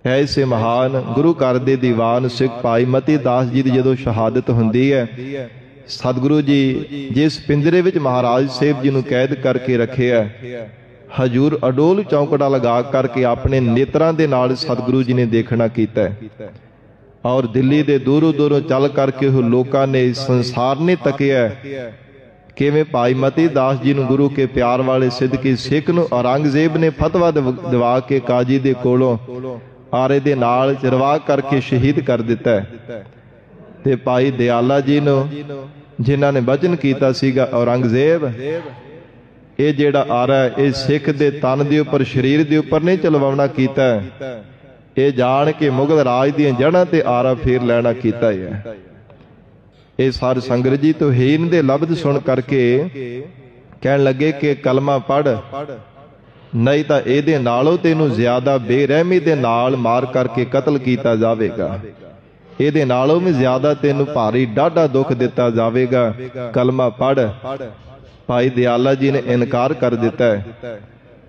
ਐਸੇ ਮਹਾਨ ਗੁਰੂ ਘਰ ਦੇ ਦੀਵਾਨ ਸਿੱਖ ਭਾਈ ਮਤੀ ਦਾਸ ਜੀ ਦੀ ਜਦੋਂ ਸ਼ਹਾਦਤ ਹੁੰਦੀ ਹੈ, ਸਤਿਗੁਰੂ ਜੀ ਜਿਸ ਪਿੰਜਰੇ ਵਿੱਚ ਮਹਾਰਾਜ ਸਾਹਿਬ ਜੀ ਨੂੰ ਕੈਦ ਕਰਕੇ ਰੱਖਿਆ, ਹਜੂਰ ਅਡੋਲ ਚੌਂਕੜਾ ਲਗਾ ਕਰਕੇ ਆਪਣੇ ਨੇਤਰਾਂ ਦੇ ਨਾਲ ਸਤਿਗੁਰੂ ਜੀ ਨੇ ਦੇਖਣਾ ਕੀਤਾ ਔਰ ਦਿੱਲੀ ਦੇ ਦੂਰੋਂ ਦੂਰੋਂ ਚੱਲ ਕਰਕੇ ਉਹ ਲੋਕਾਂ ਨੇ, ਸੰਸਾਰ ਨੇ ਤੱਕਿਆ ਕਿਵੇਂ ਭਾਈ ਮਤੀ ਦਾਸ ਜੀ ਨੂੰ ਗੁਰੂ ਕੇ ਪਿਆਰ ਵਾਲੇ ਸਿੱਧਕੀ ਸਿੱਖ ਨੂੰ ਔਰੰਗਜ਼ੇਬ ਨੇ ਫਤਵਾ ਦਿਵਾ ਕੇ ਕਾਜੀ ਦੇ ਕੋਲੋਂ ਆਰੇ ਦੇ ਨਾਲ ਚਰਵਾ ਕਰਕੇ ਸ਼ਹੀਦ ਕਰ ਦਿੱਤਾ। ਤੇ ਭਾਈ ਦਿਆਲਾ ਜੀ ਨੂੰ ਜਿਨ੍ਹਾਂ ਨੇ ਵਚਨ ਕੀਤਾ ਸੀਗਾ, ਔਰੰਗਜ਼ੇਬ ਇਹ ਜਿਹੜਾ ਆਰਾ ਇਹ ਸਿੱਖ ਦੇ ਤਨ ਦੇ ਉੱਪਰ, ਸਰੀਰ ਦੇ ਉੱਪਰ ਨਹੀਂ ਚਲਵਾਉਣਾ ਕੀਤਾ, ਇਹ ਜਾਣ ਕੇ ਮੁਗਲ ਰਾਜ ਦੀਆਂ ਜੜ੍ਹਾਂ ਤੇ ਆਰਾ ਫੇਰ ਲੈਣਾ ਕੀਤਾ ਹੈ। ਇਹ ਸਾਧ ਸੰਗਤ ਜੀ ਤੋਂ ਹੀਨ ਦੇ ਲਫ਼ਜ਼ ਸੁਣ ਕਰਕੇ ਕਹਿਣ ਲੱਗੇ ਕਿ ਕਲਮਾ ਪੜ੍ਹ, ਨਹੀਂ ਤਾਂ ਇਹਦੇ ਨਾਲੋਂ ਤੈਨੂੰ ਜ਼ਿਆਦਾ ਬੇਰਹਿਮੀ ਦੇ ਨਾਲ ਮਾਰ ਕਰਕੇ ਕਤਲ ਕੀਤਾ ਜਾਵੇਗਾ, ਇਹਦੇ ਨਾਲੋਂ ਵੀ ਜ਼ਿਆਦਾ ਤੈਨੂੰ ਭਾਰੀ ਡਾਢਾ ਦੁੱਖ ਦਿੱਤਾ ਜਾਵੇਗਾ, ਕਲਮਾ ਪੜ੍ਹ। ਭਾਈ ਦਿਆਲਾ ਜੀ ਨੇ ਇਨਕਾਰ ਕਰ ਦਿੱਤਾ।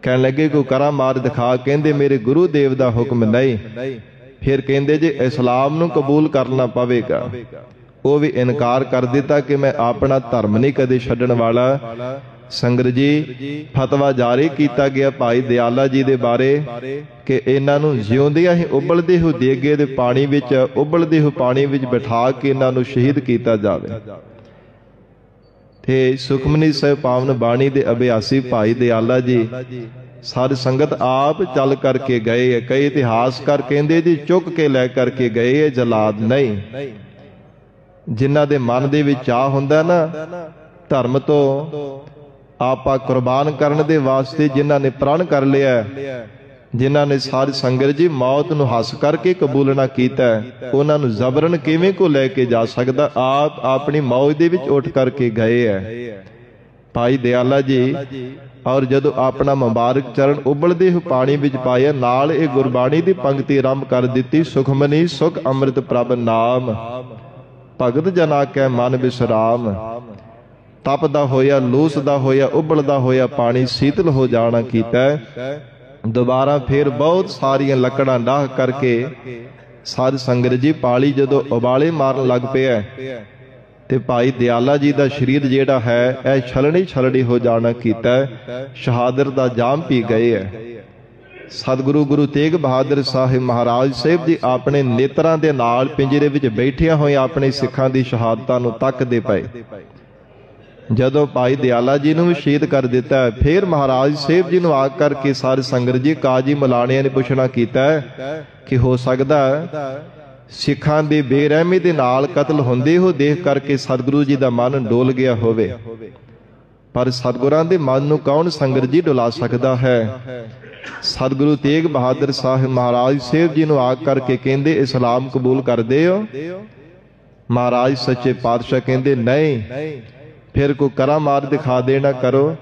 ਕਹਿਣ ਲੱਗੇ ਕੋਈ ਕਰਾਮਾਤ ਦਿਖਾ, ਕਹਿੰਦੇ ਮੇਰੇ ਗੁਰੂ ਦੇਵ ਦਾ ਹੁਕਮ ਨਹੀਂ। ਫਿਰ ਕਹਿੰਦੇ ਜੇ ਇਸਲਾਮ ਨੂੰ ਕਬੂਲ ਕਰਨਾ ਪਵੇਗਾ, ਉਹ ਵੀ ਇਨਕਾਰ ਕਰ ਦਿੱਤਾ ਕਿ ਮੈਂ ਆਪਣਾ ਧਰਮ ਨਹੀਂ ਕਦੇ ਛੱਡਣ ਵਾਲਾ। ਸੰਗਤ ਜੀ ਫਤਵਾ ਜਾਰੀ ਕੀਤਾ ਗਿਆ ਭਾਈ ਦਿਆਲਾ ਜੀ ਦੇ ਬਾਰੇ ਕਿ ਇਹਨਾਂ ਨੂੰ ਜਿਉਂਦਿਆਂ ਹੀ ਉਬਲਦੇ ਹੋ ਦੇਗੇ ਦੇ ਪਾਣੀ ਵਿੱਚ, ਉਬਲਦੇ ਹੋ ਪਾਣੀ ਵਿੱਚ ਬਿਠਾ ਕੇ ਇਹਨਾਂ ਨੂੰ ਸ਼ਹੀਦ ਕੀਤਾ ਜਾਵੇ। ਤੇ ਸੁਖਮਨੀ ਸਾਹਿਬ ਪਾਵਨ ਬਾਣੀ ਦੇ ਅਭਿਆਸੀ ਭਾਈ ਦਿਆਲਾ ਜੀ ਸਾਧ ਸੰਗਤ ਆਪ ਚੱਲ ਕਰਕੇ ਗਏ। ਕਈ ਇਤਿਹਾਸਕਾਰ ਕਹਿੰਦੇ ਜੀ ਚੁੱਕ ਕੇ ਲੈ ਕਰਕੇ ਗਏ, ਜਲਾਦ ਨਹੀਂ। ਜਿਨ੍ਹਾਂ ਦੇ ਮਨ ਦੇ ਵਿੱਚ ਚਾਹ ਹੁੰਦਾ ਨਾ ਧਰਮ ਤੋਂ ਆਪਾ ਕੁਰਬਾਨ ਕਰਨ ਦੇ ਵਾਸਤੇ, ਜਿਨ੍ਹਾਂ ਨੇ ਪ੍ਰਣ ਕਰ ਲਿਆ, ਜਿਨ੍ਹਾਂ ਨੇ ਸਾਧ ਸੰਗਤ ਜੀ ਮੌਤ ਨੂੰ ਹੱਸ ਕਰਕੇ ਕਬੂਲਣਾ ਕੀਤਾ, ਉਹਨਾਂ ਨੂੰ ਜ਼ਬਰਨ ਕਿਵੇਂ ਕੋ ਲੈ ਕੇ ਜਾ ਸਕਦਾ। ਆਪ ਆਪਣੀ ਮੌਜ ਦੇ ਵਿੱਚ ਉੱਠ ਕਰਕੇ ਗਏ ਹੈ ਭਾਈ ਦਿਆਲਾ ਜੀ। ਔਰ ਜਦੋਂ ਆਪਣਾ ਮੁਬਾਰਕ ਚਰਨ ਉਬਲਦੇ ਹੋਏ ਪਾਣੀ ਵਿੱਚ ਪਾਇਆ, ਨਾਲ ਇਹ ਗੁਰਬਾਣੀ ਦੀ ਪੰਕਤੀ ਆਰੰਭ ਕਰ ਦਿੱਤੀ, ਸੁਖਮਨੀ ਸੁਖ ਅੰਮ੍ਰਿਤ ਪ੍ਰਭ ਨਾਮ, ਭਗਤ ਜਨਾ ਕੈ ਮਨ ਬਿਸਰਾਮ। ਤਪਦਾ ਹੋਇਆ, ਲੂਸਦਾ ਹੋਇਆ, ਉਬਲਦਾ ਹੋਇਆ ਪਾਣੀ ਸੀਤਲ ਹੋ ਜਾਣਾ ਕੀਤਾ। ਦੁਬਾਰਾ ਫੇਰ ਬਹੁਤ ਸਾਰੀਆਂ ਲੱਕੜਾਂ ਡਾਹ ਕਰਕੇ ਸਾਧ ਸੰਗਤ ਜੀ ਪਾਲੀ ਜਦੋਂ ਉਬਾਲੇ ਮਾਰਨ ਲੱਗ ਪਿਆ ਤੇ ਭਾਈ ਦਿਆਲਾ ਜੀ ਦਾ ਸਰੀਰ ਜਿਹੜਾ ਹੈ ਇਹ ਛਲਣੀ ਹੋ ਜਾਣਾ ਕੀਤਾ। ਸ਼ਹਾਦਤ ਦਾ ਜਾਮ ਪੀ ਗਏ ਹੈ। ਸਤਿਗੁਰੂ ਗੁਰੂ ਤੇਗ ਬਹਾਦਰ ਸਾਹਿਬ ਮਹਾਰਾਜ ਸਾਹਿਬ ਜੀ ਆਪਣੇ ਨੇਤਰਾਂ ਦੇ ਨਾਲ ਪਿੰਜਰੇ ਵਿੱਚ ਬੈਠਿਆਂ ਹੋਏ ਆਪਣੇ ਸਿੱਖਾਂ ਦੀ ਸ਼ਹਾਦਤਾਂ ਨੂੰ ਤੱਕਦੇ ਪਏ। ਜਦੋਂ ਭਾਈ ਦਿਆਲਾ ਜੀ ਨੂੰ ਵੀ ਸ਼ਹੀਦ ਕਰ ਦਿੱਤਾ, ਫਿਰ ਮਹਾਰਾਜ ਸਾਹਿਬ ਜੀ ਨੂੰ ਆ ਕਰਕੇ ਸਾਧ ਸੰਗਤ ਜੀ ਕਾਜੀ ਮਲਾਣਿਆਂ ਨੇ ਪੁੱਛਣਾ ਕੀਤਾ ਕਿ ਹੋ ਸਕਦਾ ਸਿੱਖਾਂ ਦੀ ਬੇਰਹਿਮੀ ਦੇ ਨਾਲ ਕਤਲ ਹੁੰਦੇ ਹੋ ਦੇਖ ਕਰਕੇ ਸਤਿਗੁਰੂ ਜੀ ਦਾ ਮਨ ਡੋਲ ਗਿਆ ਹੋਵੇ। ਪਰ ਸਤਿਗੁਰਾਂ ਦੇ ਮਨ ਨੂੰ ਕੌਣ ਸੰਗਤ ਜੀ ਡੁਲਾ ਸਕਦਾ ਹੈ। ਸਤਿਗੁਰੂ ਤੇਗ ਬਹਾਦਰ ਸਾਹਿਬ ਮਹਾਰਾਜ ਸਾਹਿਬ ਜੀ ਨੂੰ ਆ ਕਰਕੇ ਕਹਿੰਦੇ ਇਸਲਾਮ ਕਬੂਲ ਕਰਦੇ ਹੋ। ਮਹਾਰਾਜ ਸੱਚੇ ਪਾਤਸ਼ਾਹ ਕਹਿੰਦੇ ਨਹੀਂ। ਫਿਰ ਕੋਈ ਕਰਾਮਾਤ ਦਿਖਾ ਦੇਣਾ ਕਰੋ।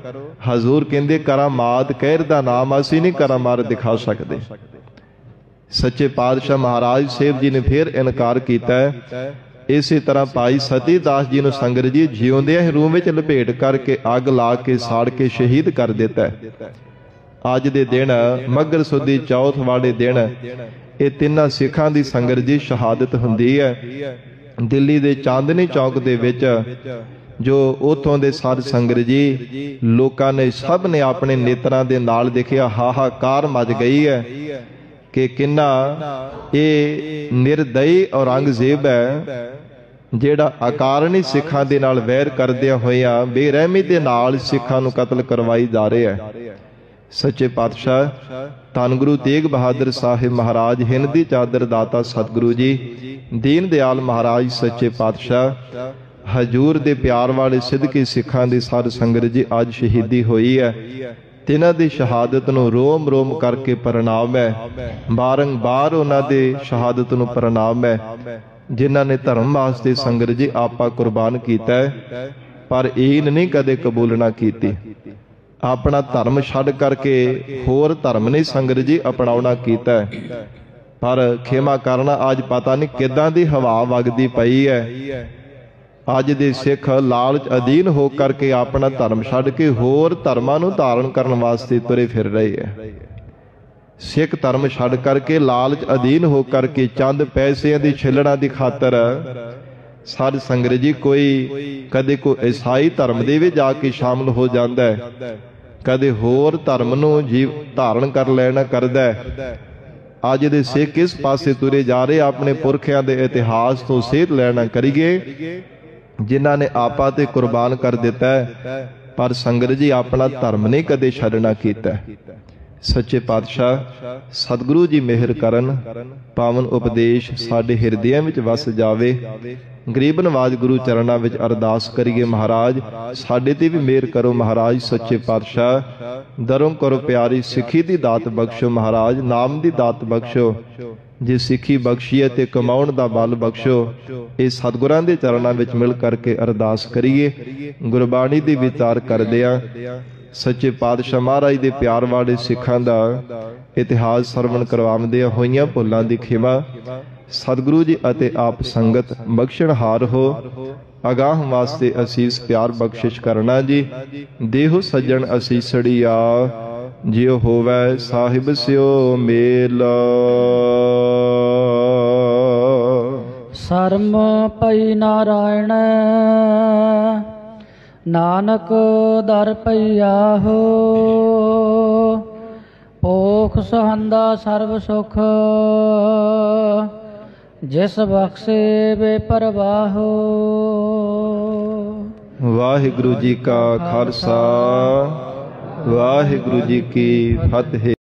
ਹਜ਼ੂਰ ਕਹਿੰਦੇ ਕਰਾਮਾਤ ਕਹਿਰ ਦਾ ਨਾਮ ਅਸੀਂ ਨਹੀਂ ਕਰਾਮਾਤ ਦਿਖਾ ਸਕਦੇ। ਸੱਚੇ ਪਾਤਸ਼ਾਹ ਮਹਾਰਾਜ ਸਾਹਿਬ ਜੀ ਨੇ ਫਿਰ ਇਨਕਾਰ ਕੀਤਾ। ਇਸੇ ਤਰ੍ਹਾਂ ਭਾਈ ਸਤੀ ਦਾਸ ਜੀ ਨੂੰ ਸੰਗਤ ਜੀ ਜਿਉਂਦਿਆਂ ਹੀ ਰੂਹ ਵਿੱਚ ਲਪੇਟ ਕਰਕੇ ਅੱਗ ਲਾ ਕੇ ਸਾੜ ਕੇ ਸ਼ਹੀਦ ਕਰ ਦਿੱਤਾ। ਅੱਜ ਦੇ ਦਿਨ ਮੱਘਰ ਸੁਦੀ ਚੌਥ ਵਾਲੇ ਦਿਨ ਇਹ ਤਿੰਨਾਂ ਸਿੱਖਾਂ ਦੀ ਸੰਗਤ ਜੀ ਸ਼ਹਾਦਤ ਹੁੰਦੀ ਹੈ। ਦਿੱਲੀ ਦੇ ਚਾਂਦਨੀ ਚੌਕ ਦੇ ਵਿੱਚ ਜੋ ਉਥੋਂ ਦੇ ਸਾਧ ਸੰਗਤ ਜੀ ਲੋਕਾਂ ਨੇ ਸਭ ਨੇ ਆਪਣੇ ਨੇਤਰਾਂ ਦੇ ਨਾਲ ਦੇਖਿਆ। ਹਾਹਾਕਾਰ ਮਚ ਗਈ ਹੈ ਕਿ ਕਿੰਨਾ ਇਹ ਨਿਰਦਈ ਔਰੰਗਜ਼ੇਬ ਹੈ ਜਿਹੜਾ ਅਕਾਰਣੀ ਸਿੱਖਾਂ ਦੇ ਨਾਲ ਵੈਰ ਕਰਦਿਆਂ ਹੋਇਆਂ ਬੇਰਹਿਮੀ ਦੇ ਨਾਲ ਸਿੱਖਾਂ ਨੂੰ ਕਤਲ ਕਰਵਾਈ ਜਾ ਰਿਹਾ ਹੈ। ਸੱਚੇ ਪਾਤਸ਼ਾਹ ਧੰਨ ਗੁਰੂ ਤੇਗ ਬਹਾਦਰ ਸਾਹਿਬ ਮਹਾਰਾਜ ਹਿੰਦ ਦੀ ਚਾਦਰ ਦਾਤਾ ਸਤਿਗੁਰੂ ਜੀ ਦੀਨ ਦਿਆਲ ਮਹਾਰਾਜ ਸੱਚੇ ਪਾਤਸ਼ਾਹ ਹਜੂਰ ਦੇ ਪਿਆਰ ਵਾਲੇ ਸਿੱਧਕੇ ਸਿੱਖਾਂ ਦੀ ਸਾਧ ਸੰਗਤ ਜੀ ਅੱਜ ਸ਼ਹੀਦੀ ਹੋਈ ਹੈ। ਤਿਨਾਂ ਦੀ ਸ਼ਹਾਦਤ ਨੂੰ ਰੋਮ ਰੋਮ ਕਰਕੇ ਪ੍ਰਣਾਮ ਹੈ। ਬਾਰੰਬਾਰ ਉਹਨਾਂ ਦੇ ਸ਼ਹਾਦਤ ਨੂੰ ਪ੍ਰਣਾਮ ਹੈ, ਜਿਨ੍ਹਾਂ ਨੇ ਧਰਮ ਵਾਸਤੇ ਸੰਗਤ ਜੀ ਆਪਾ ਕੁਰਬਾਨ ਕੀਤਾ ਹੈ, ਪਰ ਈਨ ਨਹੀਂ ਕਦੇ ਕਬੂਲ ਨਾ ਕੀਤੀ। ਆਪਣਾ ਧਰਮ ਛੱਡ ਕਰਕੇ ਹੋਰ ਧਰਮ ਨਹੀਂ ਸੰਗਤ ਜੀ ਅਪਣਾਉਣਾ ਕੀਤਾ ਹੈ। ਪਰ ਖੇਮਾ ਕਰਨਾ, ਅੱਜ ਪਤਾ ਨਹੀਂ ਕਿੱਦਾਂ ਦੀ ਹਵਾ ਵਗਦੀ ਪਈ ਹੈ। ਅੱਜ ਦੇ ਸਿੱਖ ਲਾਲਚ ਅਧੀਨ ਹੋ ਕਰਕੇ ਆਪਣਾ ਧਰਮ ਛੱਡ ਕੇ ਹੋਰ ਧਰਮਾਂ ਨੂੰ ਧਾਰਨ ਕਰਨ ਵਾਸਤੇ ਤੁਰੇ ਫਿਰ ਰਹੇ ਹੈ। ਸਿੱਖ ਧਰਮ ਛੱਡ ਕਰਕੇ ਲਾਲਚ ਅਧੀਨ ਹੋ ਕਰਕੇ ਚੰਦ ਪੈਸਿਆਂ ਦੀ ਛਿੱਲੜਾਂ ਦੀ ਖਾਤਰ ਸਾਧ ਸੰਗਤ ਜੀ ਕੋਈ ਕਦੇ ਕੋਈ ਈਸਾਈ ਧਰਮ ਦੇ ਵਿੱਚ ਜਾ ਕੇ ਸ਼ਾਮਲ ਹੋ ਜਾਂਦਾ ਹੈ, ਕਦੇ ਹੋਰ ਧਰਮ ਨੂੰ ਜੀਵ ਧਾਰਨ ਕਰ ਲੈਣਾ ਕਰਦਾ ਹੈ। ਅੱਜ ਦੇ ਸਿੱਖ ਇਸ ਪਾਸੇ ਤੁਰੇ ਜਾ ਰਹੇ, ਆਪਣੇ ਪੁਰਖਿਆਂ ਦੇ ਇਤਿਹਾਸ ਤੋਂ ਸੇਧ ਲੈਣਾ ਕਰੀਏ, ਜਿਨ੍ਹਾਂ ਨੇ ਆਪਾ ਤੇ ਕੁਰਬਾਨ ਕਰ ਦਿੱਤਾ ਹੈ, ਪਰ ਸੰਗਤ ਜੀ ਆਪਣਾ ਧਰਮ ਨਹੀਂ ਕਦੇ ਛੱਡਣਾ ਕੀਤਾ। ਸੱਚੇ ਪਾਤਸ਼ਾਹ ਸਤਿਗੁਰੂ ਜੀ ਮਿਹਰ ਕਰਨ, ਪਾਵਨ ਉਪਦੇਸ਼ ਸਾਡੇ ਹਿਰਦਿਆਂ ਵਿੱਚ ਵਸ ਜਾਵੇ। ਗਰੀਬ ਨਵਾਜ ਗੁਰੂ ਚਰਨਾਂ ਵਿੱਚ ਅਰਦਾਸ ਕਰੀਏ, ਮਹਾਰਾਜ ਸਾਡੇ ਤੇ ਵੀ ਮਿਹਰ ਕਰੋ। ਮਹਾਰਾਜ ਸੱਚੇ ਪਾਤਸ਼ਾਹ ਦਰੋਂ ਕਰੋ ਪਿਆਰੀ ਸਿੱਖੀ ਦੀ ਦਾਤ ਬਖਸ਼ੋ। ਮਹਾਰਾਜ ਨਾਮ ਦੀ ਦਾਤ ਬਖਸ਼ੋ, ਜੇ ਸਿੱਖੀ ਬਖਸ਼ੀਏ ਤੇ ਕਮਾਉਣ ਦਾ ਬਲ ਬਖਸ਼ੋ। ਇਹ ਸਤਿਗੁਰਾਂ ਦੇ ਚਰਨਾਂ ਵਿੱਚ ਮਿਲ ਕਰਕੇ ਅਰਦਾਸ ਕਰੀਏ। ਗੁਰਬਾਣੀ ਦੀ ਵਿਚਾਰ ਕਰਦਿਆਂ ਸੱਚੇ ਪਾਤਸ਼ਾਹ ਮਹਾਰਾਜ ਦੇ ਪਿਆਰ ਵਾਲੇ ਸਿੱਖਾਂ ਦਾ ਇਤਿਹਾਸ ਸਰਵਣ ਕਰਵਾਉਂਦਿਆਂ ਹੋਈਆਂ ਭੁੱਲਾਂ ਦੀ ਖਿਮਾ ਸਤਿਗੁਰੂ ਜੀ ਅਤੇ ਆਪ ਸੰਗਤ ਬਖਸ਼ਣਹਾਰ ਹੋ। ਅਗਾਹ ਵਾਸਤੇ ਅਸੀਸ ਪਿਆਰ ਬਖਸ਼ਿਸ਼ ਕਰਨਾ ਜੀ। ਦੇਹੋ ਸੱਜਣ ਅਸੀਸੜੀਆ, ਜਿਉ ਹੋਵੈ ਸਾਹਿਬ ਸਿਓ ਮੇਲ। ਸਰਮ ਪਈ ਨਾਰਾਇਣ, ਨਾਨਕ ਦਰ ਪਈਆ ਹੋ। ਭੋਖ ਸਹੰਦਾ ਸਰਬ ਸੁਖ, ਜਿਸ ਬਖਸ਼ੇ ਬੇਪਰਵਾਹੋ। ਵਾਹਿਗੁਰੂ ਜੀ ਕਾ ਖਾਲਸਾ, ਵਾਹਿਗੁਰੂ ਜੀ ਕੀ ਫਤਿਹ।